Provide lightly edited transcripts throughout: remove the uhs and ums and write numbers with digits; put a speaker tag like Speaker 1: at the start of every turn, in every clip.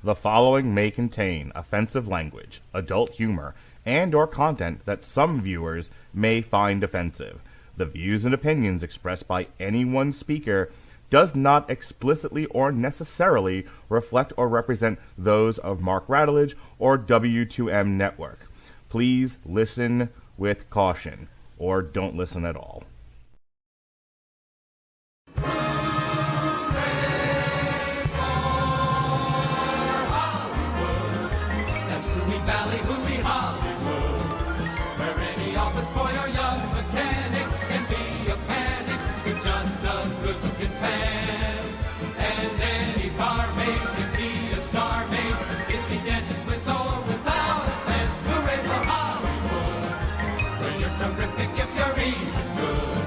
Speaker 1: The following may contain offensive language, adult humor, and or content that some viewers may find offensive. The views and opinions expressed by any one speaker does not explicitly or necessarily reflect or represent those of Mark Radulich or W2M Network. Please listen with caution, or don't listen at all.
Speaker 2: Valley, hooey, Hollywood, where any office boy or young mechanic can be a panic with just a good-looking pan. And any barmaid can be a star maid if she dances with or without a plan. Hooray for Hollywood, where you're terrific if you're even good.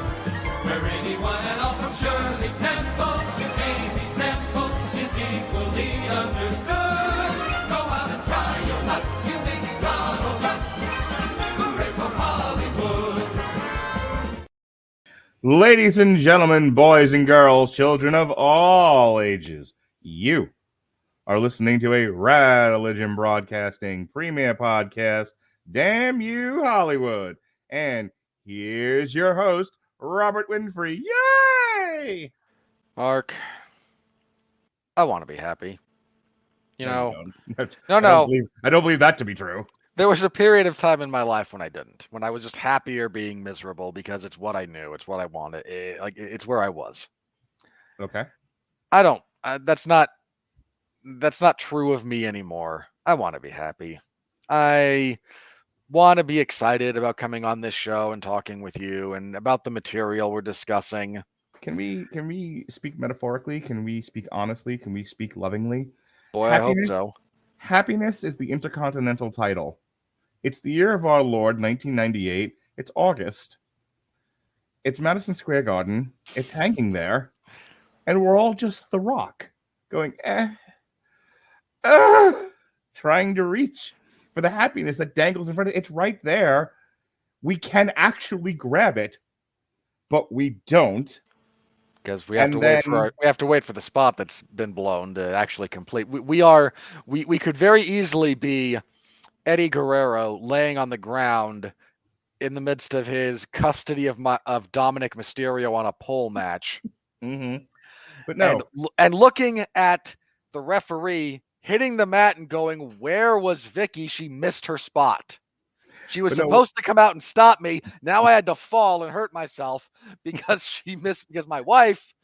Speaker 2: Where anyone at all from Shirley Temple to Amy Semple is equally understood. Go out and try your luck.
Speaker 1: Ladies and gentlemen, boys and girls, children of all ages, you are listening to a Radulich Broadcasting premiere podcast, Damn You Hollywood. And here's your host, Robert Winfree. Yay!
Speaker 3: Mark, I want to be happy.
Speaker 1: No.
Speaker 3: I
Speaker 1: don't believe that to be true.
Speaker 3: There was a period of time in my life when I didn't, when I was just happier being miserable because it's what I knew, it's what I wanted, it's where I was.
Speaker 1: Okay.
Speaker 3: That's not true of me anymore. I want to be happy. I want to be excited about coming on this show and talking with you and about the material we're discussing.
Speaker 1: Can we speak metaphorically? Can we speak honestly? Can we speak lovingly?
Speaker 3: Boy, happiness, I hope so.
Speaker 1: Happiness is the intercontinental title. It's the year of our Lord, 1998. It's August. It's Madison Square Garden. It's hanging there. And we're all just The Rock, going, trying to reach for the happiness that dangles in front of it. It's right there. We can actually grab it, but we don't.
Speaker 3: Because we have to wait for the spot that's been blown to actually complete. We could very easily be Eddie Guerrero laying on the ground in the midst of his custody of Dominic Mysterio on a pole match.
Speaker 1: Mm-hmm. But no.
Speaker 3: And looking at the referee hitting the mat and going, "Where was Vicky? She missed her spot. She was supposed to come out and stop me. Now I had to fall and hurt myself because she missed, because my wife,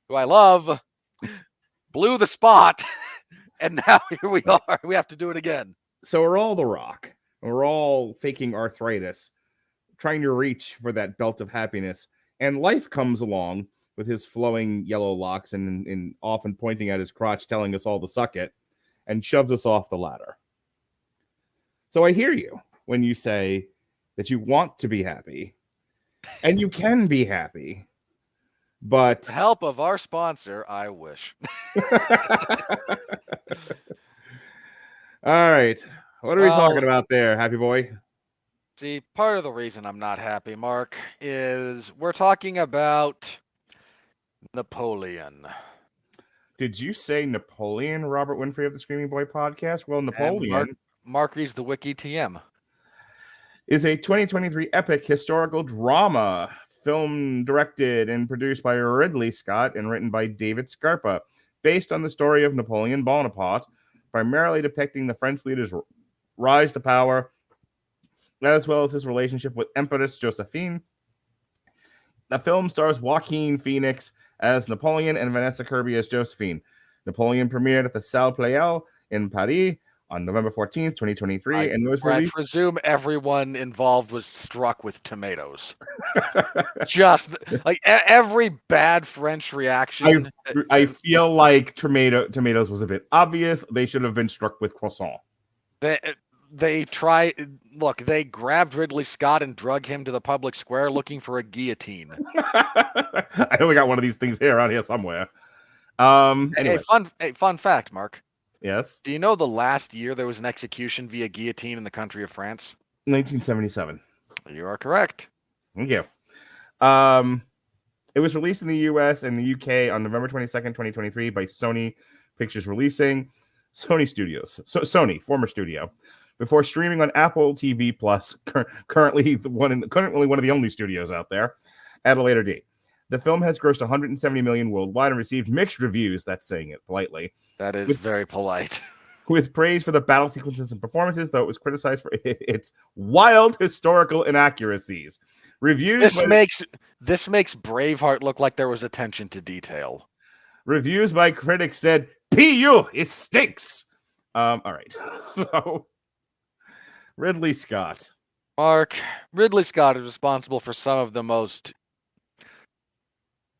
Speaker 3: who I love, blew the spot. And now here we are. We have to do it again."
Speaker 1: So we're all The Rock. And we're all faking arthritis, trying to reach for that belt of happiness. And life comes along with his flowing yellow locks and often pointing at his crotch, telling us all to suck it, and shoves us off the ladder. So I hear you when you say that you want to be happy, and you can be happy, but
Speaker 3: with the help of our sponsor, I wish.
Speaker 1: All right. What are we talking about there, happy boy?
Speaker 3: See, part of the reason I'm not happy, Mark, is we're talking about Napoleon.
Speaker 1: Did you say Napoleon, Robert Winfree of the Screaming Boy podcast? Well, Napoleon.
Speaker 3: Mark reads the Wiki TM.
Speaker 1: Is a 2023 epic historical drama, film directed and produced by Ridley Scott and written by David Scarpa, based on the story of Napoleon Bonaparte, primarily depicting the French leader's rise to power, as well as his relationship with Empress Joséphine. The film stars Joaquin Phoenix as Napoleon and Vanessa Kirby as Joséphine. Napoleon premiered at the Salle Pleyel in Paris on November 14th, 2023.
Speaker 3: I presume everyone involved was struck with tomatoes. Just like every bad French reaction.
Speaker 1: I feel like tomatoes was a bit obvious. They should have been struck with croissant.
Speaker 3: They grabbed Ridley Scott and drug him to the public square looking for a guillotine.
Speaker 1: I know we got one of these things around here somewhere. Anyway.
Speaker 3: Fun fact, Mark.
Speaker 1: Yes.
Speaker 3: Do you know the last year there was an execution via guillotine in the country of France?
Speaker 1: 1977.
Speaker 3: You are correct.
Speaker 1: Thank you. It was released in the US and the UK on November 22nd, 2023 by Sony Pictures Releasing. Sony Studios. So Sony, former studio, before streaming on Apple TV Plus, currently one of the only studios out there, at a later date. The film has grossed 170 million worldwide and received mixed reviews. That's saying it politely.
Speaker 3: That is very polite.
Speaker 1: With praise for the battle sequences and performances, though it was criticized for its wild historical inaccuracies. Reviews
Speaker 3: This makes Braveheart look like there was attention to detail.
Speaker 1: Reviews by critics said, "P.U. it stinks." All right. So, Ridley Scott.
Speaker 3: Mark, Ridley Scott is responsible for some of the most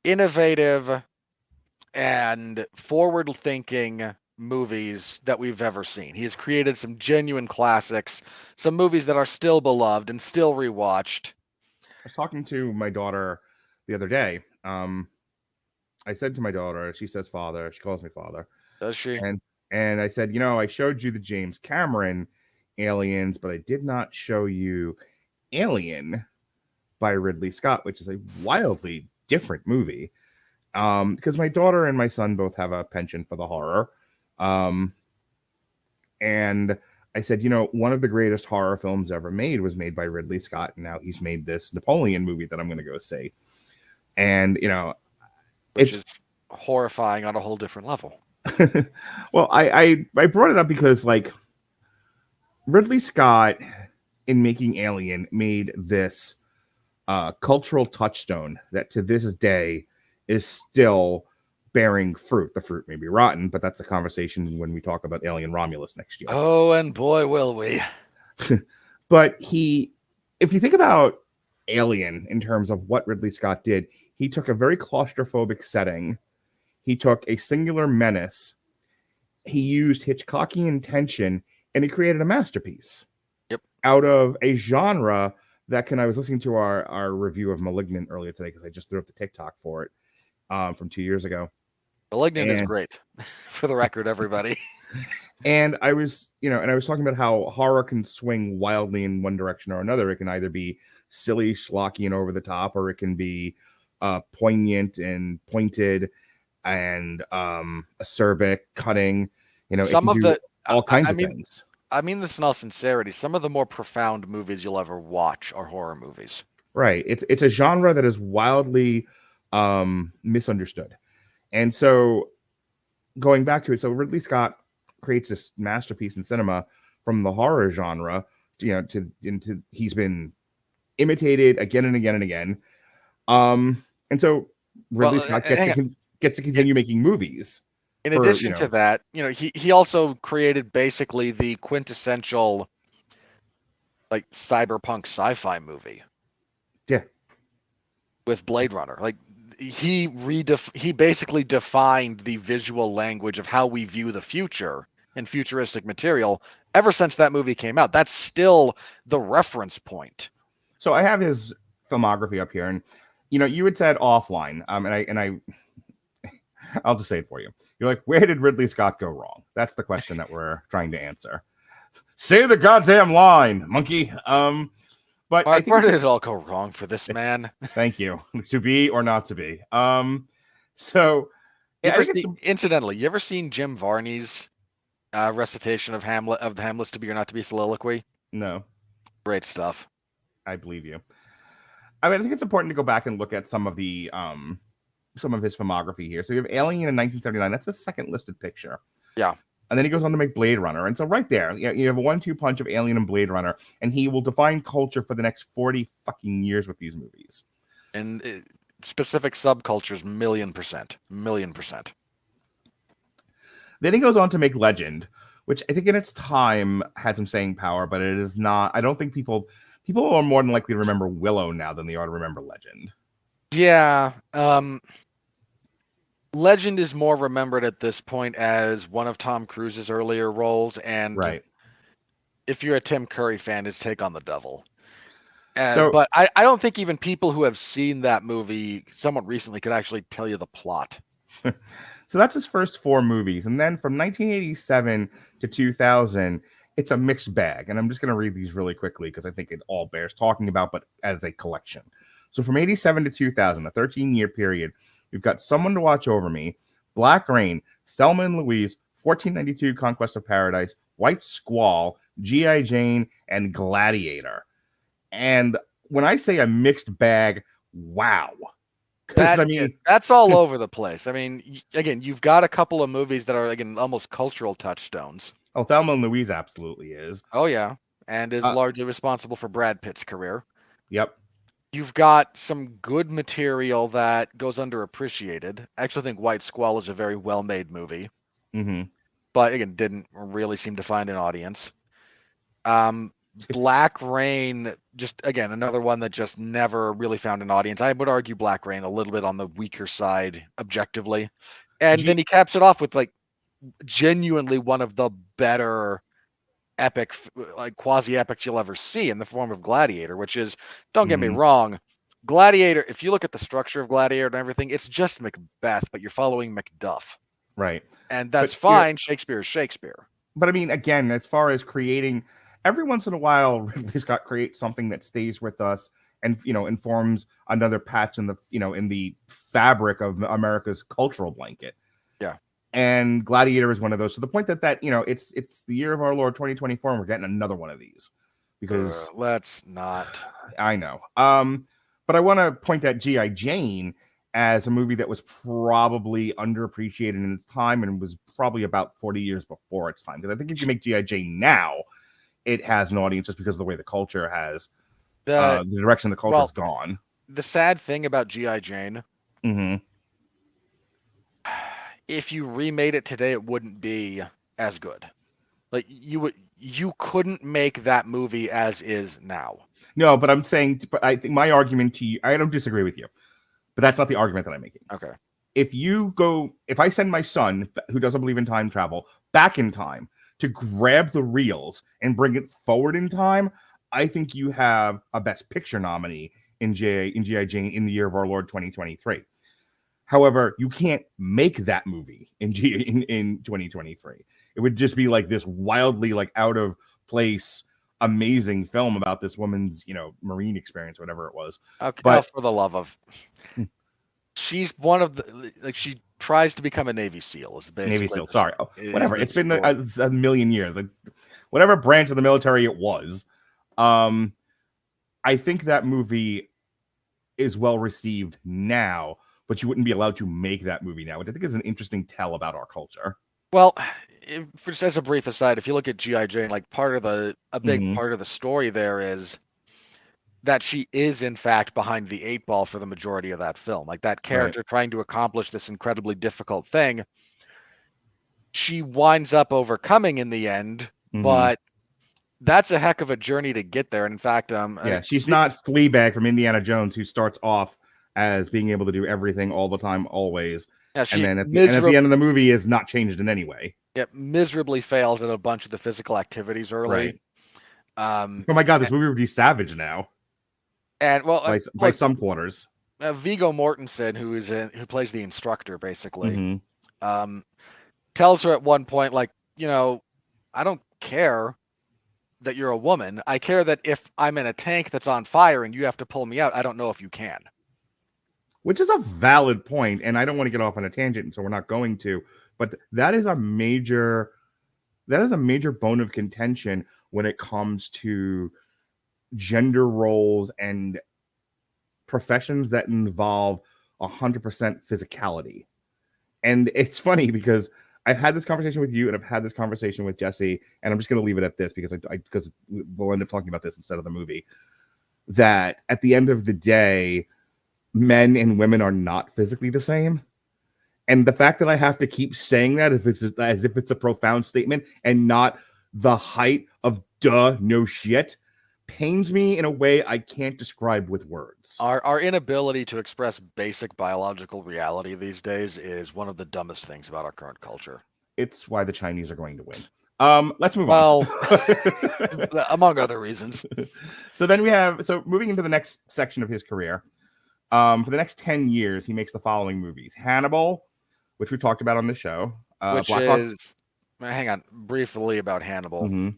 Speaker 3: innovative and forward-thinking movies that we've ever seen. He has created some genuine classics, some movies that are still beloved and still rewatched.
Speaker 1: I was talking to my daughter the other day. I said to my daughter, she says father, she calls me father.
Speaker 3: Does she?
Speaker 1: And I said, I showed you the James Cameron Aliens, but I did not show you Alien by Ridley Scott, which is a wildly different movie. Because my daughter and my son both have a penchant for the horror. And I said, one of the greatest horror films ever made was made by Ridley Scott. And now he's made this Napoleon movie that I'm going to go see. And,
Speaker 3: Which is horrifying on a whole different level.
Speaker 1: Well, I brought it up because, Ridley Scott, in making Alien, made this cultural touchstone that to this day is still bearing fruit. The fruit may be rotten, but that's a conversation when we talk about Alien Romulus next year.
Speaker 3: Oh, and boy, will we.
Speaker 1: But if you think about Alien in terms of what Ridley Scott did, he took a very claustrophobic setting. He took a singular menace. He used Hitchcockian tension, and he created a masterpiece.
Speaker 3: Yep.
Speaker 1: Out of a genre that I was listening to our review of Malignant earlier today because I just threw up the TikTok for it from 2 years ago.
Speaker 3: Malignant is great, for the record, everybody.
Speaker 1: And I was, I was talking about how horror can swing wildly in one direction or another. It can either be silly, schlocky, and over the top, or it can be poignant and pointed and acerbic, cutting. All kinds of things.
Speaker 3: I mean this in all sincerity. Some of the more profound movies you'll ever watch are horror movies.
Speaker 1: Right. It's a genre that is wildly misunderstood. And so going back to it, so Ridley Scott creates this masterpiece in cinema from the horror genre, he's been imitated again and again and again. And so Ridley Scott gets to continue making movies.
Speaker 3: In addition to that, he also created basically the quintessential cyberpunk sci-fi movie.
Speaker 1: Yeah.
Speaker 3: With Blade Runner. He basically defined the visual language of how we view the future and futuristic material ever since that movie came out. That's still the reference point.
Speaker 1: So I have his filmography up here, and you had said offline, I'll just say it for you. You're like, where did Ridley Scott go wrong? That's the question that we're trying to answer. Say the goddamn line, monkey. But
Speaker 3: Mark, where did it all go wrong for this man?
Speaker 1: Thank you. To be or not to be. So
Speaker 3: incidentally, you ever seen Jim Varney's recitation of the Hamlet's To Be or Not to Be soliloquy?
Speaker 1: No.
Speaker 3: Great stuff.
Speaker 1: I believe you. I think it's important to go back and look at some of the some of his filmography here. So you have Alien in 1979. That's the second listed picture.
Speaker 3: Yeah.
Speaker 1: And then he goes on to make Blade Runner. And so right there, you have a 1-2 punch of Alien and Blade Runner, and he will define culture for the next 40 fucking years with these movies.
Speaker 3: And specific subcultures, million percent.
Speaker 1: Then he goes on to make Legend, which I think in its time had some staying power, but it is not. I don't think people are more than likely to remember Willow now than they are to remember Legend.
Speaker 3: Yeah. Legend is more remembered at this point as one of Tom Cruise's earlier roles, and
Speaker 1: right.
Speaker 3: If you're a Tim Curry fan, his take on the devil. But I don't think even people who have seen that movie somewhat recently could actually tell you the plot.
Speaker 1: So that's his first 4 movies. And then from 1987 to 2000, it's a mixed bag. And I'm just going to read these really quickly because I think it all bears talking about, but as a collection. So from 87 to 2000, a 13-year period, we've got Someone to Watch Over Me, Black Rain, Thelma and Louise, 1492 Conquest of Paradise, White Squall, G.I. Jane, and Gladiator. And when I say a mixed bag, wow. Because I mean,
Speaker 3: that's all over the place. I mean, again, you've got a couple of movies that are again almost cultural touchstones.
Speaker 1: oh, Thelma and Louise absolutely is.
Speaker 3: Oh yeah, and is largely responsible for Brad Pitt's career.
Speaker 1: Yep.
Speaker 3: You've got some good material that goes underappreciated. I actually think White Squall is a very well-made movie.
Speaker 1: Mm-hmm.
Speaker 3: But again, didn't really seem to find an audience. Black Rain, just again, another one that just never really found an audience. I would argue Black Rain a little bit on the weaker side objectively. And then he caps it off with like genuinely one of the better epic, like quasi epics you'll ever see in the form of Gladiator, which is, don't get me wrong, Gladiator, if you look at the structure of Gladiator and everything, it's just Macbeth, but you're following Macduff.
Speaker 1: Right.
Speaker 3: And that's fine. Shakespeare is Shakespeare.
Speaker 1: But I mean, again, as far as creating, every once in a while, Ridley Scott creates something that stays with us and, you know, informs another patch in the, you know, in the fabric of America's cultural blanket.
Speaker 3: Yeah.
Speaker 1: And Gladiator is one of those. To the point that, you know, it's the year of our Lord 2024, and we're getting another one of these. Because
Speaker 3: let's not.
Speaker 1: I know. But I want to point at G.I. Jane as a movie that was probably underappreciated in its time and was probably about 40 years before its time. Because I think if you make G.I. Jane now, it has an audience just because of the way the culture has, the direction the culture has gone. The
Speaker 3: sad thing about G.I. Jane, if you remade it today, it wouldn't be as good. Like you couldn't make that movie as is now.
Speaker 1: No, but I'm saying, but I think my argument to you, I don't disagree with you. But that's not the argument that I'm making.
Speaker 3: Okay.
Speaker 1: If I send my son, who doesn't believe in time travel, back in time to grab the reels and bring it forward in time, I think you have a Best Picture nominee in G.I. Jane in the year of our Lord 2023. However, you can't make that movie in 2023. It would just be like this wildly like out of place, amazing film about this woman's, you know, marine experience, whatever it was.
Speaker 3: Okay, but for the love of, she's one of the, like, she tries to become a Navy SEAL. Is basically
Speaker 1: Navy SEAL. Sorry, whatever. It's been a million years. Like, whatever branch of the military it was. I think that movie is well received now, but you wouldn't be allowed to make that movie now, which I think is an interesting tell about our culture.
Speaker 3: Well, just as a brief aside, if you look at G.I. Jane, like a big part of the story there is that she is in fact behind the 8 ball for the majority of that film. Like that character trying to accomplish this incredibly difficult thing, she winds up overcoming in the end, but that's a heck of a journey to get there. And in fact,
Speaker 1: she's not Fleabag from Indiana Jones, who starts off as being able to do everything all the time, always. Yeah, and then at the end of the movie is not changed in any way.
Speaker 3: Yep, miserably fails at a bunch of the physical activities early.
Speaker 1: Right. Oh my god, this movie would be savage now.
Speaker 3: And well,
Speaker 1: by some quarters.
Speaker 3: Viggo Mortensen, who plays the instructor, basically, tells her at one point, like, you know, I don't care that you're a woman. I care that if I'm in a tank that's on fire and you have to pull me out, I don't know if you can.
Speaker 1: Which is a valid point, and I don't want to get off on a tangent, so we're not going to. But that is a major bone of contention when it comes to gender roles and professions that involve 100% physicality. And it's funny because I've had this conversation with you and I've had this conversation with Jesse, and I'm just going to leave it at this because because we'll end up talking about this instead of the movie. That at the end of the day, men and women are not physically the same. And the fact that I have to keep saying that as if it's a profound statement and not the height of duh, no shit, pains me in a way I can't describe with words.
Speaker 3: Our inability to express basic biological reality these days is one of the dumbest things about our current culture.
Speaker 1: It's why the Chinese are going to win. Let's move on.
Speaker 3: Well, among other reasons.
Speaker 1: So then moving into the next section of his career, for the next 10 years, he makes the following movies: Hannibal, which we talked about on the show.
Speaker 3: Hang on, briefly about Hannibal.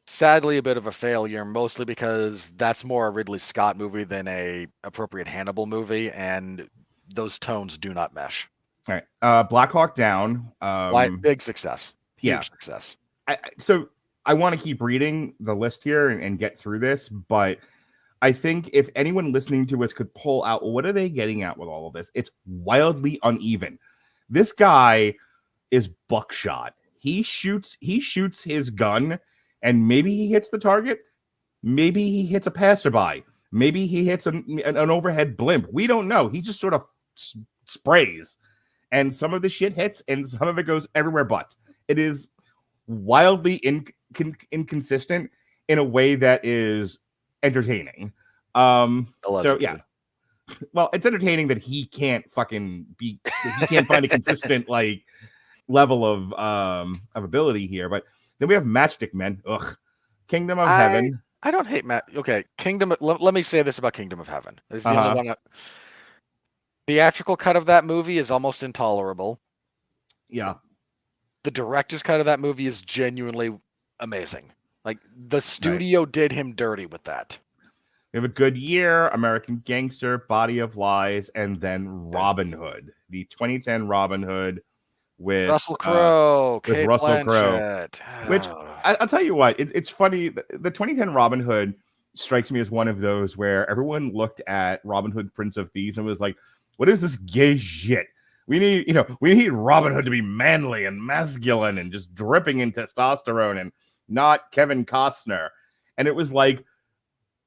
Speaker 3: Sadly, a bit of a failure, mostly because that's more a Ridley Scott movie than a appropriate Hannibal movie, and those tones do not mesh.
Speaker 1: All right. Black Hawk Down.
Speaker 3: Big success. Huge success.
Speaker 1: So I want to keep reading the list here and get through this, but I think if anyone listening to us could pull out, what are they getting at with all of this? It's wildly uneven. This guy is buckshot. He shoots his gun, and maybe he hits the target. Maybe he hits a passerby. Maybe he hits an overhead blimp. We don't know. He just sort of sprays, and some of the shit hits, and some of it goes everywhere. But it is wildly inconsistent in a way that is entertaining. So yeah. Well, it's entertaining that he can't he can't find a consistent like level of ability here. But then we have Matchstick Men. Ugh. Kingdom of Heaven.
Speaker 3: I don't hate Okay, let me say this about Kingdom of Heaven. It's the only one. Theatrical cut of that movie is almost intolerable.
Speaker 1: Yeah.
Speaker 3: The director's cut of that movie is genuinely amazing. Like, the studio did him dirty with that.
Speaker 1: We have A Good Year, American Gangster, Body of Lies, and then Robin Hood, the 2010 Robin Hood with
Speaker 3: Russell Crowe,
Speaker 1: with Russell Crowe. Which I'll tell you what, it's funny. The 2010 Robin Hood strikes me as one of those where everyone looked at Robin Hood, Prince of Thieves, and was like, "What is this gay shit? We need Robin Hood to be manly and masculine and just dripping in testosterone and not Kevin Costner." And it was like,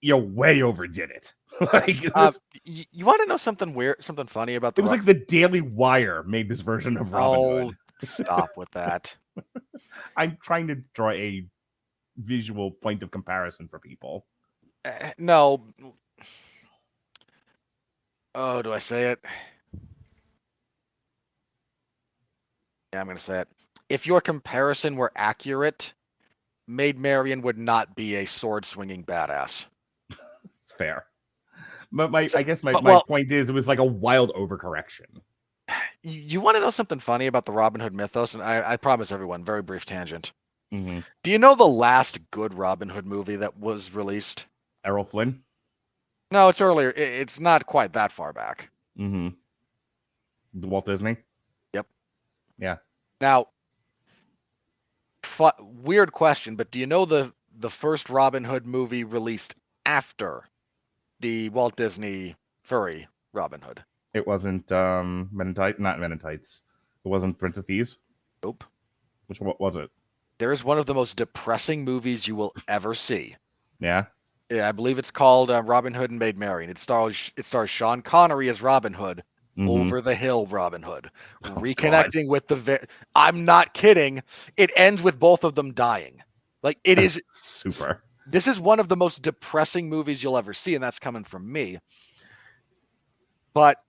Speaker 1: you way overdid it. Like,
Speaker 3: you want to know something weird, something funny about
Speaker 1: it was like the Daily Wire made this version of Robin Hood.
Speaker 3: Stop with that.
Speaker 1: I'm trying to draw a visual point of comparison for people.
Speaker 3: No. Oh, do I say it? Yeah, I'm going to say it. If your comparison were accurate, Maid Marian would not be a sword-swinging badass.
Speaker 1: It's fair. But I guess my point is it was like a wild overcorrection.
Speaker 3: You want to know something funny about the Robin Hood mythos? And I promise everyone, very brief tangent.
Speaker 1: Mm-hmm.
Speaker 3: Do you know the last good Robin Hood movie that was released?
Speaker 1: Errol Flynn?
Speaker 3: No, it's earlier. It's not quite that far back.
Speaker 1: Mm-hmm. Walt Disney?
Speaker 3: Yep.
Speaker 1: Yeah.
Speaker 3: Now, weird question, but do you know the first Robin Hood movie released after the Walt Disney furry Robin Hood?
Speaker 1: It wasn't Men in Tights. Not Men in Tights. It wasn't Prince of Thieves?
Speaker 3: Nope.
Speaker 1: What was it?
Speaker 3: There is one of the most depressing movies you will ever see.
Speaker 1: Yeah?
Speaker 3: Yeah, I believe it's called Robin Hood and Maid Marian. It stars Sean Connery as Robin Hood. Mm-hmm. Over the hill Robin Hood. Reconnecting with I'm not kidding. It ends with both of them dying. Like, it is
Speaker 1: super.
Speaker 3: This is one of the most depressing movies you'll ever see, and that's coming from me. But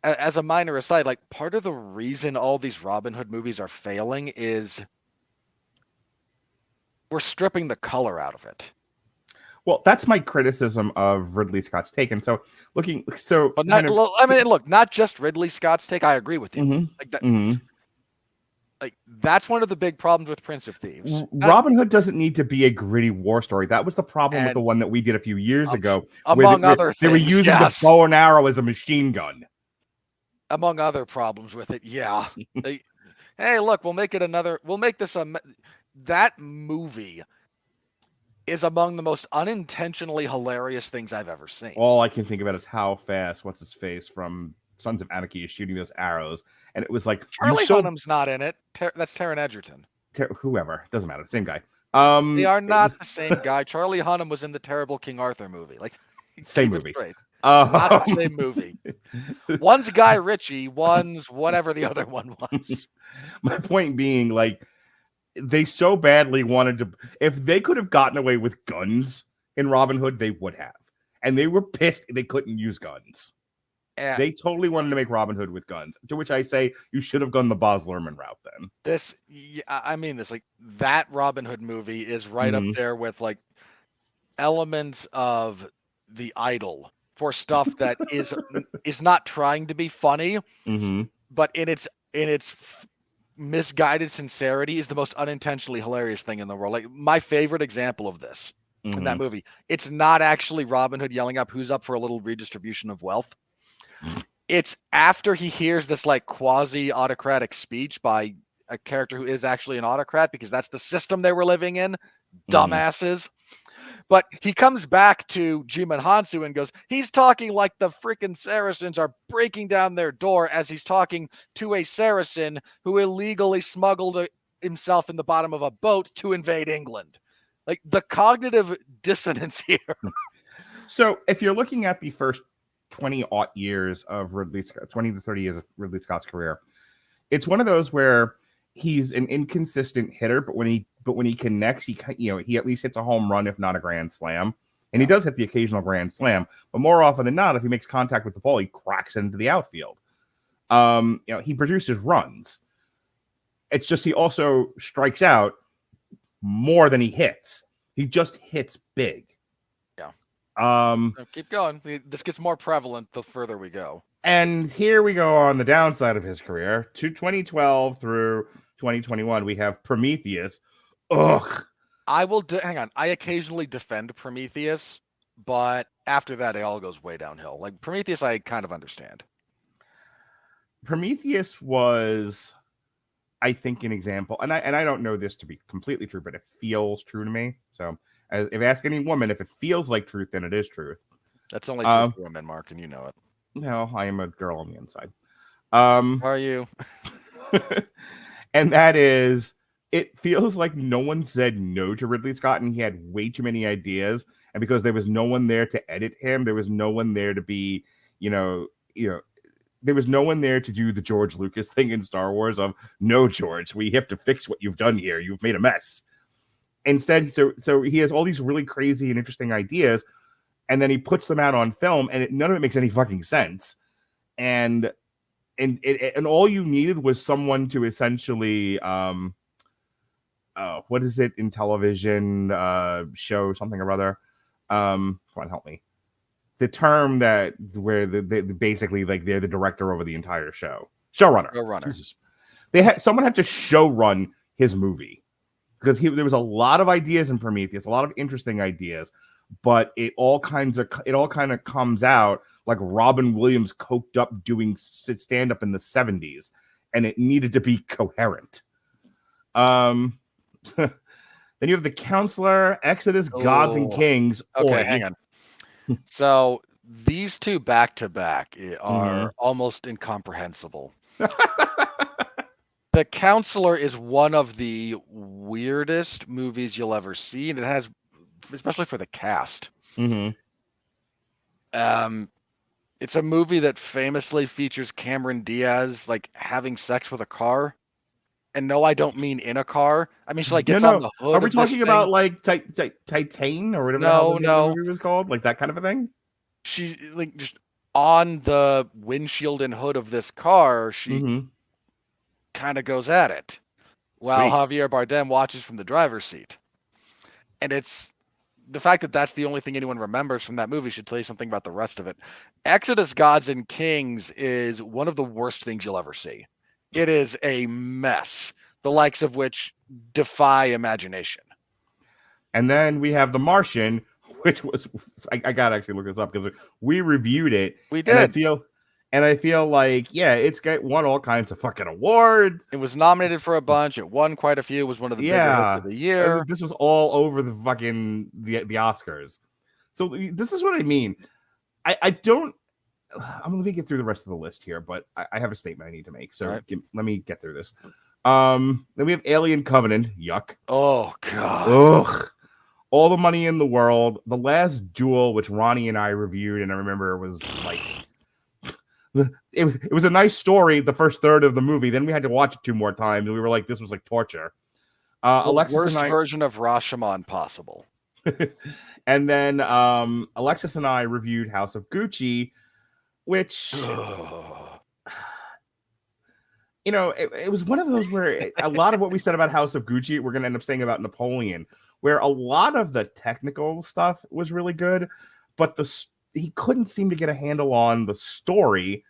Speaker 3: as a minor aside, like, part of the reason all these Robin Hood movies are failing is we're stripping the color out of it.
Speaker 1: Well, that's my criticism of Ridley Scott's take. And so but
Speaker 3: not just Ridley Scott's take. I agree with you.
Speaker 1: Mm-hmm.
Speaker 3: Like that.
Speaker 1: Mm-hmm.
Speaker 3: Like, that's one of the big problems with Prince of Thieves.
Speaker 1: Robin Hood doesn't need to be a gritty war story. That was the problem with the one that we did a few years ago.
Speaker 3: Among other things,
Speaker 1: they were using the bow and arrow as a machine gun.
Speaker 3: Among other problems with it, yeah. Hey, look, we'll make this that movie is among the most unintentionally hilarious things I've ever seen.
Speaker 1: All I can think about is how fast what's-his-face from Sons of Anarchy is shooting those arrows, and it was like
Speaker 3: Charlie Hunnam's not in it. That's Taron Egerton.
Speaker 1: Whoever, doesn't matter, same guy.
Speaker 3: They are not the same guy. Charlie Hunnam was in the terrible King Arthur movie. Like,
Speaker 1: same movie.
Speaker 3: Not the same movie. One's Guy Ritchie, one's whatever the other one was.
Speaker 1: My point being, like, they so badly wanted to. If they could have gotten away with guns in Robin Hood, they would have. And they were pissed they couldn't use guns.
Speaker 3: Yeah.
Speaker 1: They totally wanted to make Robin Hood with guns. To which I say, you should have gone the Baz Luhrmann route then.
Speaker 3: Like, that Robin Hood movie is right up there with, like, elements of The Idol for stuff that is not trying to be funny, but in its misguided sincerity is the most unintentionally hilarious thing in the world. Like, my favorite example of this in that movie, it's not actually Robin Hood yelling up who's up for a little redistribution of wealth. It's after he hears this like quasi autocratic speech by a character who is actually an autocrat, because that's the system they were living in. Dumbasses. But he comes back to Jimon Hansu and goes, he's talking like the freaking Saracens are breaking down their door, as he's talking to a Saracen who illegally smuggled himself in the bottom of a boat to invade England. Like, the cognitive dissonance here.
Speaker 1: So if you're looking at the first 20-odd years of Ridley Scott, 20 to 30 years of Ridley Scott's career, it's one of those where he's an inconsistent hitter, but when he connects, he at least hits a home run, if not a grand slam. And he does hit the occasional grand slam, but more often than not, if he makes contact with the ball, he cracks it into the outfield. He produces runs. It's just he also strikes out more than he hits. He just hits big.
Speaker 3: Yeah.
Speaker 1: So
Speaker 3: keep going. This gets more prevalent the further we go.
Speaker 1: And here we go on the downside of his career. To 2012 through 2021, we have Prometheus. Ugh.
Speaker 3: Hang on. I occasionally defend Prometheus, but after that, it all goes way downhill. Like, Prometheus, I kind of understand.
Speaker 1: Prometheus was, I think, an example, and I don't know this to be completely true, but it feels true to me. So, if I ask any woman if it feels like truth, then it is truth.
Speaker 3: That's only true for women, Mark, and you know it.
Speaker 1: No, I am a girl on the inside.
Speaker 3: Are you?
Speaker 1: And that is, it feels like no one said no to Ridley Scott, and he had way too many ideas. And because there was no one there to edit him, there was no one there to be, there was no one there to do the George Lucas thing in Star Wars of, no, George, we have to fix what you've done here. You've made a mess. Instead, so he has all these really crazy and interesting ideas, and then he puts them out on film, and none of it makes any fucking sense. And all you needed was someone to essentially, what is it in television, show something or other? Come on, help me. The term that where the basically like they're the director over the entire show, showrunner. Jesus. Someone had to show run his movie, because there was a lot of ideas in Prometheus, a lot of interesting ideas. But it all kind of comes out like Robin Williams coked up doing stand up in the 70s, and it needed to be coherent. Then you have The Counselor, Exodus, Gods and Kings.
Speaker 3: Okay, hang on. So these two back to back are almost incomprehensible. The Counselor is one of the weirdest movies you'll ever see, and it has, especially for the cast. It's a movie that famously features Cameron Diaz like having sex with a car. And no, I don't mean in a car. I mean she like gets on the hood.
Speaker 1: Are we talking about like Titan or whatever the movie was called? Like that kind of a thing?
Speaker 3: She like just on the windshield and hood of this car, she kind of goes at it while Javier Bardem watches from the driver's seat. And it's the fact that that's the only thing anyone remembers from that movie should tell you something about the rest of it. Exodus, Gods and Kings is one of the worst things you'll ever see. It is a mess, the likes of which defy imagination.
Speaker 1: And then we have The Martian, which was, I gotta actually look this up because we reviewed it.
Speaker 3: We did.
Speaker 1: And I feel like, yeah, it's won all kinds of fucking awards.
Speaker 3: It was nominated for a bunch. It won quite a few. It was one of the bigger hits of the year.
Speaker 1: This was all over the fucking the Oscars. So this is what I mean. Let me get through the rest of the list here, but I have a statement I need to make. So let me get through this. Then we have Alien Covenant. Yuck.
Speaker 3: Oh, God.
Speaker 1: Ugh. All the Money in the World. The Last Duel, which Ronnie and I reviewed, and I remember it was like... It was a nice story, the first third of the movie. Then we had to watch it 2 more times, and we were like, this was like torture.
Speaker 3: Alexis worst version of Rashomon possible.
Speaker 1: And then Alexis and I reviewed House of Gucci, which... it was one of those where a lot of what we said about House of Gucci, we're going to end up saying about Napoleon, where a lot of the technical stuff was really good, but he couldn't seem to get a handle on the story,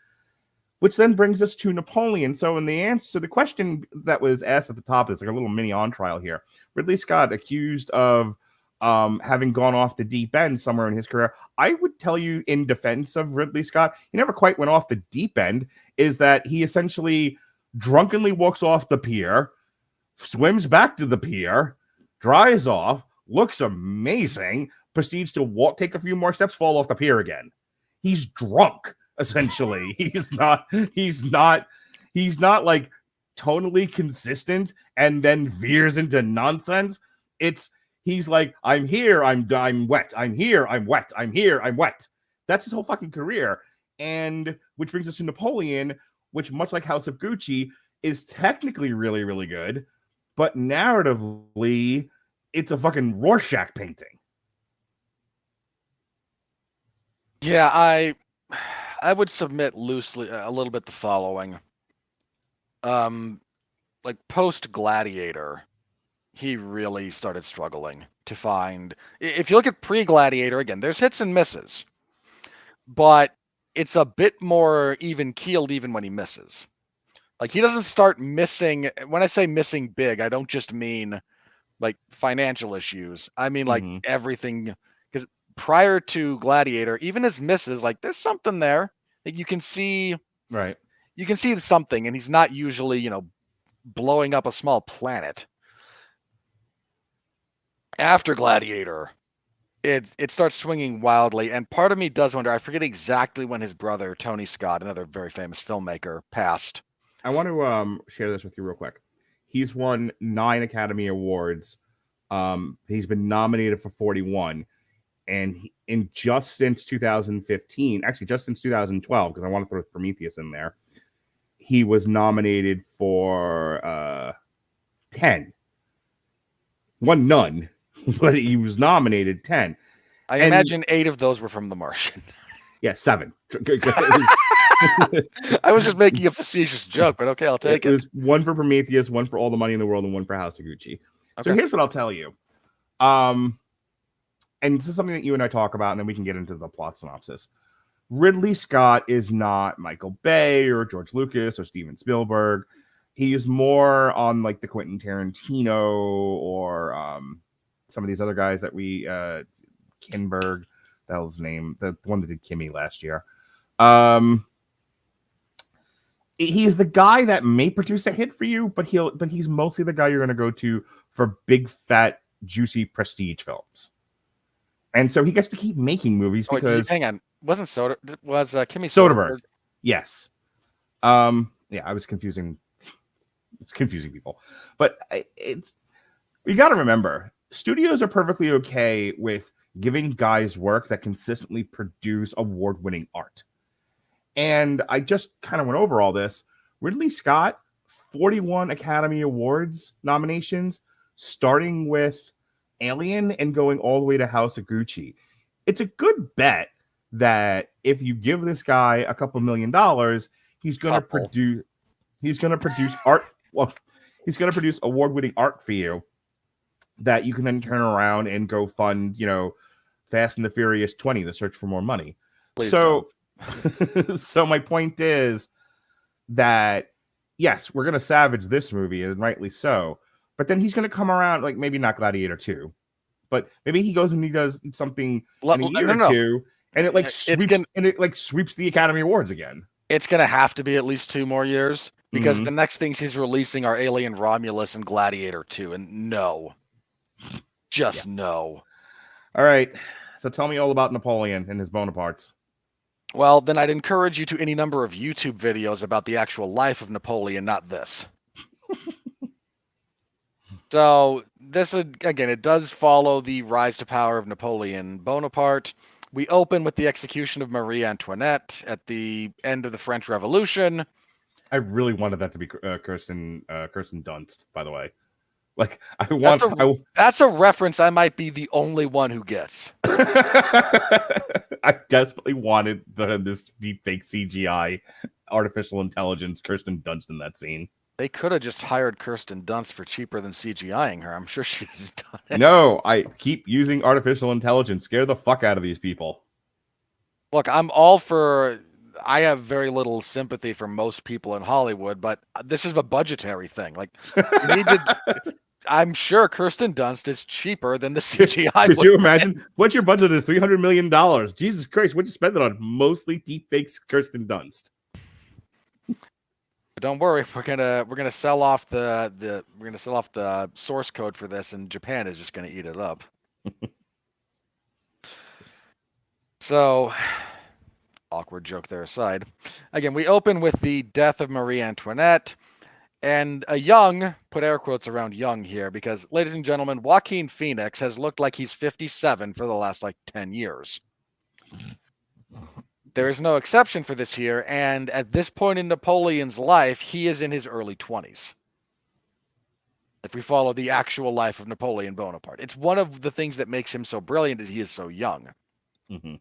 Speaker 1: which then brings us to Napoleon. So in the answer to the question that was asked at the top, is like a little mini on trial here. Ridley Scott accused of having gone off the deep end somewhere in his career. I would tell you, in defense of Ridley Scott, he never quite went off the deep end, is that he essentially drunkenly walks off the pier, swims back to the pier, dries off, looks amazing, proceeds to take a few more steps, fall off the pier again. He's drunk, essentially. He's not like tonally consistent and then veers into nonsense. He's like, I'm here, I'm wet, I'm here, I'm wet, I'm here, I'm wet. That's his whole fucking career. And which brings us to Napoleon, which, much like House of Gucci, is technically really, really good, but narratively, it's a fucking Rorschach painting.
Speaker 3: Yeah, I would submit loosely a little bit the following. Like post Gladiator, he really started struggling to find. If you look at pre-Gladiator, again, there's hits and misses, but it's a bit more even keeled even when he misses. Like, he doesn't start missing. When I say missing big, I don't just mean like financial issues. I mean like everything. Because prior to Gladiator, even his misses, like, there's something there. Like, you can see,
Speaker 1: right?
Speaker 3: You can see something, and he's not usually, blowing up a small planet. After Gladiator, it starts swinging wildly, and part of me does wonder. I forget exactly when his brother Tony Scott, another very famous filmmaker, passed.
Speaker 1: I want to share this with you real quick. He's won 9 Academy Awards. He's been nominated for 41, and just since 2015, actually just since 2012, because I want to throw Prometheus in there, he was nominated for 10. Won none, but he was nominated 10.
Speaker 3: I imagine 8 of those were from The Martian.
Speaker 1: Yeah, 7.
Speaker 3: I was just making a facetious joke, but okay, I'll take it.
Speaker 1: It was 1 for Prometheus, 1 for All the Money in the World, and 1 for House of Gucci. Okay. So here's what I'll tell you. And this is something that you and I talk about, and then we can get into the plot synopsis. Ridley Scott is not Michael Bay or George Lucas or Steven Spielberg. He is more on like the Quentin Tarantino or some of these other guys that we Kinberg, that was his name, the one that did Kimmy last year. He's the guy that may produce a hit for you, but he's mostly the guy you're going to go to for big, fat, juicy prestige films. And so he gets to keep making movies because
Speaker 3: hang on, was Kimmy
Speaker 1: Soderbergh? Yes. Yeah, I was confusing. It's confusing people, but you got to remember, studios are perfectly okay with giving guys work that consistently produce award-winning art. And I just kind of went over all this. Ridley Scott, 41 Academy Awards nominations, starting with Alien and going all the way to House of Gucci. It's a good bet that if you give this guy a couple $1 million, he's going to produce art. Well, he's going to produce award-winning art for you that you can then turn around and go fund, Fast and the Furious 20, The Search for More Money.
Speaker 3: Please
Speaker 1: so my point is that, yes, we're going to savage this movie, and rightly so, but then he's going to come around, like, maybe not Gladiator 2, but maybe he goes and he does something in a year or two, and it sweeps the Academy Awards again.
Speaker 3: It's going to have to be at least 2 more years, because the next things he's releasing are Alien Romulus and Gladiator 2, and no. No.
Speaker 1: All right, so tell me all about Napoleon and his Bonapartes.
Speaker 3: Well, then I'd encourage you to any number of YouTube videos about the actual life of Napoleon, not this. So this, again, it does follow the rise to power of Napoleon Bonaparte. We open with the execution of Marie Antoinette at the end of the French Revolution.
Speaker 1: I really wanted that to be Kirsten Dunst, by the way. Like,
Speaker 3: that's a reference I might be the only one who gets.
Speaker 1: I desperately wanted this deepfake CGI artificial intelligence Kirsten Dunst in that scene.
Speaker 3: They could have just hired Kirsten Dunst for cheaper than CGIing her. I'm sure she'd have done it.
Speaker 1: No, I keep using artificial intelligence. Scare the fuck out of these people.
Speaker 3: Look, I'm all for... I have very little sympathy for most people in Hollywood, but this is a budgetary thing. Like, I'm sure Kirsten Dunst is cheaper than the CGI.
Speaker 1: Could you imagine? What's your budget is $300 million. Jesus Christ, what'd you spend it on? Mostly deep fakes Kirsten Dunst.
Speaker 3: Don't worry, we're gonna sell off the source code for this, and Japan is just gonna eat it up. So, awkward joke there aside. Again, we open with the death of Marie Antoinette. And a young, put air quotes around young here, because, ladies and gentlemen, Joaquin Phoenix has looked like he's 57 for the last, 10 years. There is no exception for this here, and at this point in Napoleon's life, he is in his early 20s. If we follow the actual life of Napoleon Bonaparte. It's one of the things that makes him so brilliant is he is so young.
Speaker 1: Mm-hmm.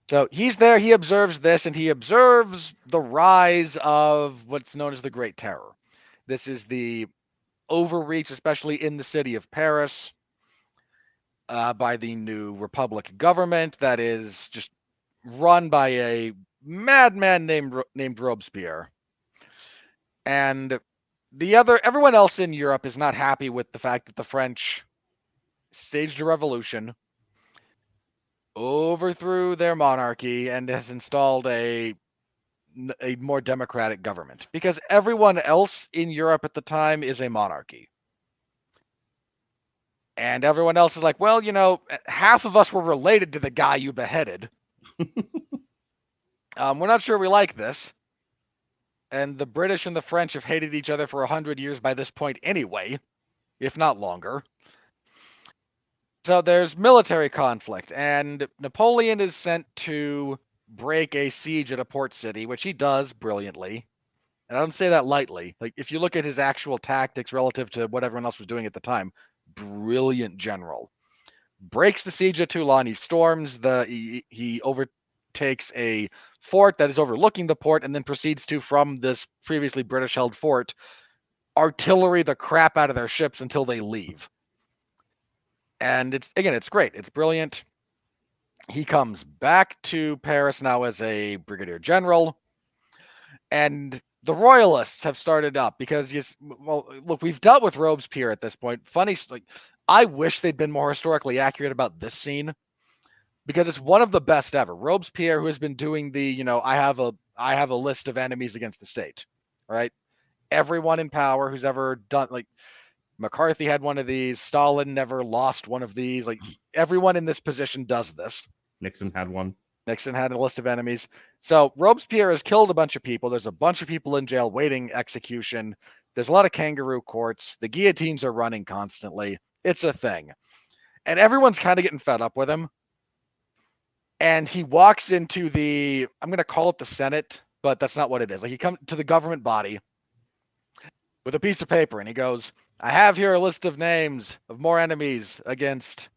Speaker 3: So he's there, he observes this, and he observes the rise of what's known as the Great Terror. This is the overreach, especially in the city of Paris, by the new Republic government that is just run by a madman named Robespierre. And everyone else in Europe is not happy with the fact that the French staged a revolution, overthrew their monarchy, and has installed a more democratic government, because everyone else in Europe at the time is a monarchy. And everyone else is like, well, half of us were related to the guy you beheaded. We're not sure we like this. And the British and the French have hated each other for 100 years by this point anyway, if not longer. So there's military conflict, and Napoleon is sent to break a siege at a port city, which he does brilliantly. And I don't say that lightly. If you look at his actual tactics relative to what everyone else was doing at the time, brilliant general. Breaks the siege at Toulon. He storms he overtakes a fort that is overlooking the port, and then proceeds to, from this previously British-held fort, artillery the crap out of their ships until they leave. And it's great. It's brilliant. He comes back to Paris now as a brigadier general, and the royalists have started up because, look, we've dealt with Robespierre at this point. Funny, I wish they'd been more historically accurate about this scene, because it's one of the best ever. Robespierre, who has been doing the, I have a list of enemies against the state, right? Everyone in power who's ever done, McCarthy had one of these. Stalin never lost one of these. Everyone in this position does this.
Speaker 1: Nixon had one.
Speaker 3: Nixon had a list of enemies. So Robespierre has killed a bunch of people. There's a bunch of people in jail waiting execution. There's a lot of kangaroo courts. The guillotines are running constantly. It's a thing. And everyone's kind of getting fed up with him. And he walks into I'm going to call it the Senate, but that's not what it is. He comes to the government body with a piece of paper, and he goes, I have here a list of names of more enemies against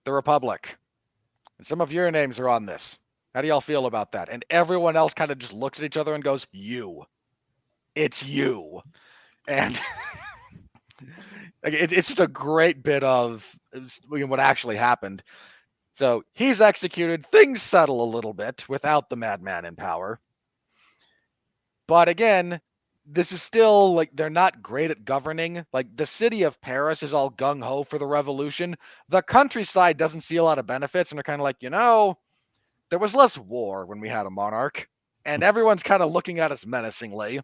Speaker 3: the Republic. And some of your names are on this. How do y'all feel about that? And everyone else kind of just looks at each other and goes, you. It's you. And it's just a great bit of what actually happened. So he's executed. Things settle a little bit without the madman in power. But again, this is still they're not great at governing. The city of Paris is all gung-ho for the revolution. The countryside doesn't see a lot of benefits, and they're kind of there was less war when we had a monarch, and everyone's kind of looking at us menacingly.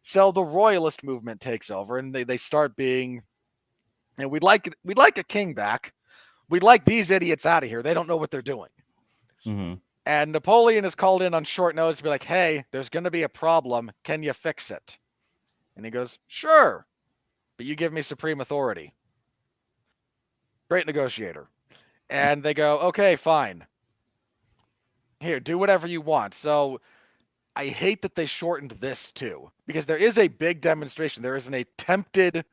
Speaker 3: So the royalist movement takes over, and they start being, we'd like a king back. We'd like these idiots out of here. They don't know what they're doing.
Speaker 1: Mm-hmm.
Speaker 3: And Napoleon is called in on short notice to be like, hey, there's going to be a problem. Can you fix it? And he goes, sure, but you give me supreme authority. Great negotiator. And they go, okay, fine. Here, do whatever you want. So I hate that they shortened this too, because there is a big demonstration. There is an attempted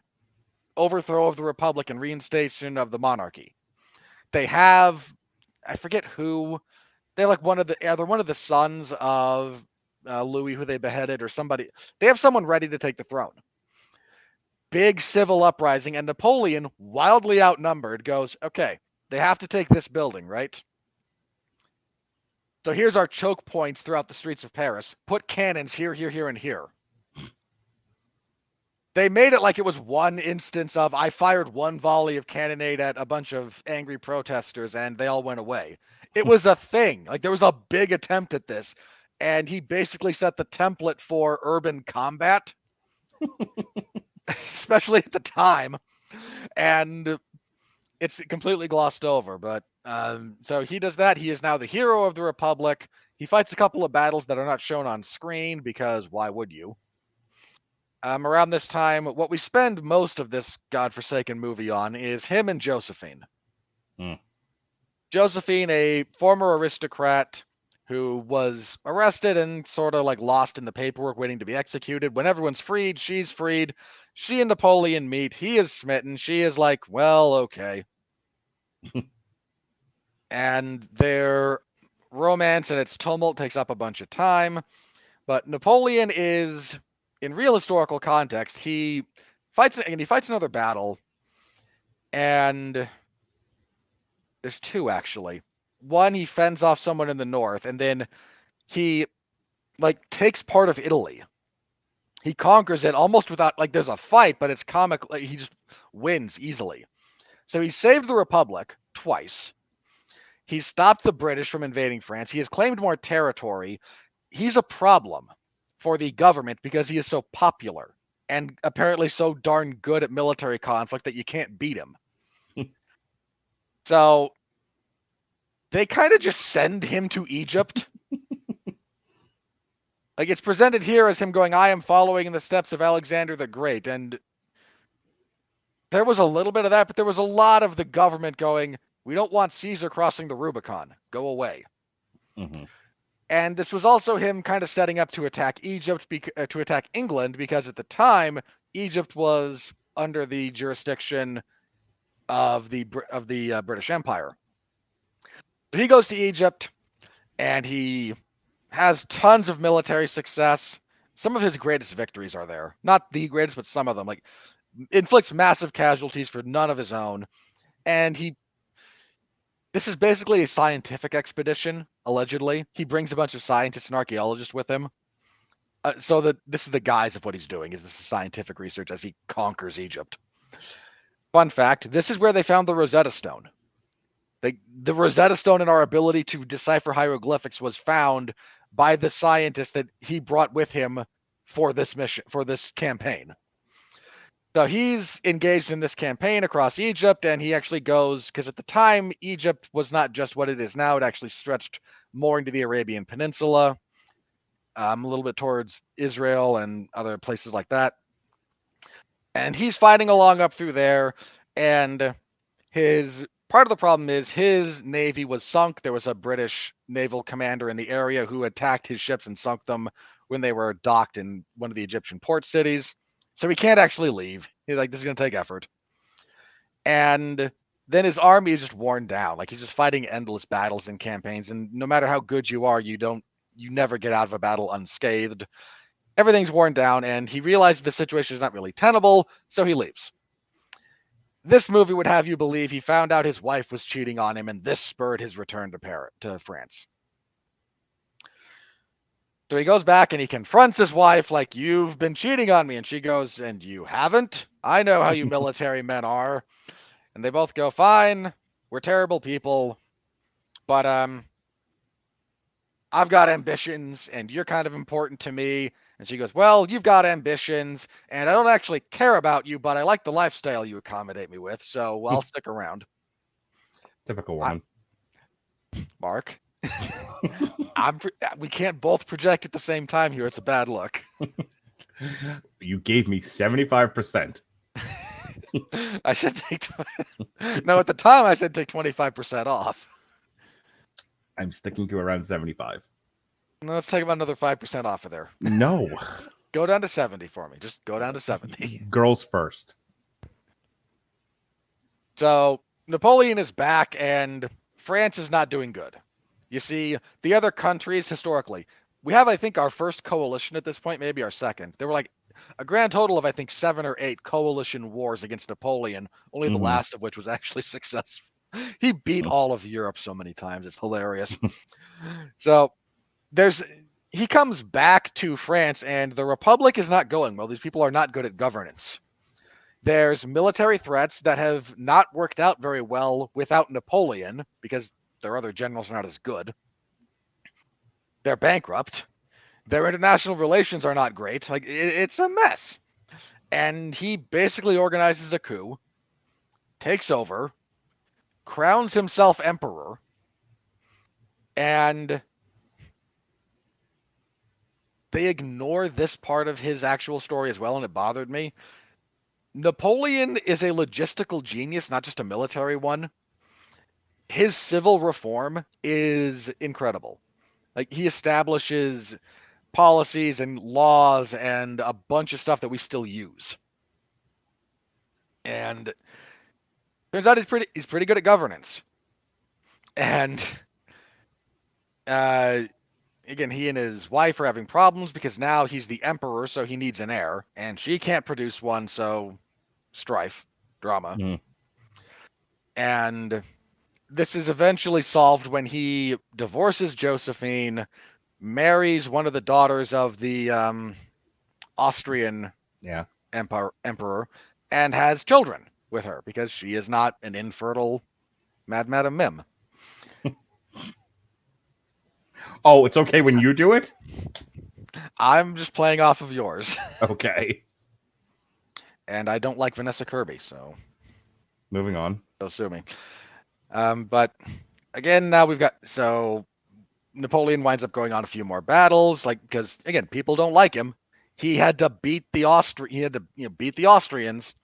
Speaker 3: overthrow of the Republic and reinstation of the monarchy. They have, I forget who, they're one of the sons of Louis, who they beheaded, or somebody. They have someone ready to take the throne. Big civil uprising, and Napoleon, wildly outnumbered, goes, okay, they have to take this building, right? So here's our choke points throughout the streets of Paris. Put cannons here, here, here, and here. They made it like it was one instance of I fired one volley of cannonade at a bunch of angry protesters and they all went away. It was a thing. Like there was a big attempt at this, and he basically set the template for urban combat, especially at the time. And it's completely glossed over. But so he does that. He is now the hero of the Republic. He fights a couple of battles that are not shown on screen because why would you? Around this time, what we spend most of this godforsaken movie on is him and Joséphine. Joséphine, a former aristocrat who was arrested and sort of like lost in the paperwork waiting to be executed. When everyone's freed, she's freed. She and Napoleon meet. He is smitten. She is like, well, okay. And their romance and its tumult takes up a bunch of time. But Napoleon is, in real historical context, he fights another battle, and there's two actually. One, he fends off someone in the north, and then he like takes part of Italy. He conquers it almost without like there's a fight, but it's comic. Like, he just wins easily. So he saved the Republic twice. He stopped the British from invading France. He has claimed more territory. He's a problem for the government because he is so popular and apparently so darn good at military conflict that you can't beat him. So they kind of just send him to Egypt. Like it's presented here as him going, I am following in the steps of Alexander the Great. And there was a little bit of that, but there was a lot of the government going, we don't want Caesar crossing the Rubicon. Go away.
Speaker 1: Mm-hmm.
Speaker 3: And this was also him kind of setting up to attack Egypt, to attack England, because at the time, Egypt was under the jurisdiction of the British Empire. So he goes to Egypt, and he has tons of military success. Some of his greatest victories are there. Not the greatest, but some of them. Like, inflicts massive casualties for none of his own. And this is basically a scientific expedition, allegedly. He brings a bunch of scientists and archaeologists with him. So that this is the guise of what he's doing, is this is scientific research as he conquers Egypt. Fun fact, this is where they found the Rosetta Stone. The Rosetta Stone in our ability to decipher hieroglyphics was found by the scientist that he brought with him for this mission, for this campaign. So he's engaged in this campaign across Egypt, and he actually goes, because at the time, Egypt was not just what it is now. It actually stretched more into the Arabian Peninsula, a little bit towards Israel and other places like that. And he's fighting along up through there, and part of the problem is his navy was sunk. There was a British naval commander in the area who attacked his ships and sunk them when they were docked in one of the Egyptian port cities. So he can't actually leave. He's like, this is going to take effort. And then his army is just worn down. Like he's just fighting endless battles and campaigns. And no matter how good you are, you never get out of a battle unscathed. Everything's worn down, and he realizes the situation is not really tenable, so he leaves. This movie would have you believe he found out his wife was cheating on him, and this spurred his return to France. So he goes back and he confronts his wife like, you've been cheating on me. And she goes, and you haven't? I know how you military men are. And they both go, fine, we're terrible people, but I've got ambitions and you're kind of important to me. And she goes, well, you've got ambitions and I don't actually care about you, but I like the lifestyle you accommodate me with. So I'll stick around.
Speaker 1: Typical woman.
Speaker 3: Mark. We can't both project at the same time here. It's a bad look.
Speaker 1: You gave me 75%.
Speaker 3: I should take. No, at the time I said take 25% off.
Speaker 1: I'm sticking to around 75.
Speaker 3: No, let's take about another 5% off of there.
Speaker 1: No.
Speaker 3: Go down to 70 for me. Just go down to 70.
Speaker 1: Girls first.
Speaker 3: So Napoleon is back and France is not doing good. You see, the other countries historically, we have, I think, our first coalition at this point, maybe our second. There were like a grand total of, I think, 7 or 8 coalition wars against Napoleon, only the last of which was actually successful. He beat all of Europe so many times. It's hilarious. So he comes back to France, and the Republic is not going well. These people are not good at governance. There's military threats that have not worked out very well without Napoleon, because their other generals are not as good. They're bankrupt. Their international relations are not great. Like, it's a mess. And he basically organizes a coup, takes over, crowns himself emperor, and they ignore this part of his actual story as well, and it bothered me. Napoleon is a logistical genius, not just a military one. His civil reform is incredible. Like, he establishes policies and laws and a bunch of stuff that we still use. And turns out he's pretty good at governance. And again, he and his wife are having problems because now he's the emperor, so he needs an heir, and she can't produce one, so strife, drama.
Speaker 1: Mhm.
Speaker 3: And this is eventually solved when he divorces Josephine, marries one of the daughters of the Austrian emperor, and has children with her because she is not an infertile Mad Madam Mim.
Speaker 1: Oh, it's okay when you do it?
Speaker 3: I'm just playing off of yours.
Speaker 1: Okay.
Speaker 3: And I don't like Vanessa Kirby, so
Speaker 1: Moving on.
Speaker 3: don't sue me. But again, now we've got, so Napoleon winds up going on a few more battles, like, because again, people don't like him. He had to beat the beat the Austrians,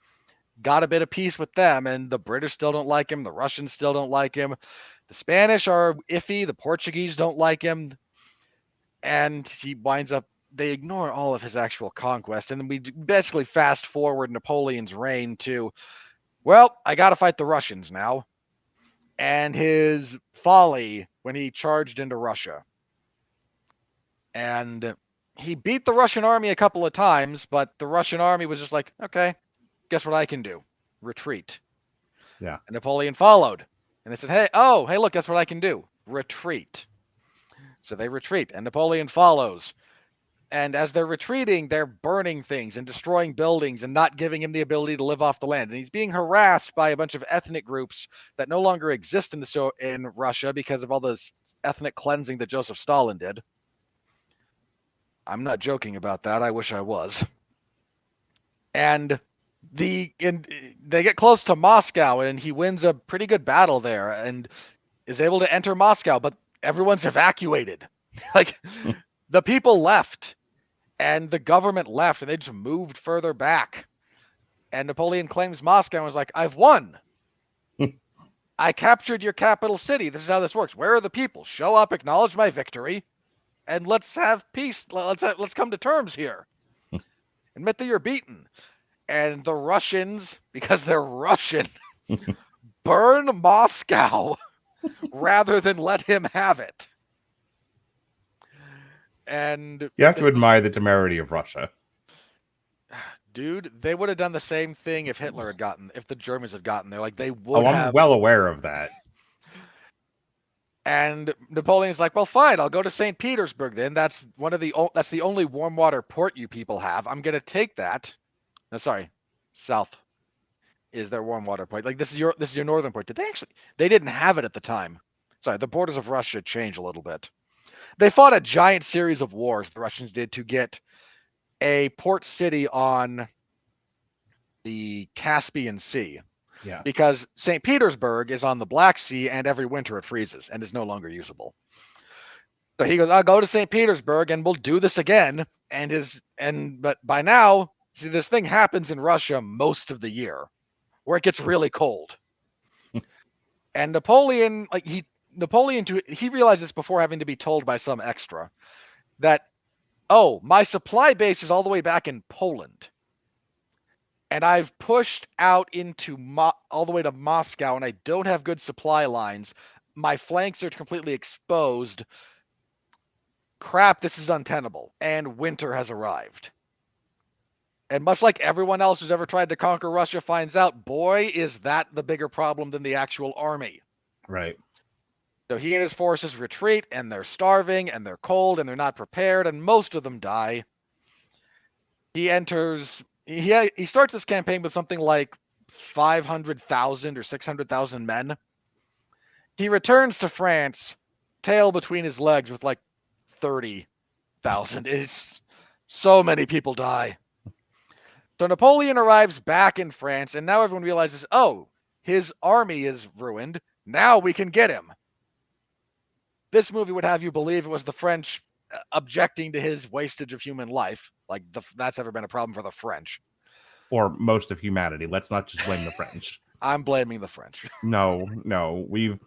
Speaker 3: got a bit of peace with them, and the British still don't like him. The Russians still don't like him. The Spanish are iffy. The Portuguese don't like him. And he winds up, they ignore all of his actual conquest. And then we basically fast forward Napoleon's reign to, well, I got to fight the Russians now. And his folly when he charged into Russia. And he beat the Russian army a couple of times, but the Russian army was just like, okay, guess what I can do? Retreat.
Speaker 1: Yeah.
Speaker 3: And Napoleon followed. And they said, hey, look, that's what I can do. Retreat. So they retreat, and Napoleon follows. And as they're retreating, they're burning things and destroying buildings and not giving him the ability to live off the land. And he's being harassed by a bunch of ethnic groups that no longer exist in Russia because of all this ethnic cleansing that Joseph Stalin did. I'm not joking about that. I wish I was. And they get close to Moscow, and he wins a pretty good battle there and is able to enter Moscow, but everyone's evacuated. Like, the people left, and the government left, and they just moved further back. And Napoleon claims Moscow and was like, I've won. I captured your capital city. This is how this works. Where are the people? Show up, acknowledge my victory, and let's have peace. Let's come to terms here. Admit that you're beaten. And the Russians, because they're Russian, burn Moscow rather than let him have it. And
Speaker 1: you have to admire the temerity of Russia.
Speaker 3: Dude, they would have done the same thing if the Germans had gotten there. Like, they would
Speaker 1: I'm well aware of that.
Speaker 3: And Napoleon's like, well, fine, I'll go to St. Petersburg then. That's the only warm water port you people have. I'm going to take that. No, sorry. South is their warm water port. Like, this is your northern port. They didn't have it at the time. Sorry, the borders of Russia changed a little bit. They fought a giant series of wars, the Russians did, to get a port city on the Caspian Sea.
Speaker 1: Yeah.
Speaker 3: Because St. Petersburg is on the Black Sea, and every winter it freezes and is no longer usable. So he goes, I'll go to St. Petersburg and we'll do this again. But by now, see, this thing happens in Russia most of the year, where it gets really cold. And Napoleon, he realized this before having to be told by some extra, that, oh, my supply base is all the way back in Poland. And I've pushed out into all the way to Moscow, and I don't have good supply lines. My flanks are completely exposed. Crap, this is untenable. And winter has arrived. And much like everyone else who's ever tried to conquer Russia finds out, boy, is that the bigger problem than the actual army.
Speaker 1: Right.
Speaker 3: So he and his forces retreat, and they're starving, and they're cold, and they're not prepared, and most of them die. He starts this campaign with something like 500,000 or 600,000 men. He returns to France, tail between his legs, with like 30,000. It's so many people die. So Napoleon arrives back in France, and now everyone realizes, oh, his army is ruined. Now we can get him. This movie would have you believe it was the French objecting to his wastage of human life. Like, that's ever been a problem for the French.
Speaker 1: Or most of humanity. Let's not just blame the French.
Speaker 3: I'm blaming the French.
Speaker 1: No. We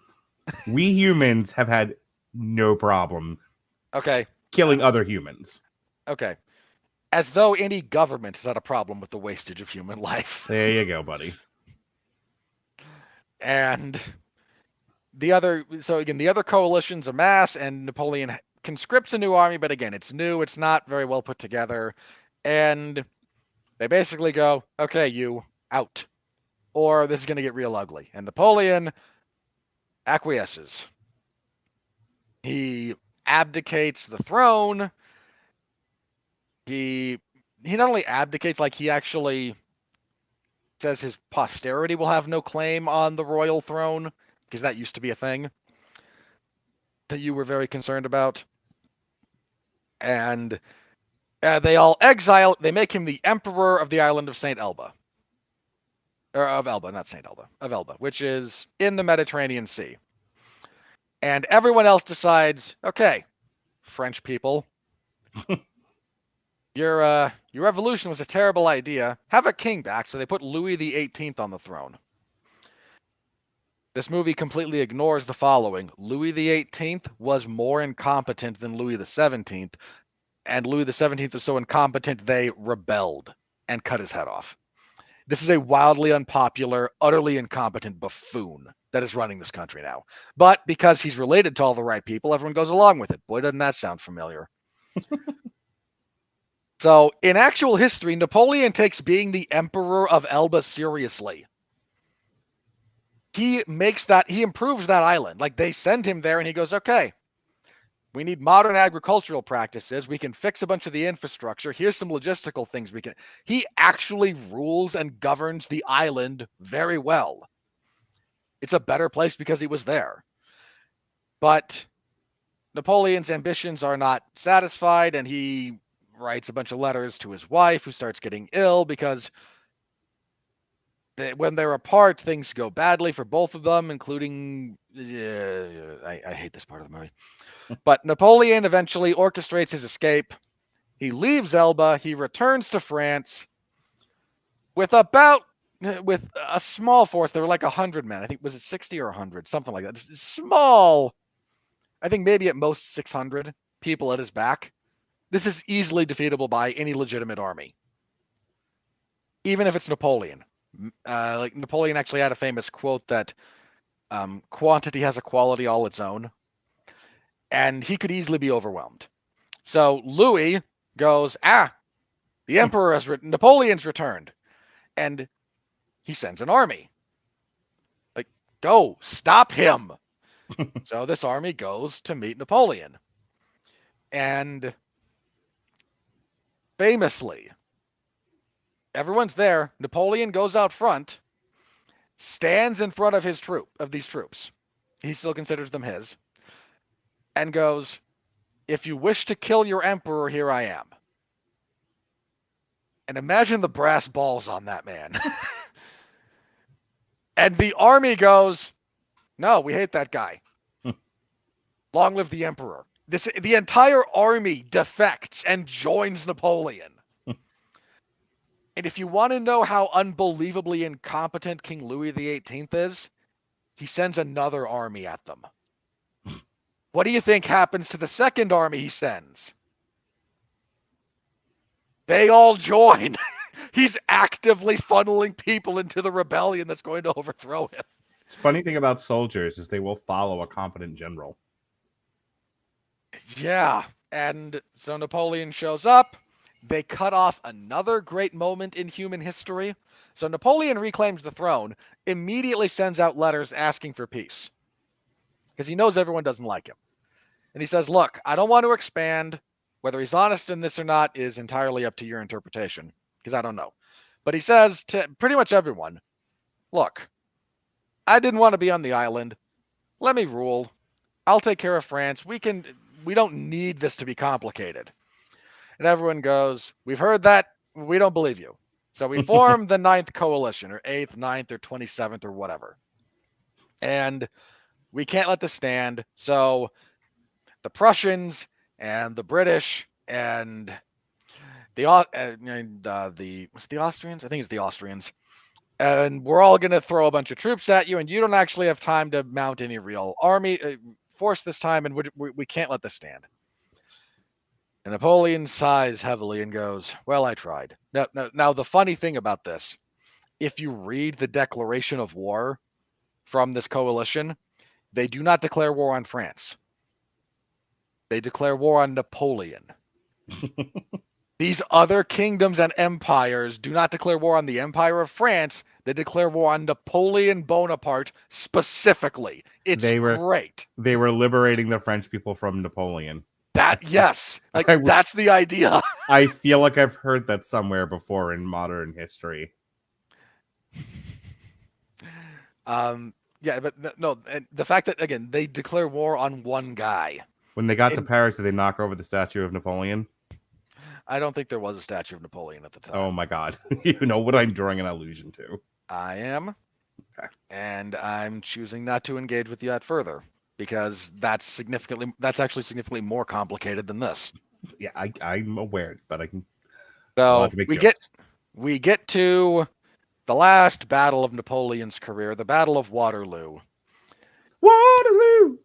Speaker 1: humans have had no problem killing other humans.
Speaker 3: Okay. As though any government has had a problem with the wastage of human life.
Speaker 1: There you go, buddy.
Speaker 3: And the other coalitions amass, and Napoleon conscripts a new army, but again, it's new, it's not very well put together, and they basically go, okay, you out, or this is going to get real ugly. And Napoleon acquiesces. He abdicates the throne. He not only abdicates, like, he actually says his posterity will have no claim on the royal throne, because that used to be a thing that you were very concerned about. And they all exile. They make him the emperor of the island of St. Elba. Or of Elba, not St. Elba. Of Elba, which is in the Mediterranean Sea. And everyone else decides, okay, French people, your revolution was a terrible idea. Have a king back. So they put Louis XVIII on the throne. This movie completely ignores the following. Louis XVIII was more incompetent than Louis XVII, and Louis XVII was so incompetent they rebelled and cut his head off. This is a wildly unpopular, utterly incompetent buffoon that is running this country now. But because he's related to all the right people, everyone goes along with it. Boy, doesn't that sound familiar. So, in actual history, Napoleon takes being the emperor of Elba seriously. He improves that island. Like, they send him there and he goes, okay, we need modern agricultural practices. We can fix a bunch of the infrastructure. Here's some logistical things we can. He actually rules and governs the island very well. It's a better place because he was there. But Napoleon's ambitions are not satisfied, and he writes a bunch of letters to his wife, who starts getting ill because when they're apart, things go badly for both of them, including... I hate this part of the movie. But Napoleon eventually orchestrates his escape. He leaves Elba. He returns to France with a small force. There were like 100 men. I think, was it 60 or 100? Something like that. Small. I think maybe at most 600 people at his back. This is easily defeatable by any legitimate army. Even if it's Napoleon. Like, Napoleon actually had a famous quote that quantity has a quality all its own. And he could easily be overwhelmed. So Louis goes, the emperor has Napoleon's returned. And he sends an army. Like, go, stop him. So this army goes to meet Napoleon. And famously, everyone's there. Napoleon goes out front, stands in front of these troops. He still considers them his. And goes, if you wish to kill your emperor, here I am. And imagine the brass balls on that man. And the army goes, no, we hate that guy. Long live the emperor. The entire army defects and joins Napoleon. And if you want to know how unbelievably incompetent King Louis XVIII is, he sends another army at them. What do you think happens to the second army he sends? They all join. He's actively funneling people into the rebellion that's going to overthrow him.
Speaker 1: It's funny thing about soldiers is they will follow a competent general.
Speaker 3: Yeah, and so Napoleon shows up. They cut off another great moment in human history. So Napoleon reclaims the throne, immediately sends out letters asking for peace. because he knows everyone doesn't like him. And he says, look, I don't want to expand. Whether he's honest in this or not is entirely up to your interpretation, because I don't know. But he says to pretty much everyone, look, I didn't want to be on the island. Let me rule. I'll take care of France. We don't need this to be complicated. And everyone goes, we've heard that. We don't believe you. So we form the 9th coalition, or 8th, 9th, or 27th, or whatever. And we can't let this stand. So the Prussians and the British and the Austrians? I think it's the Austrians. And we're all going to throw a bunch of troops at you, and you don't actually have time to mount any real army force this time, and we can't let this stand. And Napoleon sighs heavily and goes, well, I tried. Now, the funny thing about this, if you read the declaration of war from this coalition, they do not declare war on France. They declare war on Napoleon. These other kingdoms and empires do not declare war on the Empire of France. They declare war on Napoleon Bonaparte specifically. It's great.
Speaker 1: They were liberating the French people from Napoleon.
Speaker 3: Yes. That's the idea.
Speaker 1: I feel like I've heard that somewhere before in modern history.
Speaker 3: Yeah, but no, the fact that, again, they declare war on one guy.
Speaker 1: When they got to Paris, did they knock over the statue of Napoleon?
Speaker 3: I don't think there was a statue of Napoleon at the time.
Speaker 1: Oh my God. You know what I'm drawing an allusion to.
Speaker 3: I am.
Speaker 1: Okay.
Speaker 3: And I'm choosing not to engage with you that further, because that's actually significantly more complicated than this.
Speaker 1: Yeah, I'm aware, but I can.
Speaker 3: So we get to the last battle of Napoleon's career, the Battle of Waterloo.
Speaker 1: Waterloo!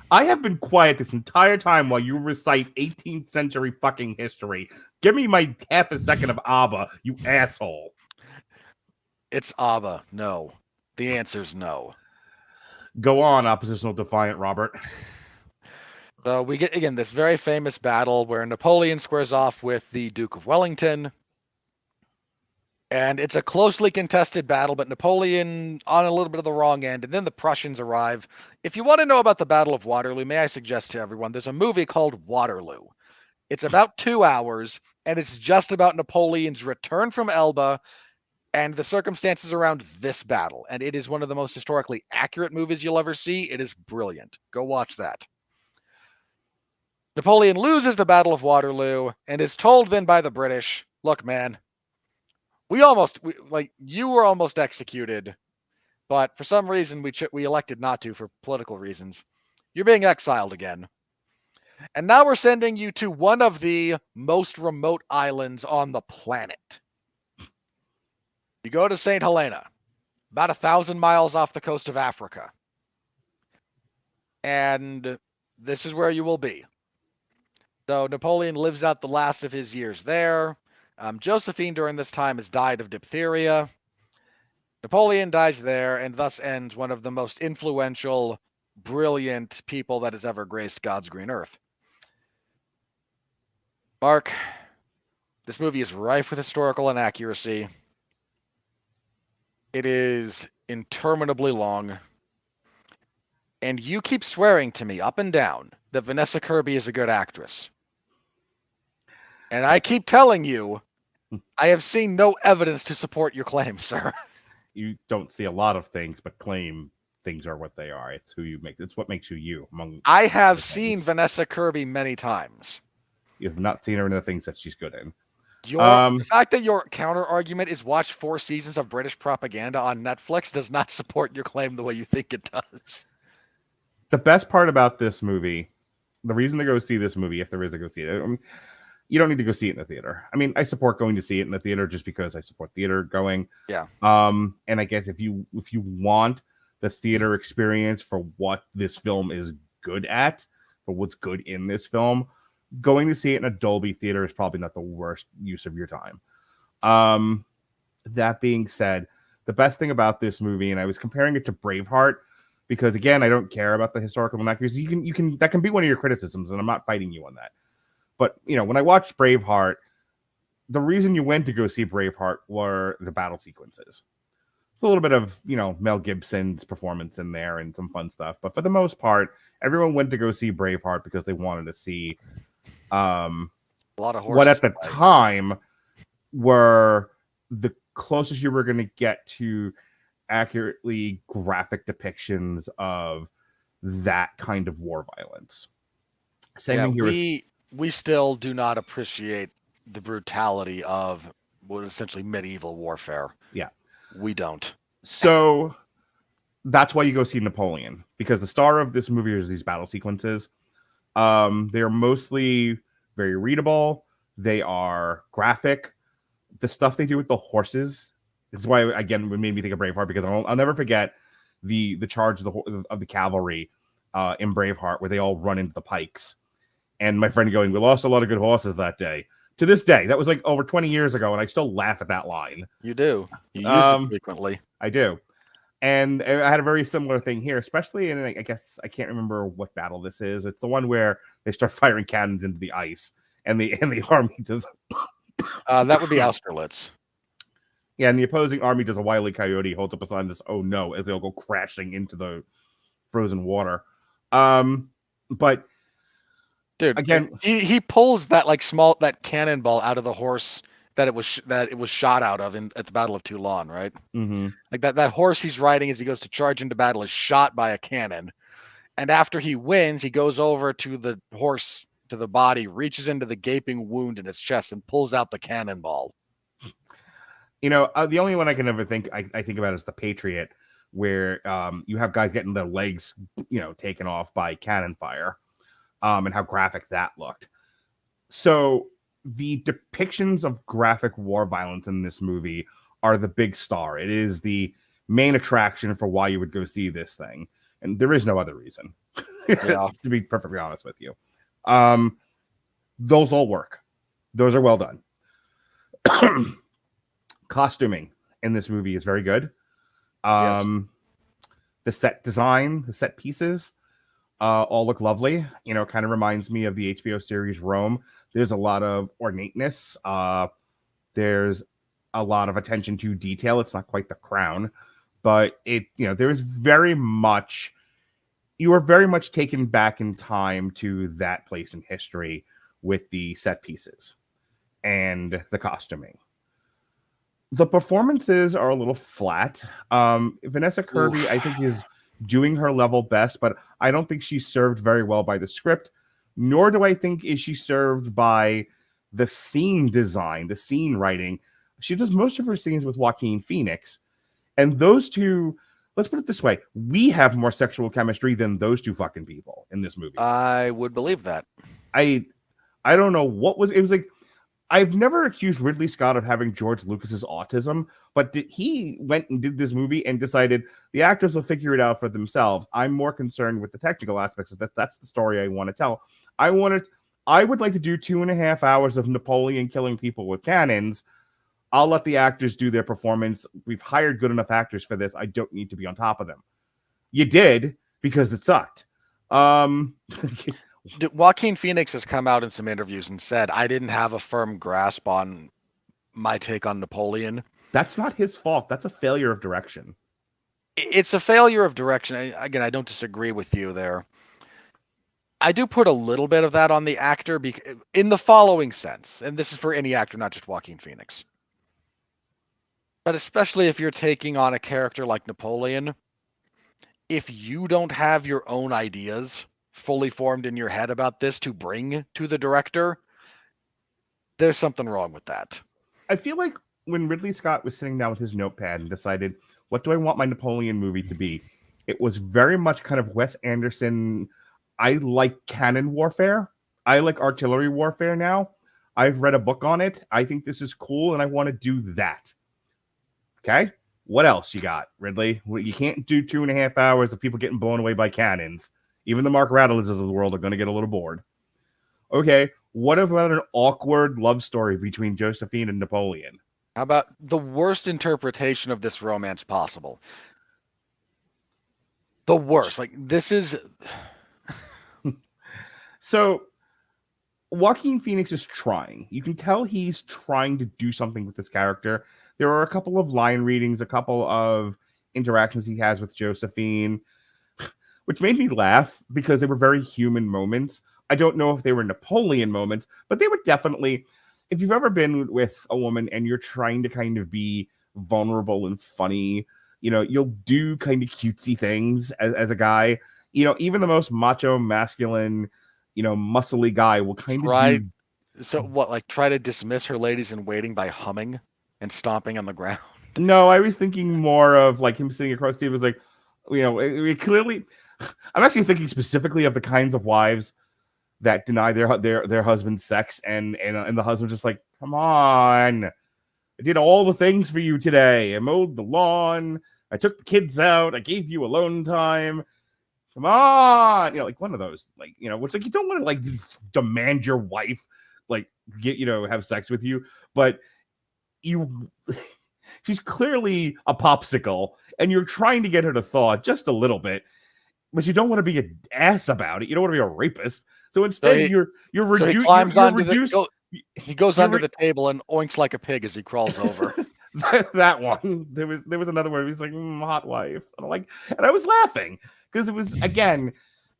Speaker 1: I have been quiet this entire time while you recite 18th century fucking history. Give me my half a second of ABBA, you asshole.
Speaker 3: It's ABBA. No. The answer's no.
Speaker 1: Go on, oppositional defiant Robert.
Speaker 3: So we get, again, this very famous battle where Napoleon squares off with the Duke of Wellington. And it's a closely contested battle, but Napoleon on a little bit of the wrong end, and then the Prussians arrive. If you want to know about the Battle of Waterloo, may I suggest to everyone, there's a movie called Waterloo. It's about 2 hours, and it's just about Napoleon's return from Elba and the circumstances around this battle. And it is one of the most historically accurate movies you'll ever see. It is brilliant. Go watch that. Napoleon loses the Battle of Waterloo and is told then by the British, look, man, you were almost executed, but for some reason we elected not to for political reasons. You're being exiled again. And now we're sending you to one of the most remote islands on the planet. You go to St. Helena, about 1,000 miles off the coast of Africa. And this is where you will be. So Napoleon lives out the last of his years there. Joséphine during this time has died of diphtheria. Napoleon dies there, and thus ends one of the most influential, brilliant people that has ever graced God's green earth. Mark, this movie is rife with historical inaccuracy. It is interminably long. And you keep swearing to me up and down that Vanessa Kirby is a good actress. And I keep telling you, I have seen no evidence to support your claim, sir.
Speaker 1: You don't see a lot of things, but claim things are what they are. It's who you make. It's what makes you you.
Speaker 3: I have seen Vanessa Kirby many times.
Speaker 1: You have not seen her in the things that she's good in.
Speaker 3: The fact that your counter argument is watch 4 seasons of British propaganda on Netflix does not support your claim the way you think it does.
Speaker 1: The best part about this movie, the reason to go see this movie, if there is a go see it, you don't need to go see it in the theater. I mean, I support going to see it in the theater just because I support theater going.
Speaker 3: Yeah.
Speaker 1: And I guess if you want the theater experience for what this film is good at, for what's good in this film, going to see it in a Dolby theater is probably not the worst use of your time. That being said, the best thing about this movie, and I was comparing it to Braveheart, because again, I don't care about the historical inaccuracies. You can that can be one of your criticisms, and I'm not fighting you on that. But when I watched Braveheart, the reason you went to go see Braveheart were the battle sequences. a little bit of, Mel Gibson's performance in there and some fun stuff. But for the most part, everyone went to go see Braveheart because they wanted to see
Speaker 3: A lot of
Speaker 1: what at
Speaker 3: horses.
Speaker 1: the time were the closest you were going to get to accurately graphic depictions of that kind of war violence. Same thing here.
Speaker 3: We still do not appreciate the brutality of what is essentially medieval warfare.
Speaker 1: Yeah.
Speaker 3: We don't.
Speaker 1: So that's why you go see Napoleon, because the star of this movie is these battle sequences. They're mostly very readable. They are graphic. The stuff they do with the horses. This is why, again, it made me think of Braveheart, because I'll never forget the charge of the cavalry in Braveheart, where they all run into the pikes. And my friend going, "We lost a lot of good horses that day." To this day, that was like over 20 years ago, and I still laugh at that line.
Speaker 3: You do. You use it frequently.
Speaker 1: I do. And I had a very similar thing here, especially in, I guess, I can't remember what battle this is. It's the one where they start firing cannons into the ice, and the army does.
Speaker 3: That would be Austerlitz.
Speaker 1: Yeah, and the opposing army does a Wile E. Coyote, holds up a sign this "Oh no" as they'll go crashing into the frozen water. But
Speaker 3: dude,
Speaker 1: again,
Speaker 3: he pulls that cannonball out of the horse that it was shot out of at the Battle of Toulon, right?
Speaker 1: Mm-hmm.
Speaker 3: Like that horse he's riding as he goes to charge into battle is shot by a cannon, and after he wins, he goes over to the horse, to the body, reaches into the gaping wound in its chest, and pulls out the cannonball.
Speaker 1: The only one I can ever think about is the Patriot, where you have guys getting their legs, taken off by cannon fire, and how graphic that looked. So the depictions of graphic war violence in this movie are the big star. It is the main attraction for why you would go see this thing, and there is no other reason.
Speaker 3: Yeah.
Speaker 1: To be perfectly honest with you, those all work. Those are well done. Costuming in this movie is very good.
Speaker 3: Yes.
Speaker 1: The set design, the set pieces, all look lovely. Kind of reminds me of the HBO series Rome. There's a lot of ornateness. There's a lot of attention to detail. It's not quite The Crown, but there's very much. You are very much taken back in time to that place in history with the set pieces and the costuming. The performances are a little flat. Vanessa Kirby,
Speaker 3: Oof.
Speaker 1: I think, is doing her level best, but I don't think she's served very well by the script, nor do I think is she served by the scene design, the scene writing. She does most of her scenes with Joaquin Phoenix, and those two, let's put it this way, we have more sexual chemistry than those two fucking people in this movie.
Speaker 3: I would believe that.
Speaker 1: I don't know what it was like. I've never accused Ridley Scott of having George Lucas's autism, but he went and did this movie and decided the actors will figure it out for themselves. I'm more concerned with the technical aspects of that. That's the story I want to tell. I would like to do 2.5 hours of Napoleon killing people with cannons. I'll let the actors do their performance. We've hired good enough actors for this. I don't need to be on top of them. You did, because it sucked.
Speaker 3: Joaquin Phoenix has come out in some interviews and said, "I didn't have a firm grasp on my take on Napoleon."
Speaker 1: That's not his fault. That's a failure of direction.
Speaker 3: It's a failure of direction. Again, I don't disagree with you there. I do put a little bit of that on the actor in the following sense, and this is for any actor, not just Joaquin Phoenix. But especially if you're taking on a character like Napoleon, if you don't have your own ideas fully formed in your head about this to bring to the director, there's something wrong with that.
Speaker 1: I feel like when Ridley Scott was sitting down with his notepad and decided, what do I want my Napoleon movie to be? It was very much kind of Wes Anderson. I like cannon warfare. I like artillery warfare now. I've read a book on it. I think this is cool, and I want to do that. Okay? What else you got, Ridley? You can't do 2.5 hours of people getting blown away by cannons. Even the Mark Raduliches of the world are going to get a little bored. Okay, what about an awkward love story between Joséphine and Napoleon?
Speaker 3: How about the worst interpretation of this romance possible? The worst. Like, this is...
Speaker 1: So, Joaquin Phoenix is trying. You can tell he's trying to do something with this character. There are a couple of line readings, a couple of interactions he has with Joséphine, which made me laugh because they were very human moments. I don't know if they were Napoleon moments, but they were definitely, if you've ever been with a woman and you're trying to kind of be vulnerable and funny, you'll do kind of cutesy things as a guy. Even the most macho, masculine, muscly guy will kind of do.
Speaker 3: So what, like try to dismiss her ladies in waiting by humming and stomping on the ground?
Speaker 1: No, I was thinking more of like him sitting across Steve was like, it clearly, I'm actually thinking specifically of the kinds of wives that deny their husband's sex, and the husband's just like, come on, I did all the things for you today. I mowed the lawn, I took the kids out, I gave you alone time. Come on, like one of those, like, which like you don't want to like demand your wife like get have sex with you, but she's clearly a popsicle, and you're trying to get her to thaw just a little bit, but you don't want to be an ass about it. You don't want to be a rapist. So instead,
Speaker 3: he goes under the table and oinks like a pig as he crawls over.
Speaker 1: that one. There was another one. He's like, hot wife, and I was laughing because it was, again,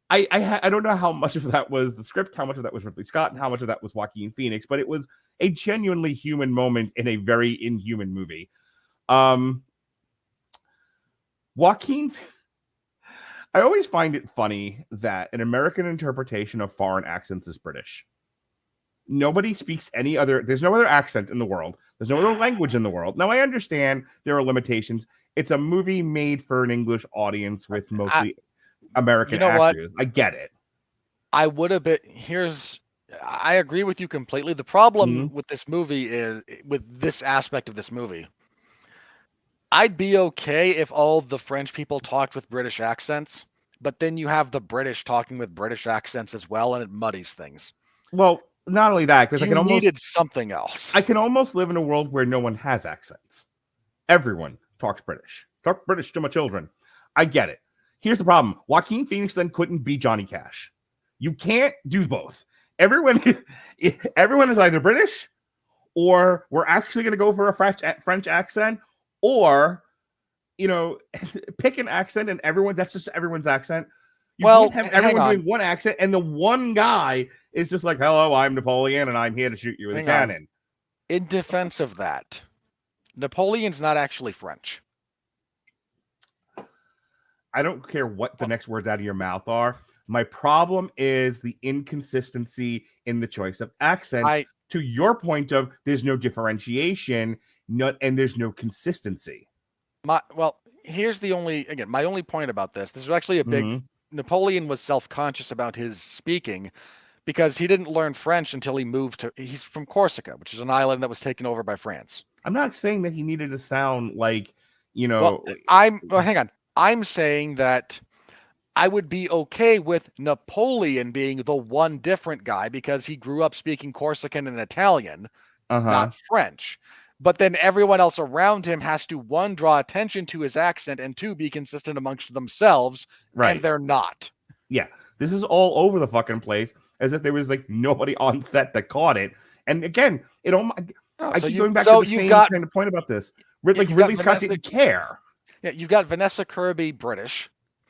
Speaker 1: I don't know how much of that was the script, how much of that was Ridley Scott, and how much of that was Joaquin Phoenix, but it was a genuinely human moment in a very inhuman movie. Joaquin, I always find it funny that an American interpretation of foreign accents is British. Nobody speaks there's no other accent in the world. There's no other language in the world. Now, I understand there are limitations. It's a movie made for an English audience with mostly American actors. I get it.
Speaker 3: I agree with you completely. The problem with this movie is, with this aspect of this movie, I'd be okay if all the French people talked with British accents, but then you have the British talking with British accents as well, and it muddies things.
Speaker 1: Well, not only that, because
Speaker 3: needed something else.
Speaker 1: I can almost live in a world where no one has accents. Everyone talks British. Talk British to my children. I get it. Here's the problem. Joaquin Phoenix then couldn't be Johnny Cash. You can't do both. Everyone is either British, or we're actually going to go for a French accent, or pick an accent and that's just everyone's accent. You can't have everyone doing one accent, and the one guy is just like, hello, I'm Napoleon, and I'm here to shoot you with a cannon.
Speaker 3: In defense of that, Napoleon's not actually French.
Speaker 1: I don't care what the next words out of your mouth are. My problem is the inconsistency in the choice of accents. To your point of there's no differentiation, and there's no consistency.
Speaker 3: Here's my only point about this. This is actually a big... Napoleon was self-conscious about his speaking because he didn't learn French until he moved he's from Corsica, which is an island that was taken over by France.
Speaker 1: I'm not saying that he needed to sound like, hang
Speaker 3: on. I'm saying that I would be okay with Napoleon being the one different guy because he grew up speaking Corsican and Italian, not French. But then everyone else around him has to, one, draw attention to his accent, and two, be consistent amongst themselves, and they're not.
Speaker 1: Yeah, this is all over the fucking place, as if there was like nobody on set that caught it. And again, I keep going back to the same kind of point about this. Ridley Scott didn't care.
Speaker 3: Yeah, you've got Vanessa Kirby, British.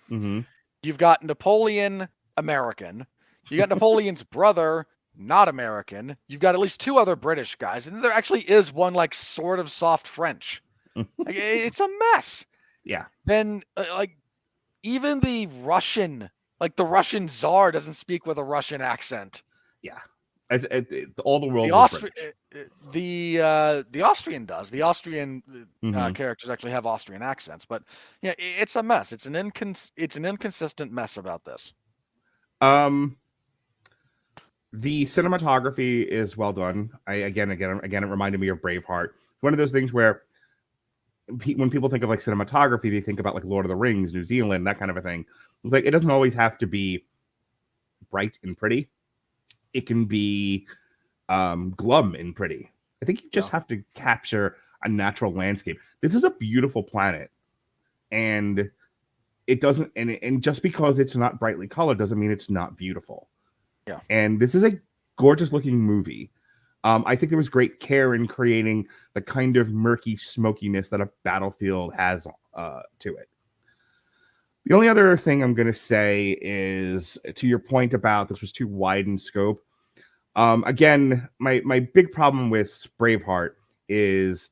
Speaker 1: Mm-hmm.
Speaker 3: You've got Napoleon, American. You got Napoleon's brother, not American. You've got at least two other British guys, and there actually is one like sort of soft French. It's a mess.
Speaker 1: Yeah.
Speaker 3: Then even the Russian, the Russian Tsar doesn't speak with a Russian accent.
Speaker 1: Yeah. All the world.
Speaker 3: The Austrian does. The Austrian characters actually have Austrian accents, but yeah, it's a mess. It's an inconsistent mess about this.
Speaker 1: The cinematography is well done. Again, it reminded me of Braveheart. One of those things where when people think of like cinematography, they think about like Lord of the Rings, New Zealand, that kind of a thing. It's like it doesn't always have to be bright and pretty. It can be glum and pretty. I think you just have to capture a natural landscape. This is a beautiful planet, and it doesn't. And just because it's not brightly colored doesn't mean it's not beautiful.
Speaker 3: Yeah.
Speaker 1: And this is gorgeous looking movie. I think there was great care in creating the kind of murky smokiness that a battlefield has to it. The only other thing I'm going to say is, to your point about this was too wide in scope. Again, my big problem with Braveheart is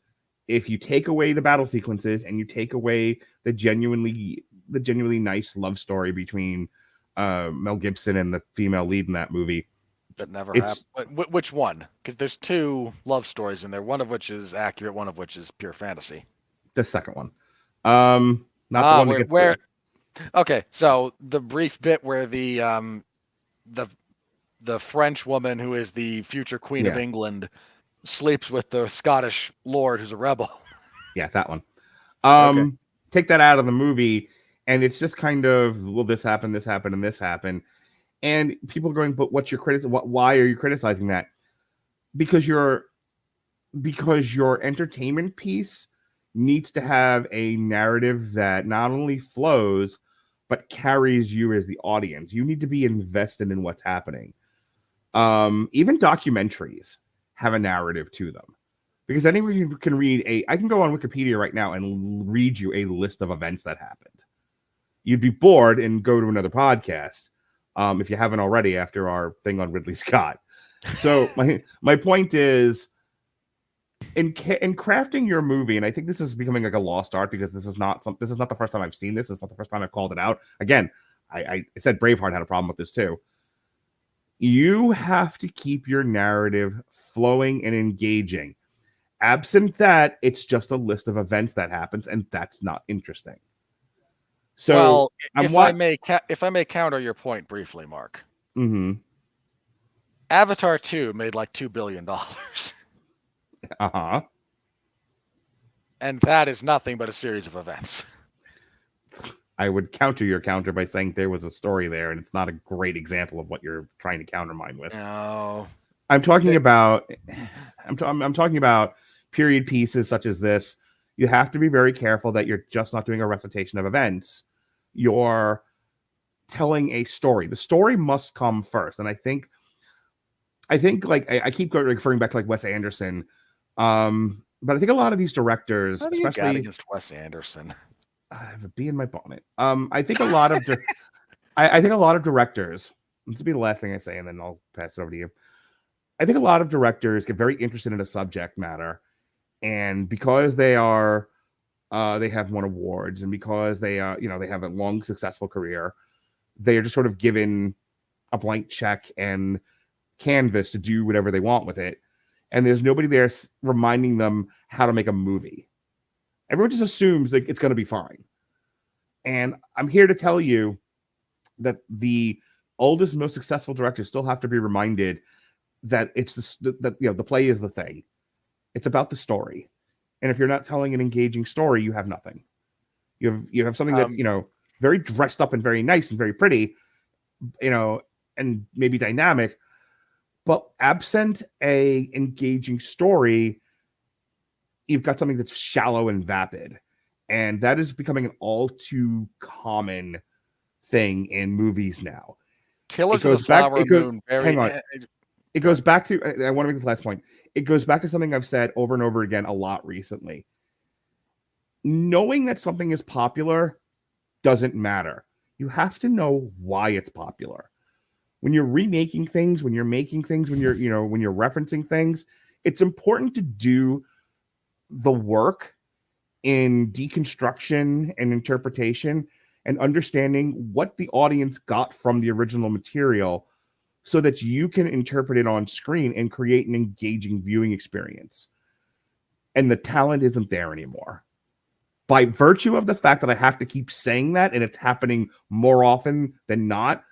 Speaker 1: if you take away the battle sequences and you take away the genuinely nice love story between Mel Gibson and the female lead in that movie.
Speaker 3: That never happened. Which one? Because there's two love stories in there, one of which is accurate, one of which is pure fantasy.
Speaker 1: The second one. Not the one
Speaker 3: where okay, so the brief bit where the French woman who is the future Queen of England sleeps with the Scottish lord who's a rebel.
Speaker 1: Yeah, that one.
Speaker 3: Okay.
Speaker 1: Take that out of the movie, and it's just kind of, well, this happened, and this happened. And people are going, but what's your criticism? Why are you criticizing that? Because your entertainment piece needs to have a narrative that not only flows, but carries you as the audience. You need to be invested in what's happening. Even documentaries have a narrative to them, because anyone can read I can go on Wikipedia right now and read you a list of events that happened. You'd be bored and go to another podcast. If you haven't already, after our thing on Ridley Scott. So my point is, in crafting your movie, and I think this is becoming like a lost art, because this is not the first time I've seen this. It's not the first time I've called it out. Again, I said Braveheart had a problem with this too. You have to keep your narrative flowing and engaging. Absent that, it's just a list of events that happens, and that's not interesting. So,
Speaker 3: well, if I may counter your point briefly, Mark.
Speaker 1: Mm-hmm.
Speaker 3: Avatar 2 made like $2 billion.
Speaker 1: Uh-huh.
Speaker 3: And that is nothing but a series of events.
Speaker 1: I would counter your counter by saying there was a story there, and it's not a great example of what you're trying to counter mine with.
Speaker 3: No.
Speaker 1: I'm talking about period pieces such as this. You have to be very careful that you're just not doing a recitation of events. You're telling a story. The story must come first. And I think like I keep referring back to like Wes Anderson. But I think a lot of these directors,
Speaker 3: what do you
Speaker 1: especially
Speaker 3: got against Wes Anderson,
Speaker 1: I have a bee in my bonnet. I think a lot of I think a lot of directors, this will be the last thing I say, and then I'll pass it over to you. I think a lot of directors get very interested in a subject matter, and because they have won awards, and because they they have a long successful career, they are just sort of given a blank check and canvas to do whatever they want with it, and there's nobody there reminding them how to make a movie. Everyone just assumes that it's going to be fine. And I'm here to tell you that the oldest, most successful directors still have to be reminded that the play is the thing. It's about the story. And if you're not telling an engaging story, you have nothing. You have something that's, very dressed up and very nice and very pretty, and maybe dynamic, but absent a engaging story, you've got something that's shallow and vapid. And that is becoming an all too common thing in movies now.
Speaker 3: Killers of the Flower Moon.
Speaker 1: Hang on. It goes back to, I want to make this last point. It goes back to something I've said over and over again a lot recently. Knowing that something is popular doesn't matter. You have to know why it's popular. When you're remaking things, when you're making things, when you're referencing things, it's important to do the work in deconstruction and interpretation and understanding what the audience got from the original material so that you can interpret it on screen and create an engaging viewing experience. And the talent isn't there anymore. By virtue of the fact that I have to keep saying that, and it's happening more often than not,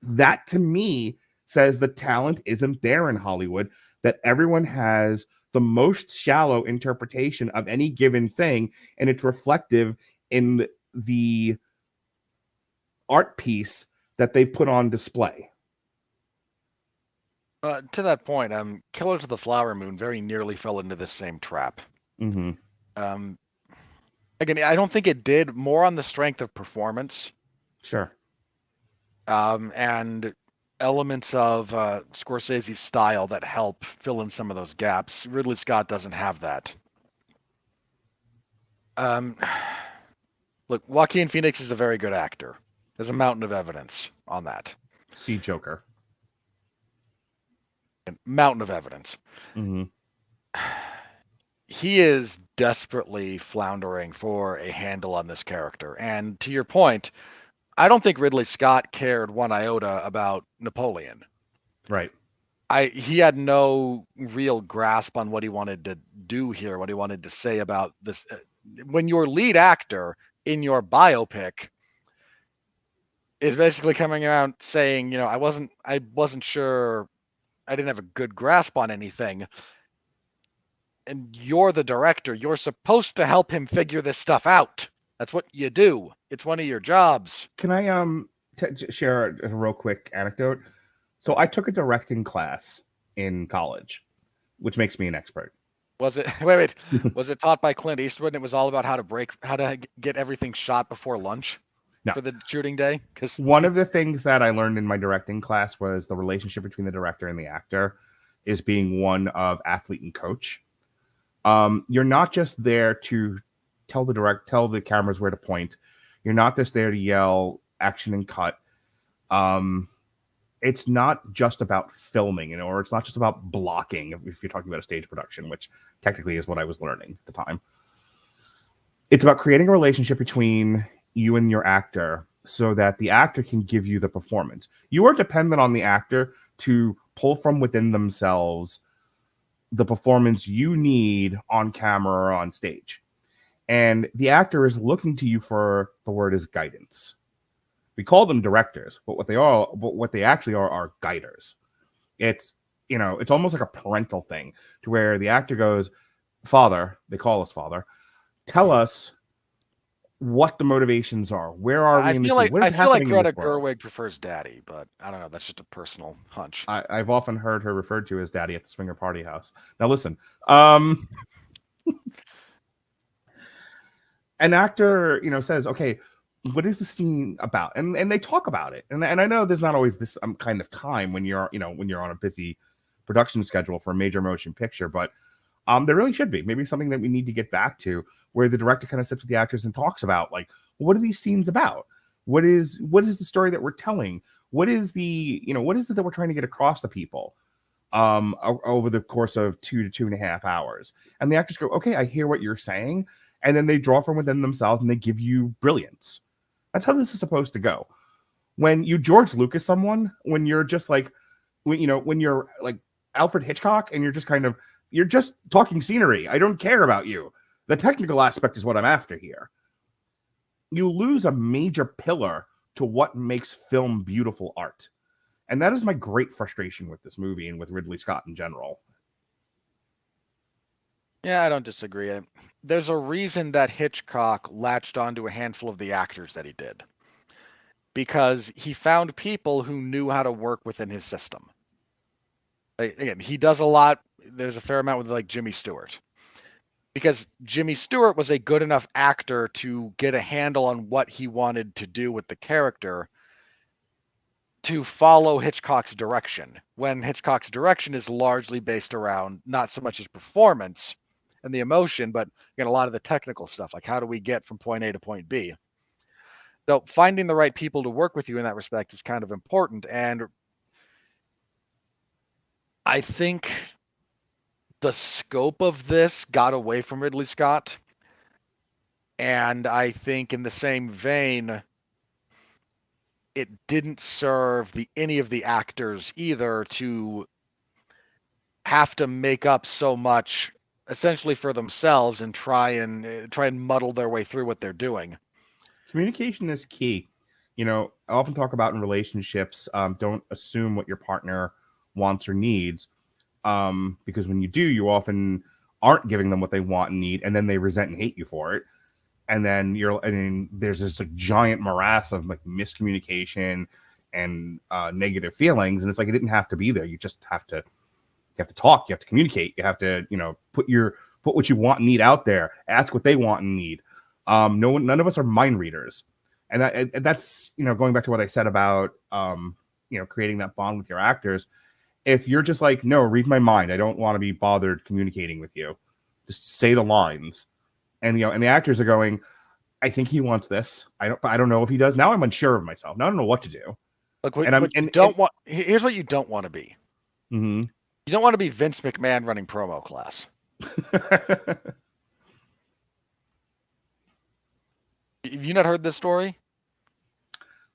Speaker 1: that to me says the talent isn't there in Hollywood, that everyone has the most shallow interpretation of any given thing, and it's reflective in the art piece that they've put on display.
Speaker 3: To that point, Killers of the Flower Moon very nearly fell into this same trap.
Speaker 1: Mm-hmm.
Speaker 3: Again, I don't think it did, more on the strength of performance.
Speaker 1: Sure.
Speaker 3: And elements of Scorsese's style that help fill in some of those gaps. Ridley Scott doesn't have that. Look, Joaquin Phoenix is a very good actor. There's a mountain of evidence on that.
Speaker 1: See Joker.
Speaker 3: Mountain of evidence.
Speaker 1: Mm-hmm.
Speaker 3: He is desperately floundering for a handle on this character. And to your point, I don't think Ridley Scott cared one iota about Napoleon.
Speaker 1: Right.
Speaker 3: He had no real grasp on what he wanted to do here, what he wanted to say about this. When your lead actor in your biopic is basically coming around saying, I wasn't sure, I didn't have a good grasp on anything. And you're the director. You're supposed to help him figure this stuff out. That's what you do. It's one of your jobs.
Speaker 1: Can I share a real quick anecdote? So I took a directing class in college, which makes me an expert.
Speaker 3: Was it wait? Was it taught by Clint Eastwood? And it was all about how to get everything shot before lunch for the shooting day. Because
Speaker 1: one of the things that I learned in my directing class was the relationship between the director and the actor is being one of athlete and coach. You're not just there to tell the cameras where to point. You're not just there to yell action and cut. It's not just about filming, or it's not just about blocking if you're talking about a stage production, which technically is what I was learning at the time. It's about creating a relationship between you and your actor so that the actor can give you the performance. You are dependent on the actor to pull from within themselves the performance you need on camera or on stage. And the actor is looking to you for, the word is guidance. We call them directors, but what they actually are guiders. It's almost like a parental thing to where the actor goes, Father, they call us Father, tell us what the motivations are. Where are we in this?
Speaker 3: I feel like Greta Gerwig prefers Daddy, but I don't know. That's just a personal hunch.
Speaker 1: I've often heard her referred to as Daddy at the swinger party house. Now listen, an actor, says, okay, what is the scene about? And they talk about it. And I know there's not always this kind of time when you're on a busy production schedule for a major motion picture, but there really should be maybe something that we need to get back to, where the director kind of sits with the actors and talks about, like, what are these scenes about? What is the story that we're telling? What is what is it that we're trying to get across to people over the course of 2 to 2.5 hours? And the actors go, okay, I hear what you're saying. And then they draw from within themselves and they give you brilliance. That's how this is supposed to go. When you George Lucas someone, when you're just like, when you're like Alfred Hitchcock and you're just talking scenery. I don't care about you. The technical aspect is what I'm after here. You lose a major pillar to what makes film beautiful art. And that is my great frustration with this movie and with Ridley Scott in general.
Speaker 3: Yeah, I don't disagree. There's a reason that Hitchcock latched onto a handful of the actors that he did. Because he found people who knew how to work within his system. Again, he does a lot. There's a fair amount with like Jimmy Stewart. Because Jimmy Stewart was a good enough actor to get a handle on what he wanted to do with the character to follow Hitchcock's direction, when Hitchcock's direction is largely based around not so much his performance and the emotion, but again, a lot of the technical stuff, like how do we get from point A to point B? So finding the right people to work with you in that respect is kind of important. And I think the scope of this got away from Ridley Scott. And I think in the same vein, it didn't serve any of the actors either to have to make up so much essentially for themselves and try and muddle their way through what they're doing.
Speaker 1: Communication is key. I often talk about in relationships, don't assume what your partner wants or needs. Because when you do, you often aren't giving them what they want and need, and then they resent and hate you for it. And then there's this giant morass of like miscommunication and negative feelings. And it's like, it didn't have to be there. You just have to talk. You have to communicate. You have to, put what you want and need out there. Ask what they want and need. None of us are mind readers. And that's, going back to what I said about creating that bond with your actors. If you're just like, no, read my mind, I don't want to be bothered communicating with you, just say the lines, and and the actors are going, I think he wants this. I don't know if he does. Now I'm unsure of myself. Now I don't know what to do.
Speaker 3: Look, here's what you don't want to be.
Speaker 1: Mm-hmm.
Speaker 3: You don't want to be Vince McMahon running promo class. Have you not heard this story?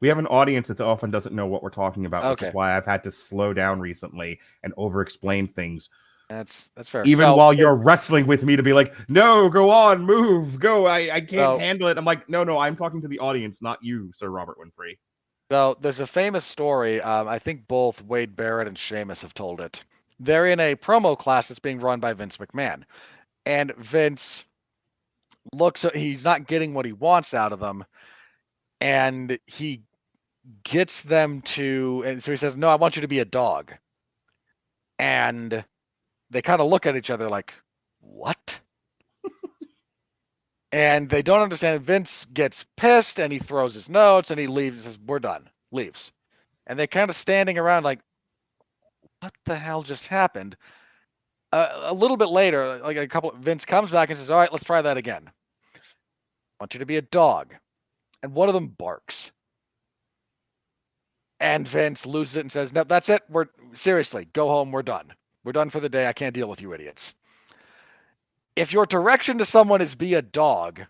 Speaker 1: We have an audience that often doesn't know what we're talking about,
Speaker 3: Okay.
Speaker 1: Which is why I've had to slow down recently and over-explain things.
Speaker 3: That's fair.
Speaker 1: Even while you're wrestling with me to be like, no, go on, move, go. I can't handle it. I'm like, no, I'm talking to the audience, not you, Sir Robert Winfree.
Speaker 3: So there's a famous story. I think both Wade Barrett and Sheamus have told it. They're in a promo class that's being run by Vince McMahon. And Vince he's not getting what he wants out of them. And he gets them to, and so he says, no, I want you to be a dog. And they kind of look at each other like, what? And they don't understand. Vince gets pissed and he throws his notes and he leaves and says, we're done. Leaves. And they're kind of standing around like, what the hell just happened? A little bit later, Vince comes back and says, all right, let's try that again. I want you to be a dog. And one of them barks. And Vince loses it and says, no, that's it. Seriously, go home. We're done. We're done for the day. I can't deal with you idiots. If your direction to someone is be a dog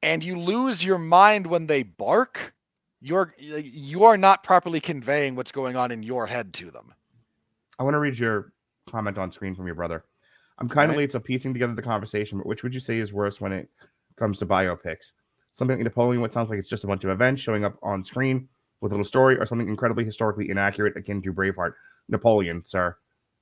Speaker 3: and you lose your mind when they bark, you are not properly conveying what's going on in your head to them.
Speaker 1: I want to read your comment on screen from your brother. I'm kind of late to piecing together the conversation, but which would you say is worse when it comes to biopics? Something like Napoleon, what sounds like it's just a bunch of events showing up on screen with a little story, or something incredibly historically inaccurate akin to Braveheart? Napoleon, sir.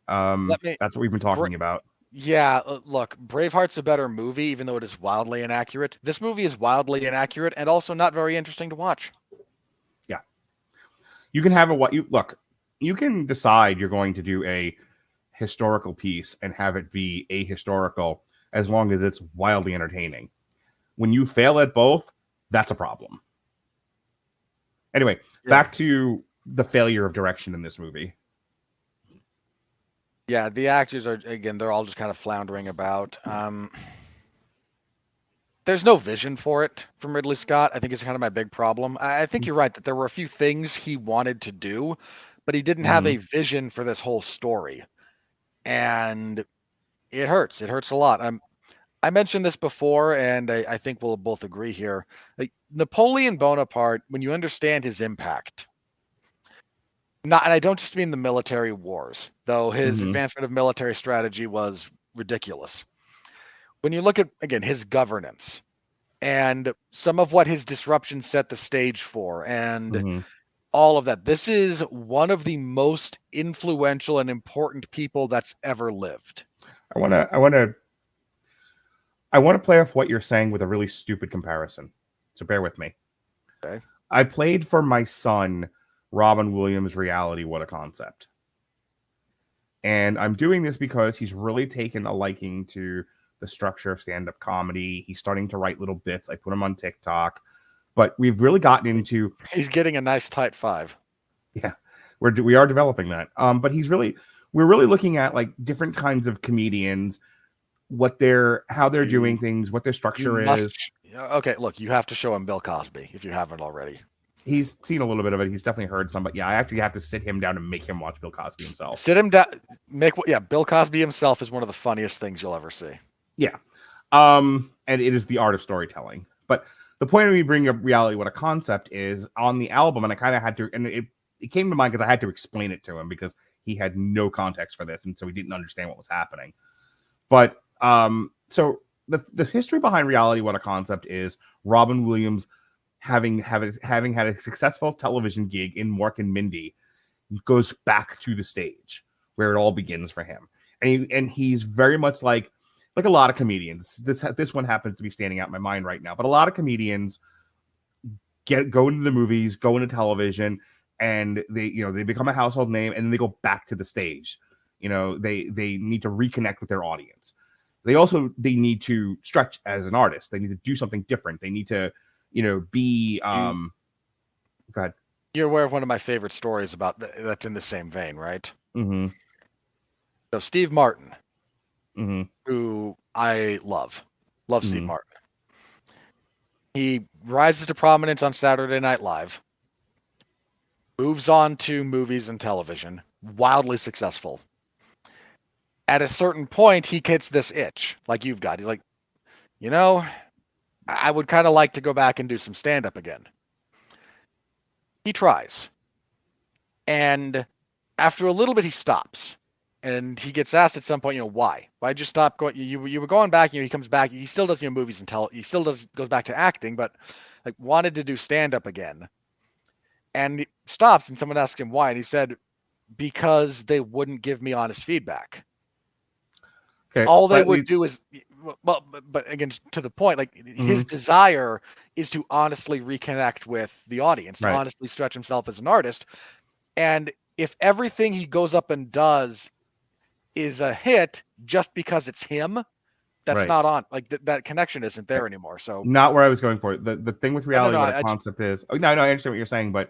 Speaker 1: That's what we've been talking about.
Speaker 3: Yeah, look, Braveheart's a better movie, even though it is wildly inaccurate. This movie is wildly inaccurate and also not very interesting to watch.
Speaker 1: Yeah. You can have you can decide you're going to do a historical piece and have it be ahistorical as long as it's wildly entertaining. When you fail at both, that's a problem. Anyway, back to the failure of direction in this movie.
Speaker 3: Yeah, the actors are, again, they're all just kind of floundering about. There's no vision for it from Ridley Scott. I think it's kind of my big problem. I think you're right that there were a few things he wanted to do, but he didn't have a vision for this whole story. And it hurts. It hurts a lot. I mentioned this before, and I think we'll both agree here. Like, Napoleon Bonaparte, when you understand his impact, and I don't just mean the military wars, though his advancement of military strategy was ridiculous. When you look at, again, his governance and some of what his disruption set the stage for and all of that, this is one of the most influential and important people that's ever lived.
Speaker 1: I want to play off what you're saying with a really stupid comparison. So bear with me.
Speaker 3: Okay.
Speaker 1: I played for my son Robin Williams' reality What a Concept. And I'm doing this because he's really taken a liking to the structure of stand-up comedy. He's starting to write little bits. I put him on TikTok. But we've really gotten into...
Speaker 3: He's getting a nice tight 5.
Speaker 1: Yeah, we are developing that. But we're really looking at like different kinds of comedians, how they're doing things, what their structure is.
Speaker 3: Okay, look, you have to show him Bill Cosby if you haven't already.
Speaker 1: He's seen a little bit of it. He's definitely heard some, but yeah, I actually have to sit him down and make him watch Bill Cosby himself.
Speaker 3: Sit him down. Bill Cosby himself is one of the funniest things you'll ever see.
Speaker 1: Yeah. And it is the art of storytelling. But the point of me bringing up reality, What a Concept is on the album, and I kind of had to, and it came to mind because I had to explain it to him because he had no context for this, and so he didn't understand what was happening. But so the history behind reality, What a Concept is Robin Williams having had a successful television gig in Mork and Mindy, goes back to the stage where it all begins for him. And he's very much like a lot of comedians. This one happens to be standing out in my mind right now, but a lot of comedians go into the movies, go into television, and they become a household name, and then they go back to the stage. They need to reconnect with their audience. They need to stretch as an artist. They need to do something different. They need to, be go ahead.
Speaker 3: You're aware of one of my favorite stories about that's in the same vein, right?
Speaker 1: Mm-hmm.
Speaker 3: So Steve Martin,
Speaker 1: Mm-hmm.
Speaker 3: who I love Steve
Speaker 1: Mhm.
Speaker 3: Martin. He rises to prominence on Saturday Night Live, moves on to movies and television, wildly successful. At a certain point, he gets this itch, like you've got. He's like, you know, I would kind of like to go back and do some stand-up again. He tries. And after a little bit, he stops. And he gets asked at some point, why? Why'd you stop going? You were going back, he comes back. He still does movies and he still goes back to acting, but like wanted to do stand-up again. And he stops, and someone asks him why, and he said, because they wouldn't give me honest feedback.
Speaker 1: Okay,
Speaker 3: All they would do is, well, but again, to the point, like his desire is to honestly reconnect with the audience, to honestly stretch himself as an artist. And if everything he goes up and does is a hit just because it's him, that's not on. Like that connection isn't there anymore. So
Speaker 1: not where I was going for it. The thing with reality, what a concept is. Oh, no, I understand what you're saying, but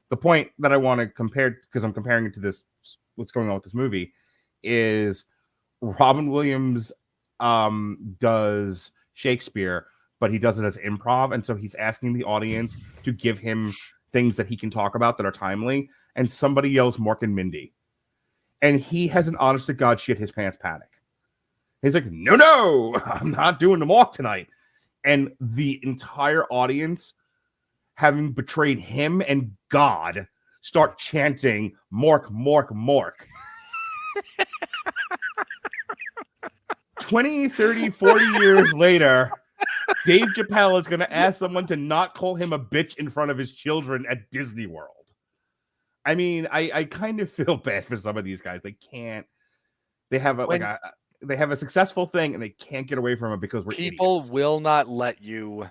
Speaker 1: the point that I want to compare, because I'm comparing it to this, what's going on with this movie, is Robin Williams does Shakespeare, but he does it as improv, and so he's asking the audience to give him things that he can talk about that are timely, and somebody yells Mork and Mindy, and he has an honest to God shit his pants panic. He's like, no, I'm not doing the Mork tonight. And the entire audience, having betrayed him and God, start chanting Mork, Mork, Mork. 20, 30, 40 years later, Dave Chappelle is going to ask someone to not call him a bitch in front of his children at Disney World. I mean, I kind of feel bad for some of these guys. They have a successful thing and they can't get away from it because we're
Speaker 3: people
Speaker 1: idiots.
Speaker 3: Will not let you.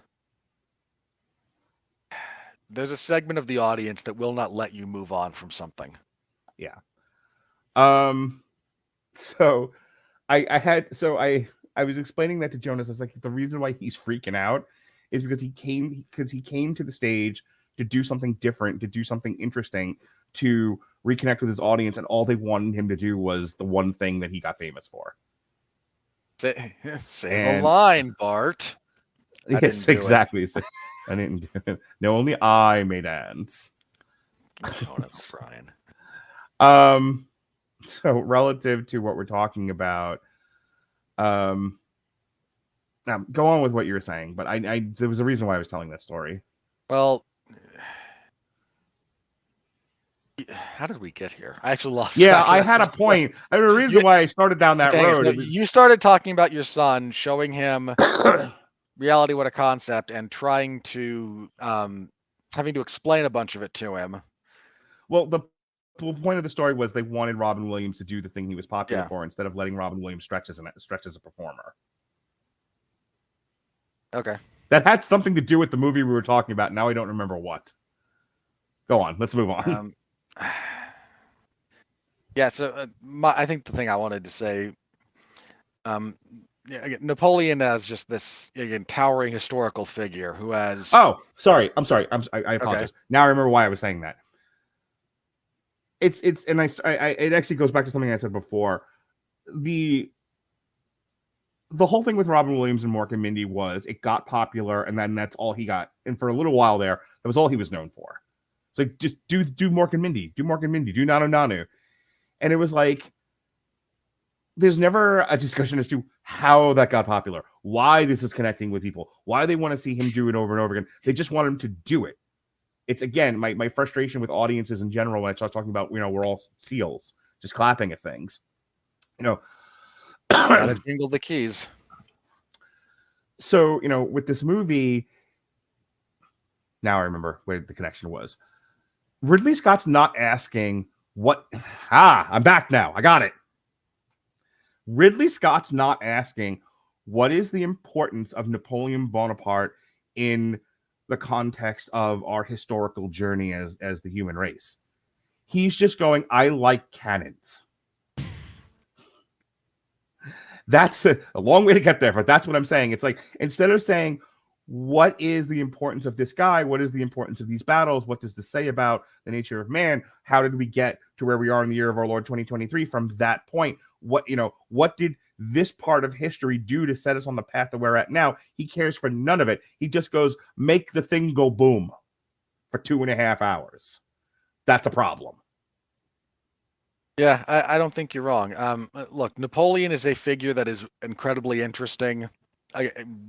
Speaker 3: There's a segment of the audience that will not let you move on from something.
Speaker 1: Yeah. So I was explaining that to Jonas. I was like, the reason why he's freaking out is because he came to the stage to do something different, to do something interesting, to reconnect with his audience, and all they wanted him to do was the one thing that he got famous for.
Speaker 3: Say the line, Bart.
Speaker 1: Yes, exactly. I didn't do it. No, only I made ants.
Speaker 3: Brian.
Speaker 1: So relative to what we're talking about, now go on with what you were saying, but there was a reason why I was telling that story.
Speaker 3: Well, how did we get here? I actually lost.
Speaker 1: Yeah, I had a point. I had a reason why I started down that road.
Speaker 3: You started talking about your son, showing him reality, what a concept, and trying to having to explain a bunch of it to him.
Speaker 1: Well, the point of the story was they wanted Robin Williams to do the thing he was popular for instead of letting Robin Williams stretch as a performer.
Speaker 3: Okay.
Speaker 1: That had something to do with the movie we were talking about. Now I don't remember what. Go on. Let's move on.
Speaker 3: Yeah, so I think the thing I wanted to say, Napoleon as just this towering historical figure who has.
Speaker 1: Oh, sorry. I'm sorry. I apologize. Okay. Now I remember why I was saying that. It's and it actually goes back to something I said before. The whole thing with Robin Williams and Mork and Mindy was it got popular, and then that's all he got. And for a little while there, that was all he was known for. It's like, just do Mork and Mindy, do Nanu Nanu. And it was like, there's never a discussion as to how that got popular, why this is connecting with people, why they want to see him do it over and over again. They just want him to do it. It's, again, my frustration with audiences in general when I start talking about, we're all seals, just clapping at things.
Speaker 3: Gotta jingle the keys.
Speaker 1: So, with this movie, now I remember where the connection was. Ridley Scott's not asking I'm back now. I got it. Ridley Scott's not asking what is the importance of Napoleon Bonaparte in the context of our historical journey as the human race. He's just going, I like cannons. That's a long way to get there, but that's what I'm saying. It's like, instead of saying, what is the importance of this guy? What is the importance of these battles? What does this say about the nature of man? How did we get to where we are in the year of our Lord 2023 from that point? What did this part of history do to set us on the path that we're at now? He cares for none of it. He just goes, make the thing go boom for 2.5 hours. That's a problem.
Speaker 3: Yeah, I don't think you're wrong. Look, Napoleon is a figure that is incredibly interesting.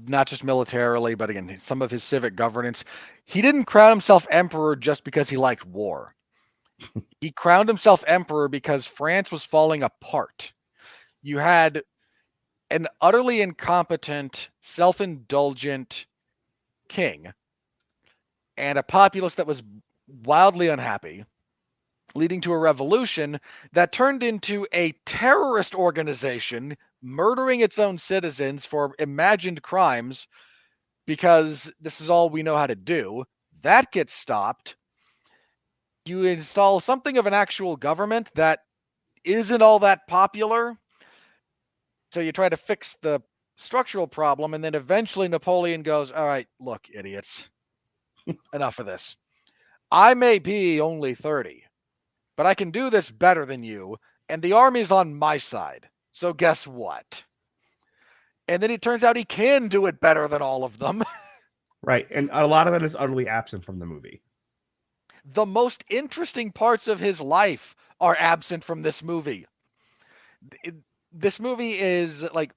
Speaker 3: Not just militarily, but again, some of his civic governance. He didn't crown himself emperor just because he liked war. He crowned himself emperor because France was falling apart. You had an utterly incompetent, self-indulgent king and a populace that was wildly unhappy, leading to a revolution that turned into a terrorist organization murdering its own citizens for imagined crimes because this is all we know how to do. That gets stopped. You install something of an actual government that isn't all that popular. So you try to fix the structural problem, and then eventually Napoleon goes, all right, look, idiots, enough of this. I may be only 30, but I can do this better than you, and the army's on my side. So guess what? And then it turns out he can do it better than all of them.
Speaker 1: Right. And a lot of that is utterly absent from the movie.
Speaker 3: The most interesting parts of his life are absent from this movie. This movie is like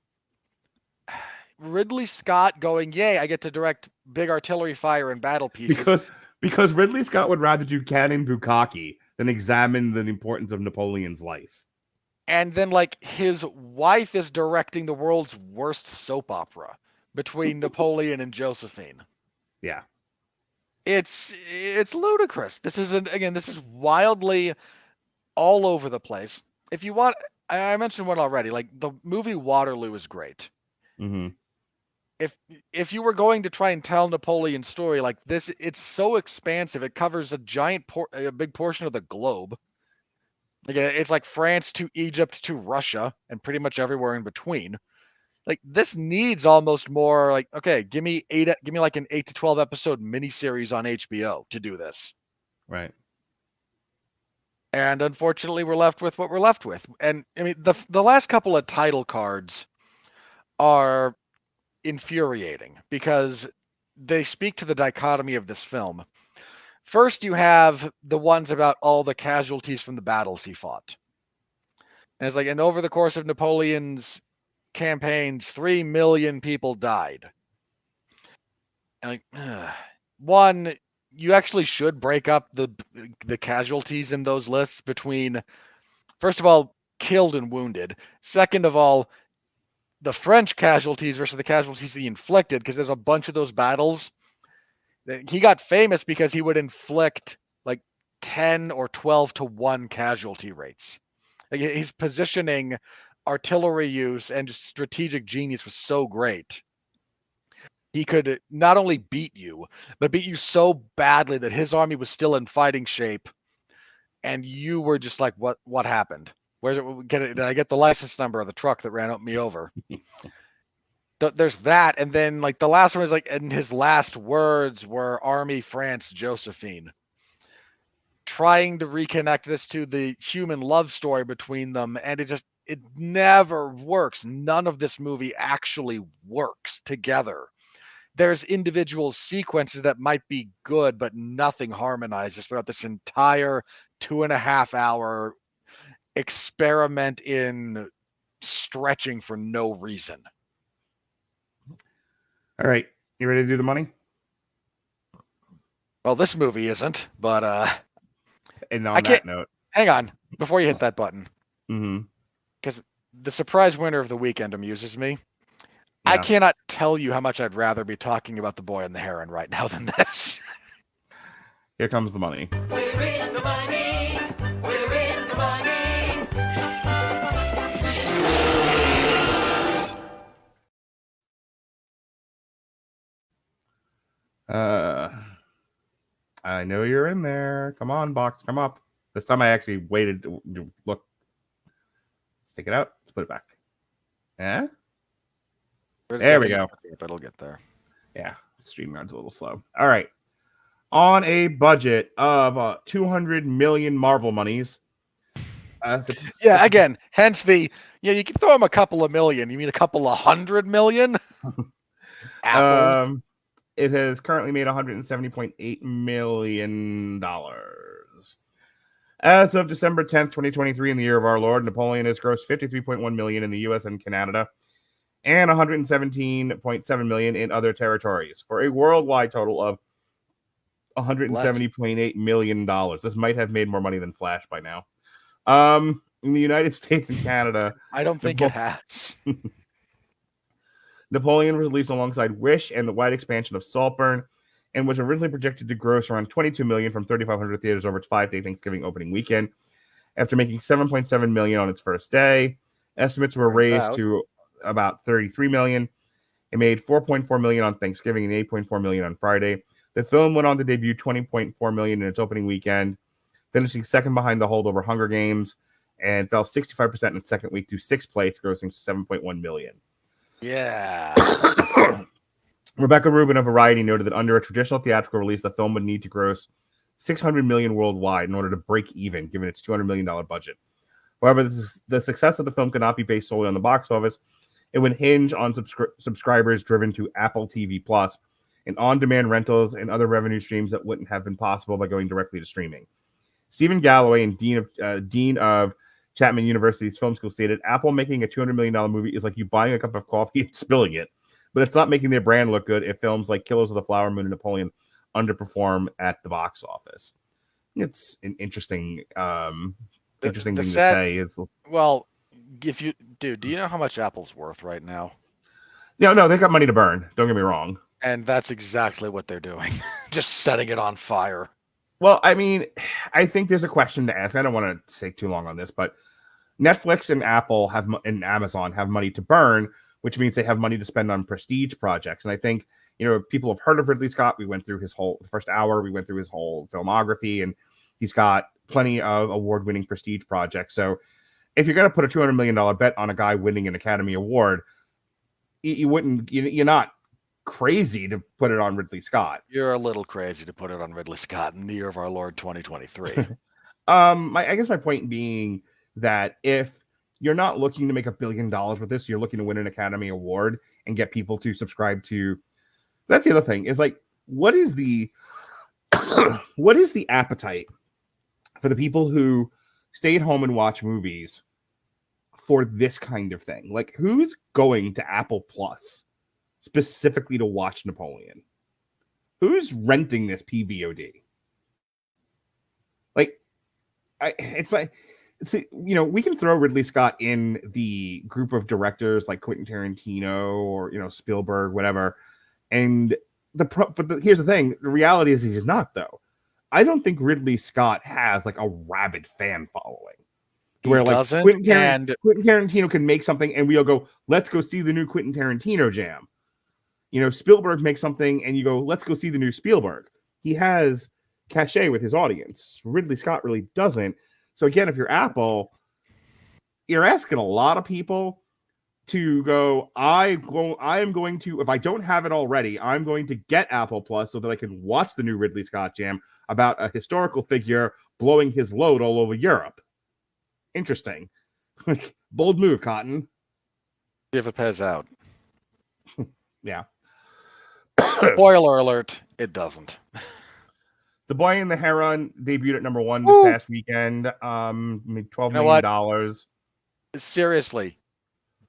Speaker 3: Ridley Scott going, yay, I get to direct big artillery fire and battle pieces.
Speaker 1: Because Ridley Scott would rather do Cannon Bukkake than examine the importance of Napoleon's life.
Speaker 3: And then, like, his wife is directing the world's worst soap opera between Napoleon and Joséphine.
Speaker 1: Yeah.
Speaker 3: It's ludicrous. This is wildly all over the place. If you want, I mentioned one already. Like, the movie Waterloo is great.
Speaker 1: Mm-hmm.
Speaker 3: If you were going to try and tell Napoleon's story like this, it's so expansive. It covers a big portion of the globe. Like, it's like France to Egypt to Russia and pretty much everywhere in between. Like, this needs almost more like, okay, give me like an 8 to 12 episode miniseries on HBO to do this.
Speaker 1: Right.
Speaker 3: And unfortunately, we're left with what we're left with. And I mean, the last couple of title cards are infuriating because they speak to the dichotomy of this film. First, you have the ones about all the casualties from the battles he fought. And it's like, and over the course of Napoleon's campaigns, 3 million people died. And like, one, you actually should break up the casualties in those lists between, first of all, killed and wounded. Second of all, the French casualties versus the casualties he inflicted, because there's a bunch of those battles. He got famous because he would inflict like 10 or 12 to 1 casualty rates. Like, his positioning, artillery use, and just strategic genius was so great. He could not only beat you, but beat you so badly that his army was still in fighting shape, and you were just like, what happened? Where's it? Did I get the license number of the truck that ran me over? There's that, and then like the last one is like, and his last words were "Army France Joséphine," trying to reconnect this to the human love story between them, and it never works. None of this movie actually works together. There's individual sequences that might be good, but nothing harmonizes throughout this entire 2.5 hour experiment in stretching for no reason.
Speaker 1: All right. You ready to do the money?
Speaker 3: Well, this movie isn't, but
Speaker 1: and on that note,
Speaker 3: hang on before you hit that button.
Speaker 1: Mm-hmm.
Speaker 3: Because the surprise winner of the weekend amuses me.
Speaker 1: Yeah.
Speaker 3: I cannot tell you how much I'd rather be talking about The Boy and the Heron right now than this.
Speaker 1: Here comes the money.
Speaker 2: We're in the money. We're in the money.
Speaker 1: I know you're in there. Come on, box, come up. This time I actually waited to look. Let's take it out. Let's put it back. Yeah. There we go.
Speaker 3: If it'll get there.
Speaker 1: Yeah. StreamYard's a little slow. All right. On a budget of 200 million Marvel monies.
Speaker 3: Again, hence the you can throw him a couple of million. You mean a couple of 100 million? Apple.
Speaker 1: It has currently made $170.8 million. As of December 10th, 2023, in the year of our Lord, Napoleon has grossed $53.1 million in the US and Canada, and $117.7 million in other territories, for a worldwide total of $170.8 million. This might have made more money than Flash by now. In the United States and Canada,
Speaker 3: I don't think it has.
Speaker 1: Napoleon was released alongside Wish and the wide expansion of Saltburn, and was originally projected to gross around $22 million from 3,500 theaters over its 5-day Thanksgiving opening weekend. After making $7.7 million on its first day, estimates were raised to about $33 million. It made $4.4 million on Thanksgiving and $8.4 million on Friday. The film went on to debut $20.4 million in its opening weekend, finishing second behind The Holdover Hunger Games, and fell 65% in its second week to sixth place, grossing $7.1 million.
Speaker 3: Yeah.
Speaker 1: Rebecca Rubin of Variety noted that under a traditional theatrical release, the film would need to gross $600 million worldwide in order to break even, given its $200 million budget. However, the success of the film could not be based solely on the box office. It would hinge on subscribers driven to Apple TV Plus and on-demand rentals and other revenue streams that wouldn't have been possible by going directly to streaming. Stephen Galloway, and Dean of Chapman University's Film School, stated, Apple making a $200 million movie is like you buying a cup of coffee and spilling it, but it's not making their brand look good if films like Killers of the Flower Moon and Napoleon underperform at the box office. It's an interesting thing to say.
Speaker 3: Well, if you do you know how much Apple's worth right now?
Speaker 1: No, they got money to burn. Don't get me wrong.
Speaker 3: And that's exactly what they're doing. Just setting it on fire.
Speaker 1: Well, I mean, I think there's a question to ask. I don't want to take too long on this, but Netflix and Apple and Amazon have money to burn, which means they have money to spend on prestige projects. And I think, people have heard of Ridley Scott. We went through the first hour, we went through his whole filmography, and he's got plenty of award-winning prestige projects. So if you're going to put a $200 million bet on a guy winning an Academy Award, you're not crazy to put it on Ridley Scott.
Speaker 3: You're a little crazy to put it on Ridley Scott in the year of our Lord 2023.
Speaker 1: I guess my point being that if you're not looking to make $1 billion with this, you're looking to win an Academy Award and get people to subscribe to. That's the other thing, is like, what is the appetite for the people who stay at home and watch movies for this kind of thing? Like, who's going to Apple Plus specifically to watch Napoleon? Who's renting this PVOD? Like, we can throw Ridley Scott in the group of directors like Quentin Tarantino or Spielberg, whatever. And here's the thing: the reality is he's not, though. I don't think Ridley Scott has like a rabid fan following, where like Quentin Tarantino can make something and we'll go, let's go see the new Quentin Tarantino jam. Spielberg makes something and you go, let's go see the new Spielberg. He has cachet with his audience. Ridley Scott really doesn't. So again, if you're Apple, you're asking a lot of people to go, I am going to, if I don't have it already, I'm going to get Apple Plus so that I can watch the new Ridley Scott jam about a historical figure blowing his load all over Europe. Interesting. Bold move, Cotton.
Speaker 3: If it pays out.
Speaker 1: Yeah.
Speaker 3: Spoiler alert, it doesn't.
Speaker 1: The Boy and the Heron debuted at number 1 this past weekend. Made $12 million.
Speaker 3: Seriously,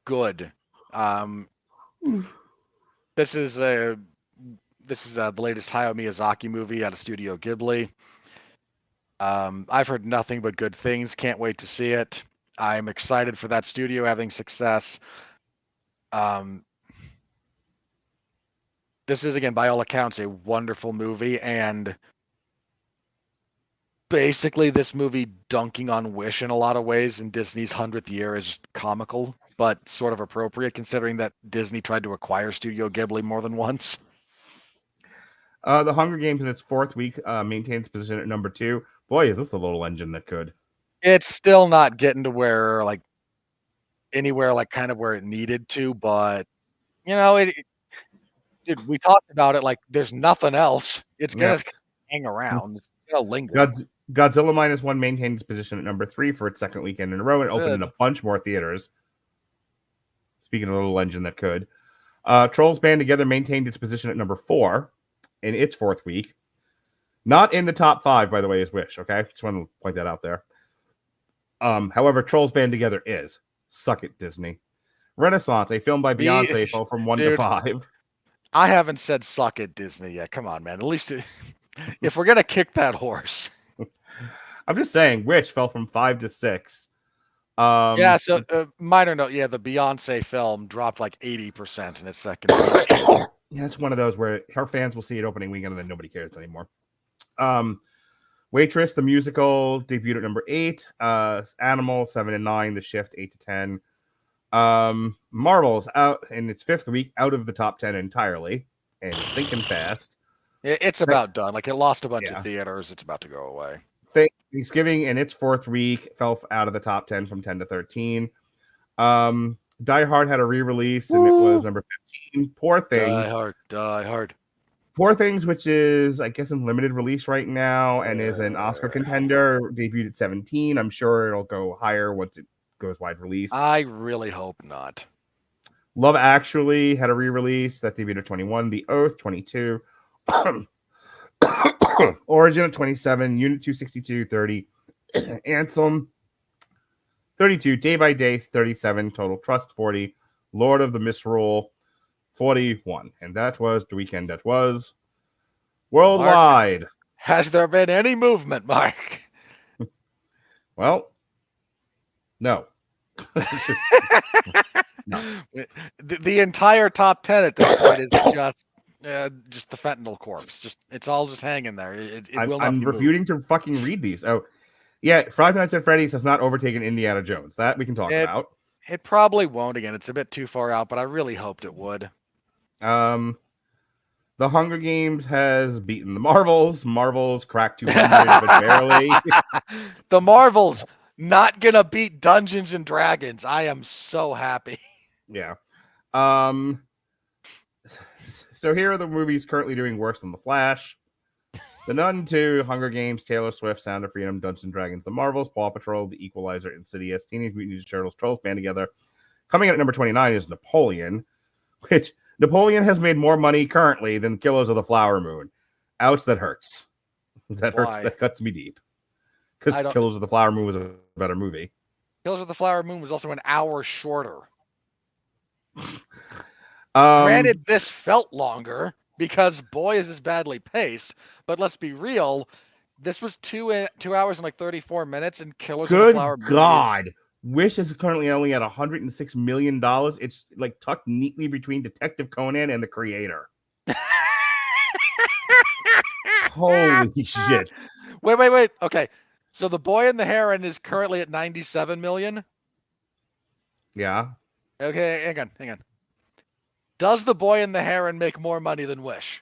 Speaker 3: good. This is the latest Hayao Miyazaki movie out of Studio Ghibli. I've heard nothing but good things. Can't wait to see it. I'm excited for that studio having success. This is, again, by all accounts, a wonderful movie, and basically this movie dunking on Wish in a lot of ways in Disney's 100th year is comical, but sort of appropriate considering that Disney tried to acquire Studio Ghibli more than once.
Speaker 1: The Hunger Games in its 4th week maintains position at number 2. Boy, is this a little engine that could.
Speaker 3: It's still not getting to where, like, anywhere like kind of where it needed to, but Dude, we talked about it like there's nothing else. It's gonna hang around. It's gonna linger.
Speaker 1: Godzilla -1 maintained its position at number 3 for its second weekend in a row and opened in a bunch more theaters. Speaking of a little engine that could. Trolls Band Together maintained its position at number 4 in its 4th week. Not in the top 5, by the way, is Wish, okay? Just want to point that out there. However, Trolls Band Together is. Suck it, Disney. Renaissance, a film by Beyonce, fell from 1 to 5.
Speaker 3: I haven't said suck it, Disney yet. Come on, man. At least if we're going to kick that horse.
Speaker 1: I'm just saying, Wish fell from 5 to 6.
Speaker 3: Yeah, so minor note, yeah, the Beyonce film dropped like 80% in its second week.
Speaker 1: Yeah, it's one of those where her fans will see it opening weekend and then nobody cares anymore. Waitress, the musical, debuted at number 8. Animal, 7 and 9. The Shift, 8 to 10. Marvel's out in its 5th week, out of the top 10 entirely, and it's sinking fast.
Speaker 3: It's about done. Like, it lost a bunch of theaters. It's about to go away.
Speaker 1: Thanksgiving in its 4th week fell out of the top 10 from 10 to 13. Die Hard had a re-release, and it was number 15. Poor Things.
Speaker 3: Die Hard.
Speaker 1: Poor Things, which is, I guess, in limited release right now and is an Oscar contender, debuted at 17. I'm sure it'll go higher once it goes wide release.
Speaker 3: I really hope not.
Speaker 1: Love Actually had a re-release that debuted at 21. The Oath, 22. Origin at 27. Unit 262, 30. Ansem, 32. Day by Day, 37. Total Trust, 40. Lord of the Misrule, 41. And that was the weekend that was worldwide.
Speaker 3: Mark, has there been any movement, Mark?
Speaker 1: Well, no. No.
Speaker 3: The entire top 10 at this point is just the fentanyl corpse. It's all just hanging there. I'm
Speaker 1: refuting to fucking read these. Oh, yeah. Five Nights at Freddy's has not overtaken Indiana Jones. That we can talk about.
Speaker 3: It probably won't again. It's a bit too far out, but I really hoped it would.
Speaker 1: The Hunger Games has beaten the Marvels. Marvels cracked 200, but barely.
Speaker 3: The Marvels not gonna beat Dungeons and Dragons. I am so happy.
Speaker 1: Yeah. So here are the movies currently doing worse than The Flash. The Nun 2, Hunger Games, Taylor Swift, Sound of Freedom, Dungeons and Dragons, The Marvels, Paw Patrol, The Equalizer, Insidious, Teenage Mutant Ninja Turtles, Trolls Band Together. Coming in at number 29 is Napoleon, which Napoleon has made more money currently than Killers of the Flower Moon. Ouch, that hurts. That hurts. That cuts me deep. Because Killers of the Flower Moon was a better movie.
Speaker 3: Killers of the Flower Moon was also an hour shorter. Granted, this felt longer because boy is this badly paced. But let's be real, this was 2 hours and like 34 minutes, and Killers of the Flower Moon. Good
Speaker 1: God. Wish is currently only at $106 million. It's like tucked neatly between Detective Conan and The Creator. Holy shit.
Speaker 3: Wait. Okay. So The Boy and the Heron is currently at 97 million.
Speaker 1: Yeah.
Speaker 3: Okay, hang on. Does The Boy and the Heron make more money than Wish?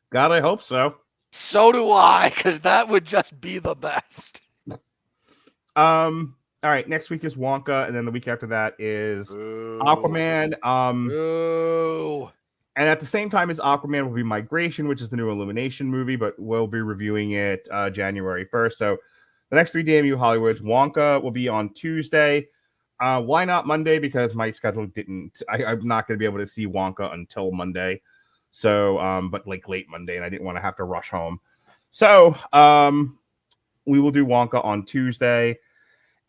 Speaker 1: God, I hope so.
Speaker 3: So do I, because that would just be the best.
Speaker 1: All right, next week is Wonka, and then the week after that is Aquaman. And at the same time as Aquaman will be Migration, which is the new Illumination movie, but we'll be reviewing it January 1st. So the next 3 DMU Hollywoods, Wonka will be on Tuesday. Why not Monday? Because my schedule didn't. I'm not going to be able to see Wonka until Monday. So, but like late Monday, and I didn't want to have to rush home. So, we will do Wonka on Tuesday.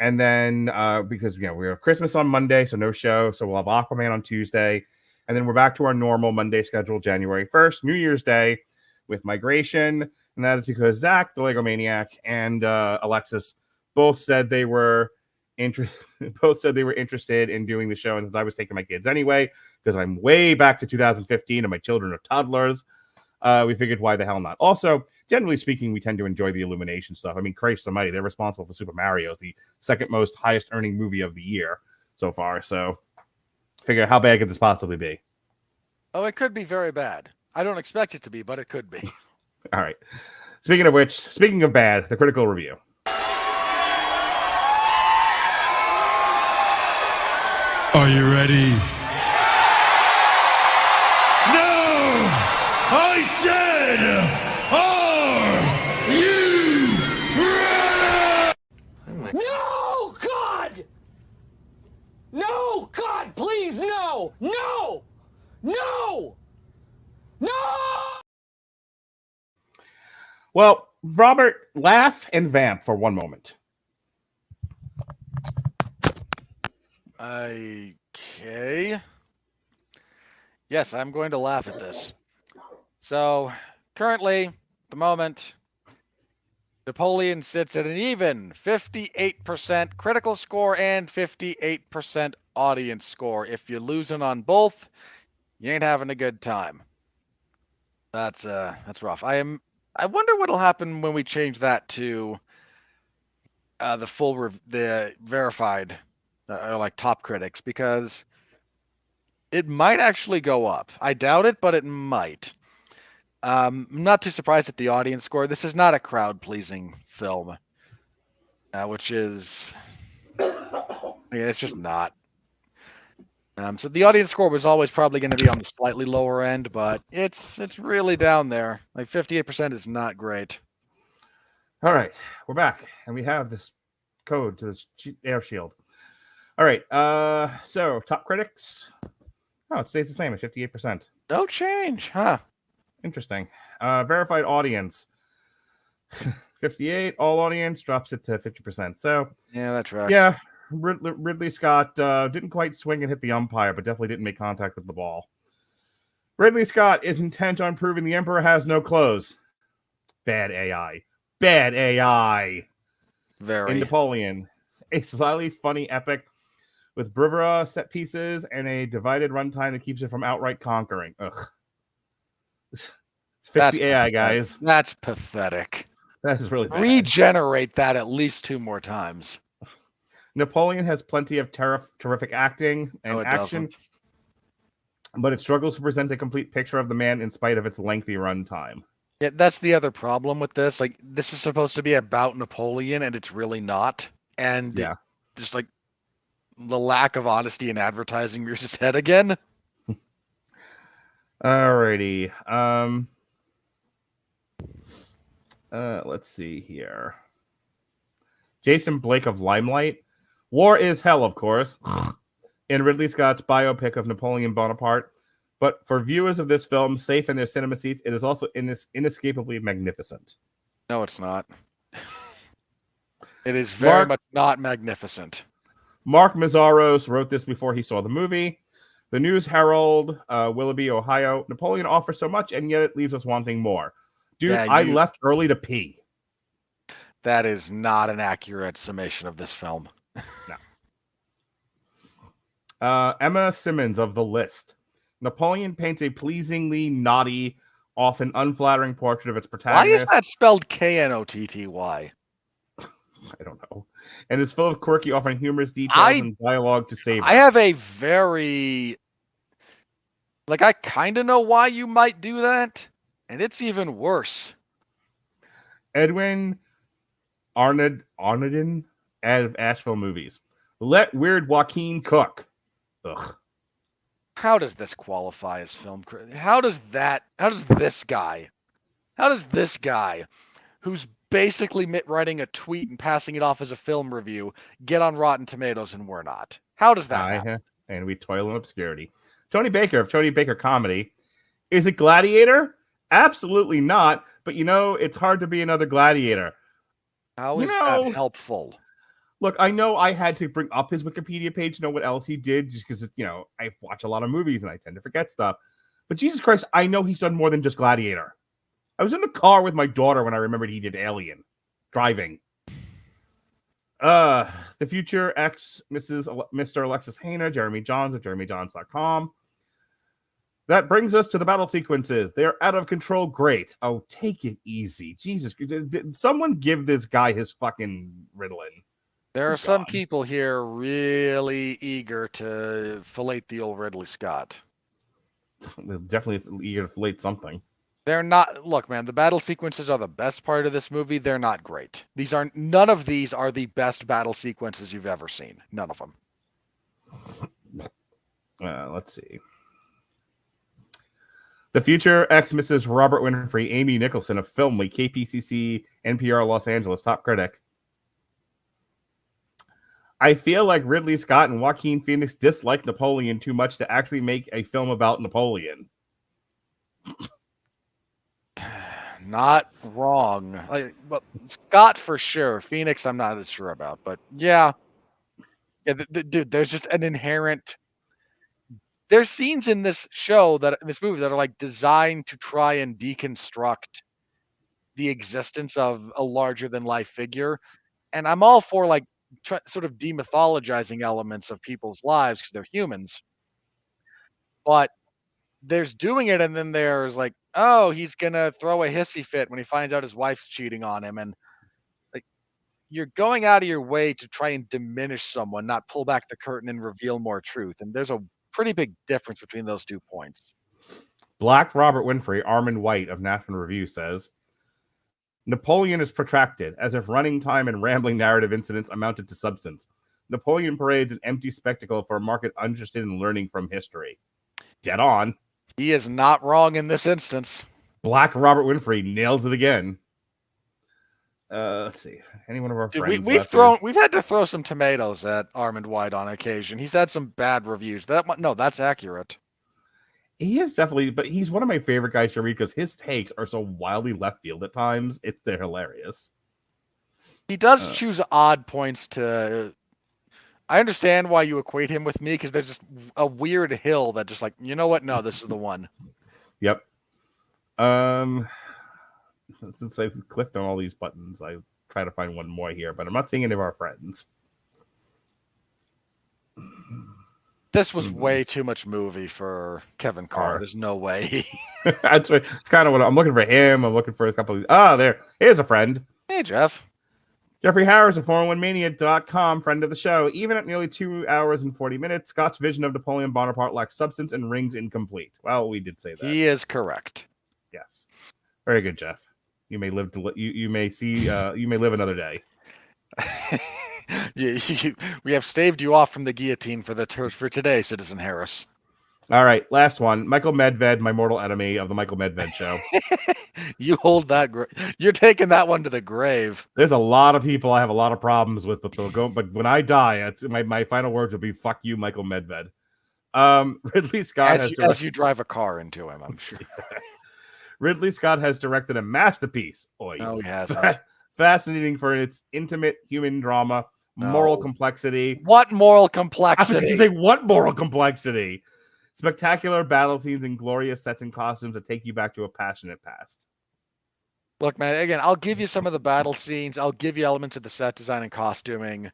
Speaker 1: And then, because we have Christmas on Monday, so no show. So we'll have Aquaman on Tuesday. And then we're back to our normal Monday schedule, January 1st, New Year's Day, with Migration. And that is because Zach, the Lego Maniac, and Alexis both said they were interested in doing the show. And since I was taking my kids anyway, because I'm way back to 2015 and my children are toddlers, we figured why the hell not. Also, generally speaking, we tend to enjoy the Illumination stuff. I mean, Christ almighty, they're responsible for Super Mario, the second most highest earning movie of the year so far. So figure how bad could this possibly be?
Speaker 3: Oh, it could be very bad. I don't expect it to be, but it could be.
Speaker 1: All right. Speaking of which, speaking of bad, the critical review.
Speaker 4: Are you ready? No! I said, are you ready?
Speaker 5: No, God! No, God, please, no! No! No! No!
Speaker 1: Well, Robert, laugh and vamp for one moment.
Speaker 3: Okay. Yes, I'm going to laugh at this. So, currently, at the moment, Napoleon sits at an even 58% critical score and 58% audience score. If you're losing on both, you ain't having a good time. That's rough. I wonder what'll happen when we change that to the verified like top critics, because it might actually go up. I doubt it, but it might. I'm not too surprised at the audience score. This is not a crowd-pleasing film, which is, it's just not. So the audience score was always probably going to be on the slightly lower end, but it's really down there. Like 58% is not great.
Speaker 1: All right, we're back, and we have this code to this air shield. All right, so top critics. Oh, it stays the same at 58%.
Speaker 3: No change, huh?
Speaker 1: Interesting. Verified audience, 58. All audience drops it to 50%. So
Speaker 3: yeah, that's right.
Speaker 1: Yeah, Ridley Scott didn't quite swing and hit the umpire, but definitely didn't make contact with the ball. Ridley Scott is intent on proving the Emperor has no clothes. Bad AI. Bad AI.
Speaker 3: Very.
Speaker 1: In Napoleon, a slightly funny epic with bravura set pieces and a divided runtime that keeps it from outright conquering. Ugh. It's 50 AI, guys.
Speaker 3: That's pathetic.
Speaker 1: That is really bad.
Speaker 3: Regenerate that at least 2 more times.
Speaker 1: Napoleon has plenty of terrific acting and action, but it struggles to present a complete picture of the man in spite of its lengthy runtime.
Speaker 3: Yeah, that's the other problem with this. Like, this is supposed to be about Napoleon, and it's really not. And
Speaker 1: yeah,
Speaker 3: just like the lack of honesty in advertising rears its head again.
Speaker 1: Alrighty. Let's see here. Jason Blake of Limelight. War is hell, of course, in Ridley Scott's biopic of Napoleon Bonaparte. But for viewers of this film, safe in their cinema seats, it is also inescapably magnificent.
Speaker 3: No, it's not. It is very much not magnificent.
Speaker 1: Mark Mazzaros wrote this before he saw the movie. The News Herald, Willoughby, Ohio. Napoleon offers so much, and yet it leaves us wanting more. Dude, yeah, I left early to pee.
Speaker 3: That is not an accurate summation of this film.
Speaker 1: No. Emma Simmons of The List. Napoleon paints a pleasingly naughty, often unflattering portrait of its protagonist.
Speaker 3: Why is that spelled Knotty?
Speaker 1: I don't know. And is full of quirky, often humorous details and dialogue to savor.
Speaker 3: I have a very... I kind of know why you might do that, and it's even worse.
Speaker 1: Edwin Arnodin out of Asheville Movies. Let weird Joaquin cook. Ugh.
Speaker 3: How does this qualify as film critic? How does this guy, who's basically writing a tweet and passing it off as a film review, get on Rotten Tomatoes and we're not? How does that happen?
Speaker 1: And we toil in obscurity. Tony Baker of Tony Baker Comedy. Is it Gladiator? Absolutely not. But it's hard to be another Gladiator.
Speaker 3: How is that helpful?
Speaker 1: Look, I know I had to bring up his Wikipedia page to know what else he did, just because, I watch a lot of movies and I tend to forget stuff. But Jesus Christ, I know he's done more than just Gladiator. I was in the car with my daughter when I remembered he did Alien. Driving. The Future X, Mr. Alexis Hayner, Jeremy Johns of JeremyJohns.com. That brings us to the battle sequences. They're out of control. Great. Oh, take it easy. Jesus. Did someone give this guy his fucking Ritalin?
Speaker 3: There are some people here really eager to fillet the old Ridley Scott.
Speaker 1: They're definitely eager to fillet something.
Speaker 3: They're not. Look, man, the battle sequences are the best part of this movie. They're not great. None of these are the best battle sequences you've ever seen. None of them.
Speaker 1: Let's see. The future ex-Mrs. Robert Winfree, Amy Nicholson of Film Week, KPCC, NPR Los Angeles, top critic. I feel like Ridley Scott and Joaquin Phoenix dislike Napoleon too much to actually make a film about Napoleon.
Speaker 3: Not wrong. Well, Scott for sure. Phoenix, I'm not as sure about, but yeah. Dude, there's just an inherent. There's scenes in this movie that are like designed to try and deconstruct the existence of a larger than life figure, and I'm all for like sort of demythologizing elements of people's lives because they're humans. But there's doing it, and then there's like, oh, he's gonna throw a hissy fit when he finds out his wife's cheating on him, and like you're going out of your way to try and diminish someone, not pull back the curtain and reveal more truth. And there's a pretty big difference between those 2 points.
Speaker 1: Black Robert Winfree, Armand White of National Review says, Napoleon is protracted, as if running time and rambling narrative incidents amounted to substance. Napoleon parades an empty spectacle for a market uninterested in learning from history. Dead on.
Speaker 3: He is not wrong in this instance.
Speaker 1: Black Robert Winfree nails it again. Let's see. Any one of our friends?
Speaker 3: We've had to throw some tomatoes at Armand White on occasion. He's had some bad reviews. That's accurate.
Speaker 1: He is definitely, but he's one of my favorite guys to read because his takes are so wildly left field at times. They're hilarious.
Speaker 3: He does choose odd points to. I understand why you equate him with me because there's just a weird hill that just like, you know what? No, this is the one.
Speaker 1: Yep. Since I've clicked on all these buttons, I try to find one more here, but I'm not seeing any of our friends.
Speaker 3: This was way too much movie for Kevin Carr. There's no way.
Speaker 1: It's kind of what I'm looking for him. I'm looking for a couple of these. Here's a friend.
Speaker 3: Hey, Jeff.
Speaker 1: Jeffrey Harris of 401mania.com, friend of the show. Even at nearly 2 hours and 40 minutes, Scott's vision of Napoleon Bonaparte lacks substance and rings incomplete. Well, we did say that.
Speaker 3: He is correct.
Speaker 1: Yes. Very good, Jeff. You may live to you may see you may live another day.
Speaker 3: We have staved you off from the guillotine for today, Citizen Harris.
Speaker 1: All right, last one. Michael Medved, my mortal enemy of the Michael Medved Show.
Speaker 3: You hold that. You're taking that one to the grave.
Speaker 1: There's a lot of people I have a lot of problems with, but when I die, my final words will be "fuck you, Michael Medved." Ridley Scott
Speaker 3: as you drive a car into him, I'm sure.
Speaker 1: Ridley Scott has directed a masterpiece.
Speaker 3: No, he hasn't.
Speaker 1: Fascinating for its intimate human drama, moral complexity.
Speaker 3: What moral
Speaker 1: I
Speaker 3: complexity?
Speaker 1: was going to say, what moral complexity? Spectacular battle scenes and glorious sets and costumes that take you back to a passionate past.
Speaker 3: Look, man, again, I'll give you some of the battle scenes. I'll give you elements of the set design and costuming.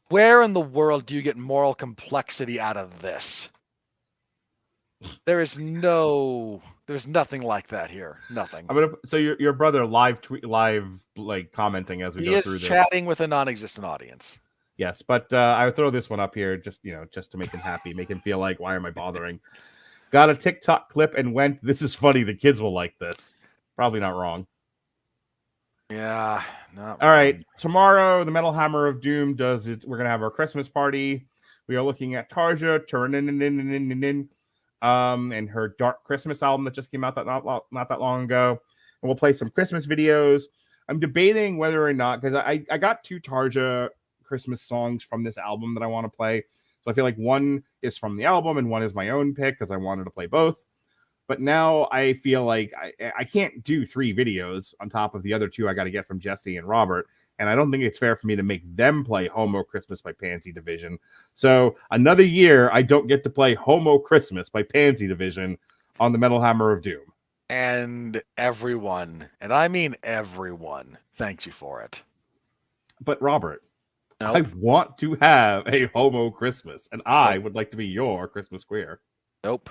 Speaker 3: Where in the world do you get moral complexity out of this? There's nothing like that here. Nothing.
Speaker 1: So your brother live like commenting as we go through this.
Speaker 3: He is chatting with a non-existent audience.
Speaker 1: Yes, but I would throw this one up here just to make him happy, make him feel like, why am I bothering? Got a TikTok clip and went, this is funny. The kids will like this. Probably not wrong.
Speaker 3: Yeah.
Speaker 1: All right. Tomorrow, the Metal Hammer of Doom does it. We're going to have our Christmas party. We are looking at Tarja, and her Dark Christmas album that just came out not that long ago. And we'll play some Christmas videos. I'm debating whether or not, because I got 2 Tarja Christmas songs from this album that I want to play. So I feel like one is from the album and one is my own pick because I wanted to play both. But now I feel like I can't do 3 videos on top of the other 2 I got to get from Jesse and Robert. And I don't think it's fair for me to make them play Homo Christmas by Pansy Division. So another year, I don't get to play Homo Christmas by Pansy Division on the Metal Hammer of Doom.
Speaker 3: And everyone, and I mean everyone, thanks you for it.
Speaker 1: But Robert,
Speaker 3: nope.
Speaker 1: I want to have a Homo Christmas, and I would like to be your Christmas queer.
Speaker 3: Nope.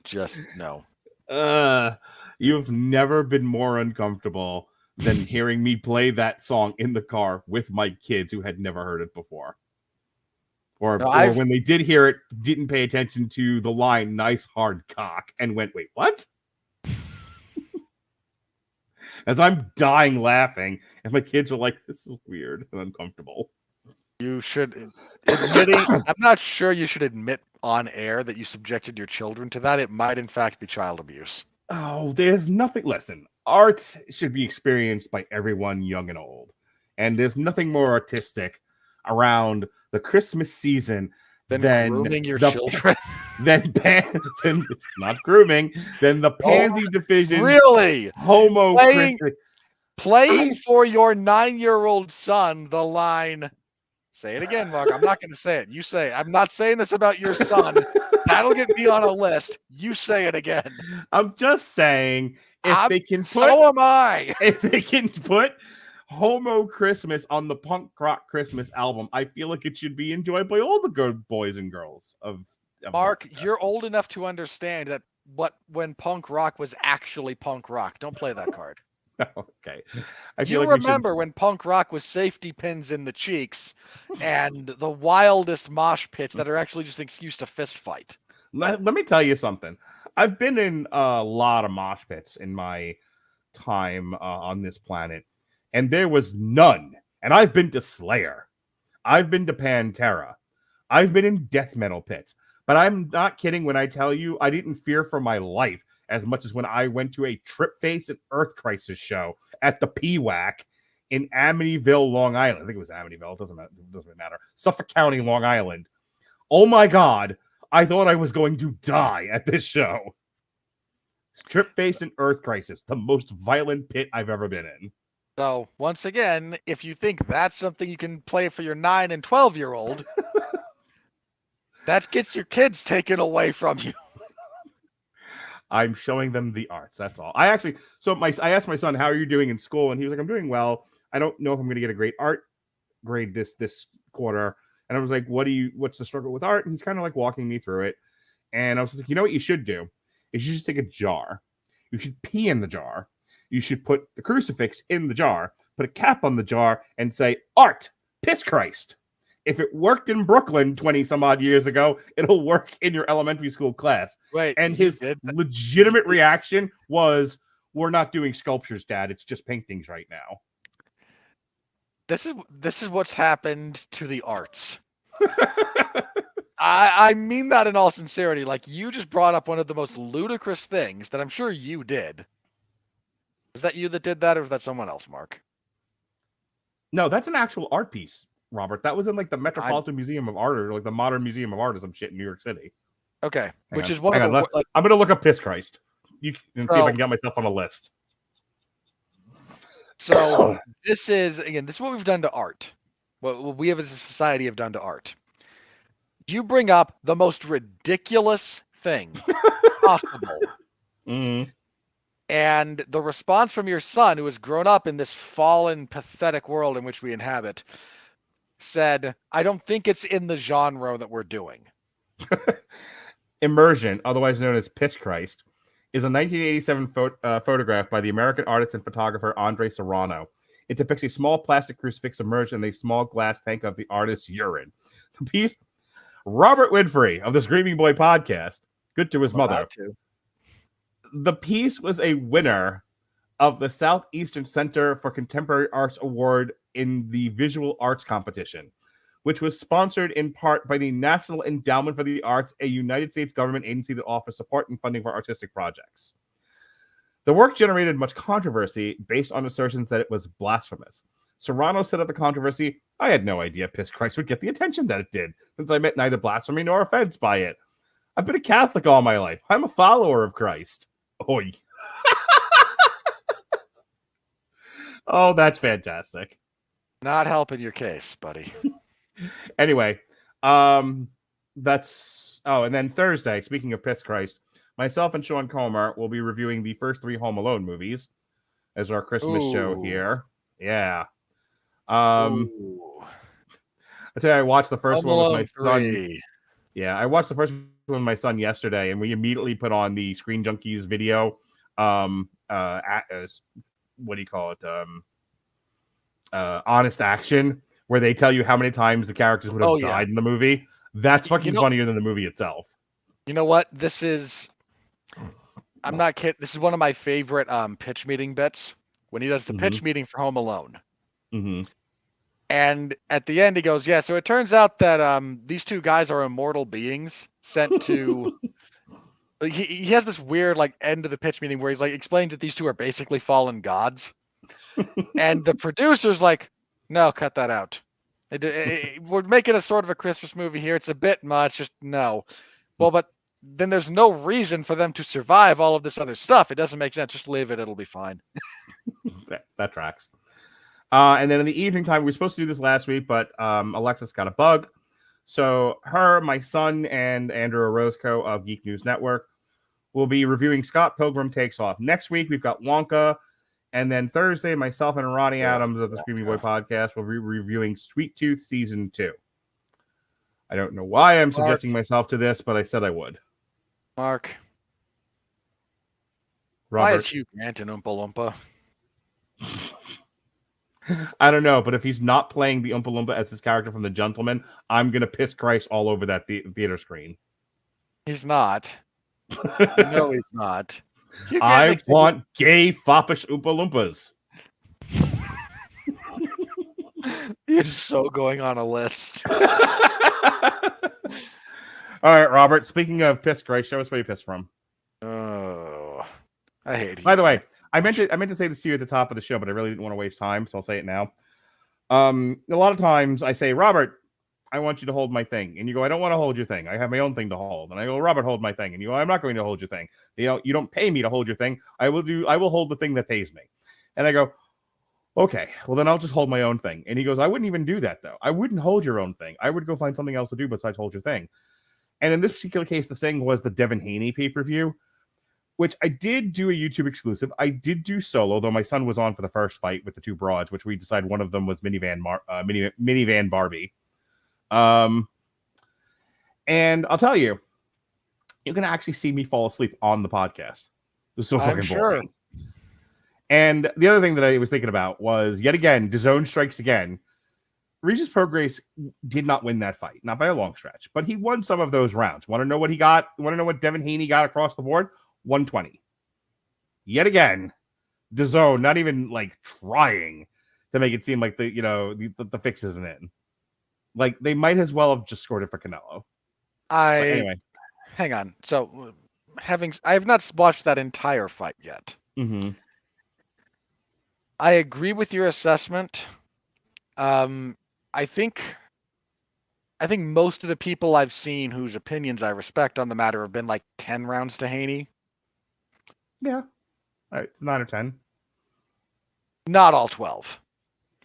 Speaker 3: Just no.
Speaker 1: You've never been more uncomfortable than hearing me play that song in the car with my kids who had never heard it before. Or when they did hear it, didn't pay attention to the line, nice hard cock, and went, wait, what? As I'm dying laughing, and my kids are like, this is weird and uncomfortable.
Speaker 3: You should I'm not sure you should admit on air that you subjected your children to that, it might in fact be child abuse.
Speaker 1: Oh, there's nothing. Listen, art should be experienced by everyone, young and old. And there's nothing more artistic around the Christmas season than
Speaker 3: grooming your children.
Speaker 1: Then it's not grooming. Then the pansy division.
Speaker 3: Really?
Speaker 1: Homo
Speaker 3: Playing for your 9-year-old son the line. Say it again, Mark. I'm not going to say it. You say it. I'm not saying this about your son. That'll get me on a list. You say it again.
Speaker 1: I'm just saying if they can put.
Speaker 3: So am I.
Speaker 1: If they can put Homo Christmas on the punk rock Christmas album, I feel like it should be enjoyed by all the good boys and girls of
Speaker 3: Mark, you're old enough to understand that when punk rock was actually punk rock. Don't play that card.
Speaker 1: Okay. I feel
Speaker 3: you
Speaker 1: like
Speaker 3: remember when punk rock was safety pins in the cheeks and the wildest mosh pits that are actually just an excuse to fist fight.
Speaker 1: Let me tell you something. I've been in a lot of mosh pits in my time on this planet, and there was none. And I've been to Slayer. I've been to Pantera. I've been in death metal pits. But I'm not kidding when I tell you I didn't fear for my life as much as when I went to a Trip Face and Earth Crisis show at the PWAC in Amityville, Long Island. I think it was Amityville. It doesn't matter. Suffolk County, Long Island. Oh my God. I thought I was going to die at this show. Trip Face and Earth Crisis, the most violent pit I've ever been in.
Speaker 3: So, once again, if you think that's something you can play for your 9 and 12-year-old, that gets your kids taken away from you.
Speaker 1: I'm showing them the arts. That's all. I asked my son, "How are you doing in school?" And he was like, "I'm doing well. I don't know if I'm going to get a great art grade this quarter." And I was like, "What's the struggle with art?" And he's kind of like walking me through it. And I was like, "You know what you should do? You should just take a jar. You should pee in the jar. You should put the crucifix in the jar, put a cap on the jar, and say, 'Art, piss Christ.' If it worked in Brooklyn 20 some odd years ago, it'll work in your elementary school class."
Speaker 3: Right.
Speaker 1: And his legitimate reaction was, "We're not doing sculptures, Dad. It's just paintings right now."
Speaker 3: This is what's happened to the arts. I mean that in all sincerity. Like, you just brought up one of the most ludicrous things that I'm sure you did. Was that you that did that, or was that someone else, Mark?
Speaker 1: No, that's an actual art piece, Robert. That was in like the Metropolitan Museum of Art or like the Modern Museum of Art or some shit in New York City.
Speaker 3: Okay,
Speaker 1: I'm
Speaker 3: going
Speaker 1: to look up Piss Christ. You can see if I can get myself on a list.
Speaker 3: So this is what we've done to art. What we have as a society have done to art. You bring up the most ridiculous thing possible.
Speaker 1: Mm-hmm.
Speaker 3: And the response from your son, who has grown up in this fallen, pathetic world in which we inhabit, said, "I don't think it's in the genre that we're doing."
Speaker 1: Immersion, otherwise known as Piss Christ, is a 1987 photograph by the American artist and photographer Andre Serrano. It depicts a small plastic crucifix submerged in a small glass tank of the artist's urine. The piece, Robert Winfree of the Screaming Boy podcast, good to his mother. The piece was a winner of the Southeastern Center for Contemporary Arts Award in the Visual Arts Competition, which was sponsored in part by the National Endowment for the Arts, a United States government agency that offers support and funding for artistic projects. The work generated much controversy based on assertions that it was blasphemous. Serrano said of the controversy, "I had no idea Piss Christ would get the attention that it did, since I meant neither blasphemy nor offense by it. I've been a Catholic all my life. I'm a follower of Christ." Oy. Oh, that's fantastic.
Speaker 3: Not helping your case, buddy.
Speaker 1: Anyway, and then Thursday, speaking of Piss Christ, myself and Sean Comer will be reviewing the first 3 Home Alone movies as our Christmas show here. Yeah. I tell you, I watched the first one with my son. Yeah, I watched the first one with my son yesterday, and we immediately put on the Screen Junkies video. What do you call it? Honest Action, where they tell you how many times the characters would have died in the movie. That's fucking funnier than the movie itself.
Speaker 3: You know what? I'm not kidding. This is one of my favorite pitch meeting bits when he does the pitch meeting for Home Alone.
Speaker 1: Mm-hmm.
Speaker 3: And at the end, he goes, "Yeah, so it turns out that these two guys are immortal beings sent to." He has this weird like end of the pitch meeting where he's like explains that these two are basically fallen gods, and the producer's like, "No, cut that out. We're making a sort of a Christmas movie here. It's a bit much. Just no." Well, but then there's no reason for them to survive all of this other stuff. It doesn't make sense. Just leave it. It'll be fine.
Speaker 1: That tracks. And then in the evening time, we were supposed to do this last week, but Alexis got a bug. So her, my son, and Andrew Orozco of Geek News Network will be reviewing Scott Pilgrim Takes Off. Next week, we've got Wonka. And then Thursday, myself and Ronnie Adams of the Screaming Boy podcast will be reviewing Sweet Tooth Season 2. I don't know why I'm subjecting myself to this, but I said I would.
Speaker 3: Mark.
Speaker 1: Robert.
Speaker 3: Why is Hugh Grant in Oompa Loompa?
Speaker 1: I don't know, but if he's not playing the Oompa Loompa as his character from The Gentleman, I'm going to piss Christ all over that theater screen.
Speaker 3: He's not. No, he's not.
Speaker 1: I want gay, foppish Oompa Loompas.
Speaker 3: You're so going on a list.
Speaker 1: All right, Robert, speaking of piss Christ, show us where you piss from.
Speaker 3: Oh, I hate you.
Speaker 1: By the way, I meant to say this to you at the top of the show, but I really didn't want to waste time, so I'll say it now. A lot of times I say, Robert, I want you to hold my thing. And you go, I don't want to hold your thing. I have my own thing to hold. And I go, Robert, hold my thing. And you go, I'm not going to hold your thing. You don't pay me to hold your thing. I will hold the thing that pays me. And I go, okay, well then I'll just hold my own thing. And he goes, I wouldn't even do that though. I wouldn't hold your own thing. I would go find something else to do besides hold your thing. And in this particular case, the thing was the Devin Haney pay-per-view, which I did do a YouTube exclusive. I did do solo, though my son was on for the first fight with the two broads, which we decided one of them was Minivan Barbie. And I'll tell you, you can actually see me fall asleep on the podcast. It was so fucking boring. And the other thing that I was thinking about was, yet again, DAZN strikes again. Regis Prograis did not win that fight, not by a long stretch, but he won some of those rounds. Want to know what he got? Want to know what Devin Haney got across the board? 120. Yet again, DAZN not even like trying to make it seem like the fix isn't in. Like they might as well have just scored it for Canelo. Anyway,
Speaker 3: hang on. So I have not watched that entire fight yet.
Speaker 1: Mm-hmm.
Speaker 3: I agree with your assessment. I think most of the people I've seen whose opinions I respect on the matter have been like 10 rounds to Haney.
Speaker 1: Yeah. All right, it's 9 or 10.
Speaker 3: Not all 12.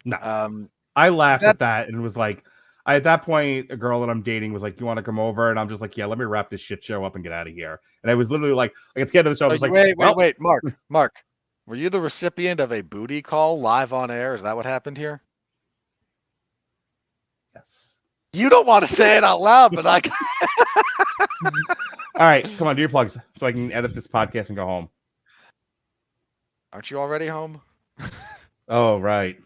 Speaker 1: No. I laughed at that and was like, at that point, a girl that I'm dating was like, "You want to come over?" And I'm just like, "Yeah, let me wrap this shit show up and get out of here." And I was literally like at the end of the show, I was like,
Speaker 3: wait, Mark, were you the recipient of a booty call live on air? Is that what happened here?
Speaker 1: Yes.
Speaker 3: You don't want to say it out loud, but I.
Speaker 1: All right, come on, do your plugs so I can edit this podcast and go home.
Speaker 3: Aren't you already home?
Speaker 1: Oh, right.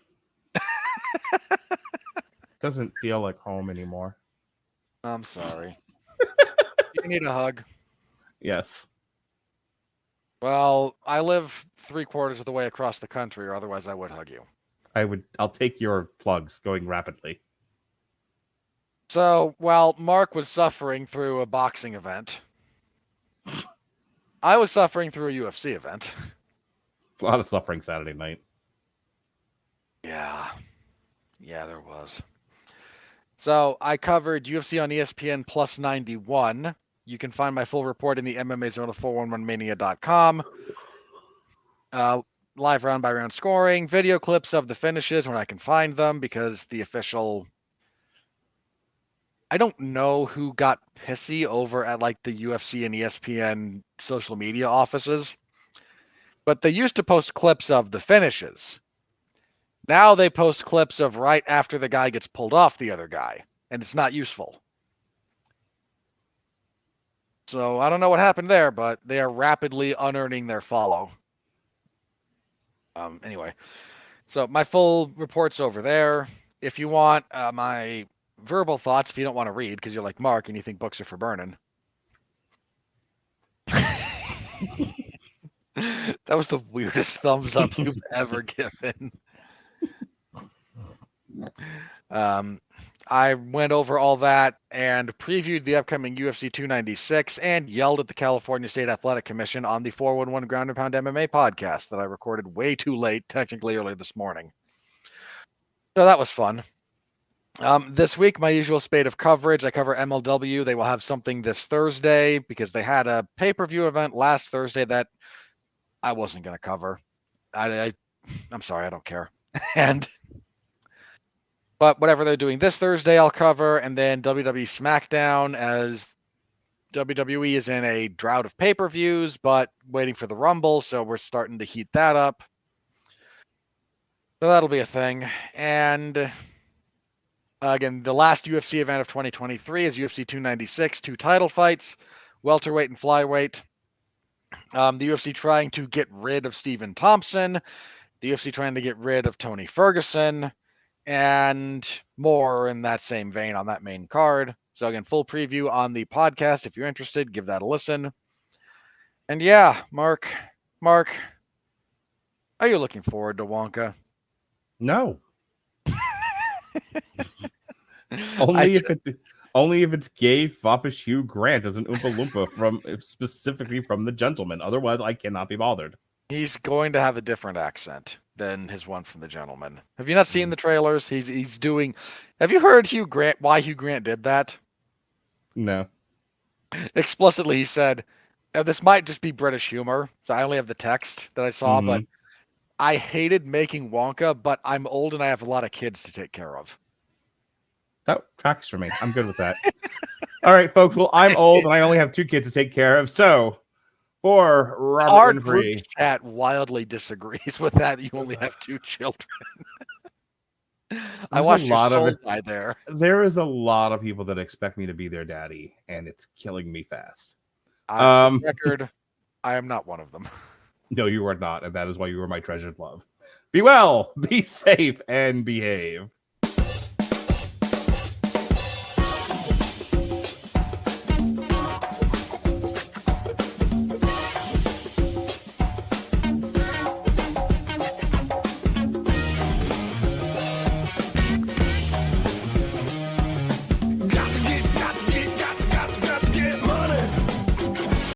Speaker 1: Doesn't feel like home anymore.
Speaker 3: I'm sorry. You need a hug.
Speaker 1: Yes.
Speaker 3: Well, I live 3/4 of the way across the country, or otherwise I would hug you.
Speaker 1: I'll take your plugs going rapidly.
Speaker 3: So, while Mark was suffering through a boxing event, I was suffering through a UFC event.
Speaker 1: A lot of suffering Saturday night.
Speaker 3: Yeah, there was. So I covered UFC on ESPN Plus 91. You can find my full report in the MMA Zone of 411mania.com. Live round by round scoring, video clips of the finishes when I can find them, because the official. I don't know who got pissy over at like the UFC and ESPN social media offices, but they used to post clips of the finishes. Now they post clips of right after the guy gets pulled off the other guy, and it's not useful. So I don't know what happened there, but they are rapidly unearning their follow. Anyway, so my full report's over there. If you want my verbal thoughts, if you don't want to read because you're like Mark and you think books are for burning. That was the weirdest thumbs up you've ever given. I went over all that and previewed the upcoming UFC 296 and yelled at the California State Athletic Commission on the 411 Ground and Pound MMA podcast that I recorded way too late, technically early this morning. So that was fun. This week, my usual spate of coverage. I cover MLW. They will have something this Thursday because they had a pay-per-view event last Thursday that I wasn't going to cover. I'm sorry, I don't care. But whatever they're doing this Thursday, I'll cover, and then WWE SmackDown, as WWE is in a drought of pay-per-views, but waiting for the Rumble, so we're starting to heat that up. So that'll be a thing. And again, the last UFC event of 2023 is UFC 296, 2 title fights, welterweight and flyweight. The UFC trying to get rid of Stephen Thompson, the UFC trying to get rid of Tony Ferguson, and more in that same vein on that main card. So again, full preview on the podcast. If you're interested, give that a listen. And yeah, Mark, are you looking forward to Wonka?
Speaker 1: No. Only if it's gay, foppish Hugh Grant as an Oompa Loompa specifically from The Gentleman. Otherwise, I cannot be bothered.
Speaker 3: He's going to have a different accent than his one from The Gentleman. Have you not seen the trailers? He's doing. Have you heard why Hugh Grant did that?
Speaker 1: No.
Speaker 3: Explicitly, he said, now, this might just be British humor, so I only have the text that I saw, but I hated making Wonka, but I'm old and I have a lot of kids to take care of.
Speaker 1: That tracks for me. I'm good with that. All right, folks. Well, I'm old and I only have 2 kids to take care of. So, for Robert Winfree.
Speaker 3: Our group chat wildly disagrees with that. You only have 2 children. I watched your soul die there.
Speaker 1: There is a lot of people that expect me to be their daddy, and it's killing me fast.
Speaker 3: On record, I am not one of them.
Speaker 1: No, you are not, and that is why you are my treasured love. Be well, be safe, and behave.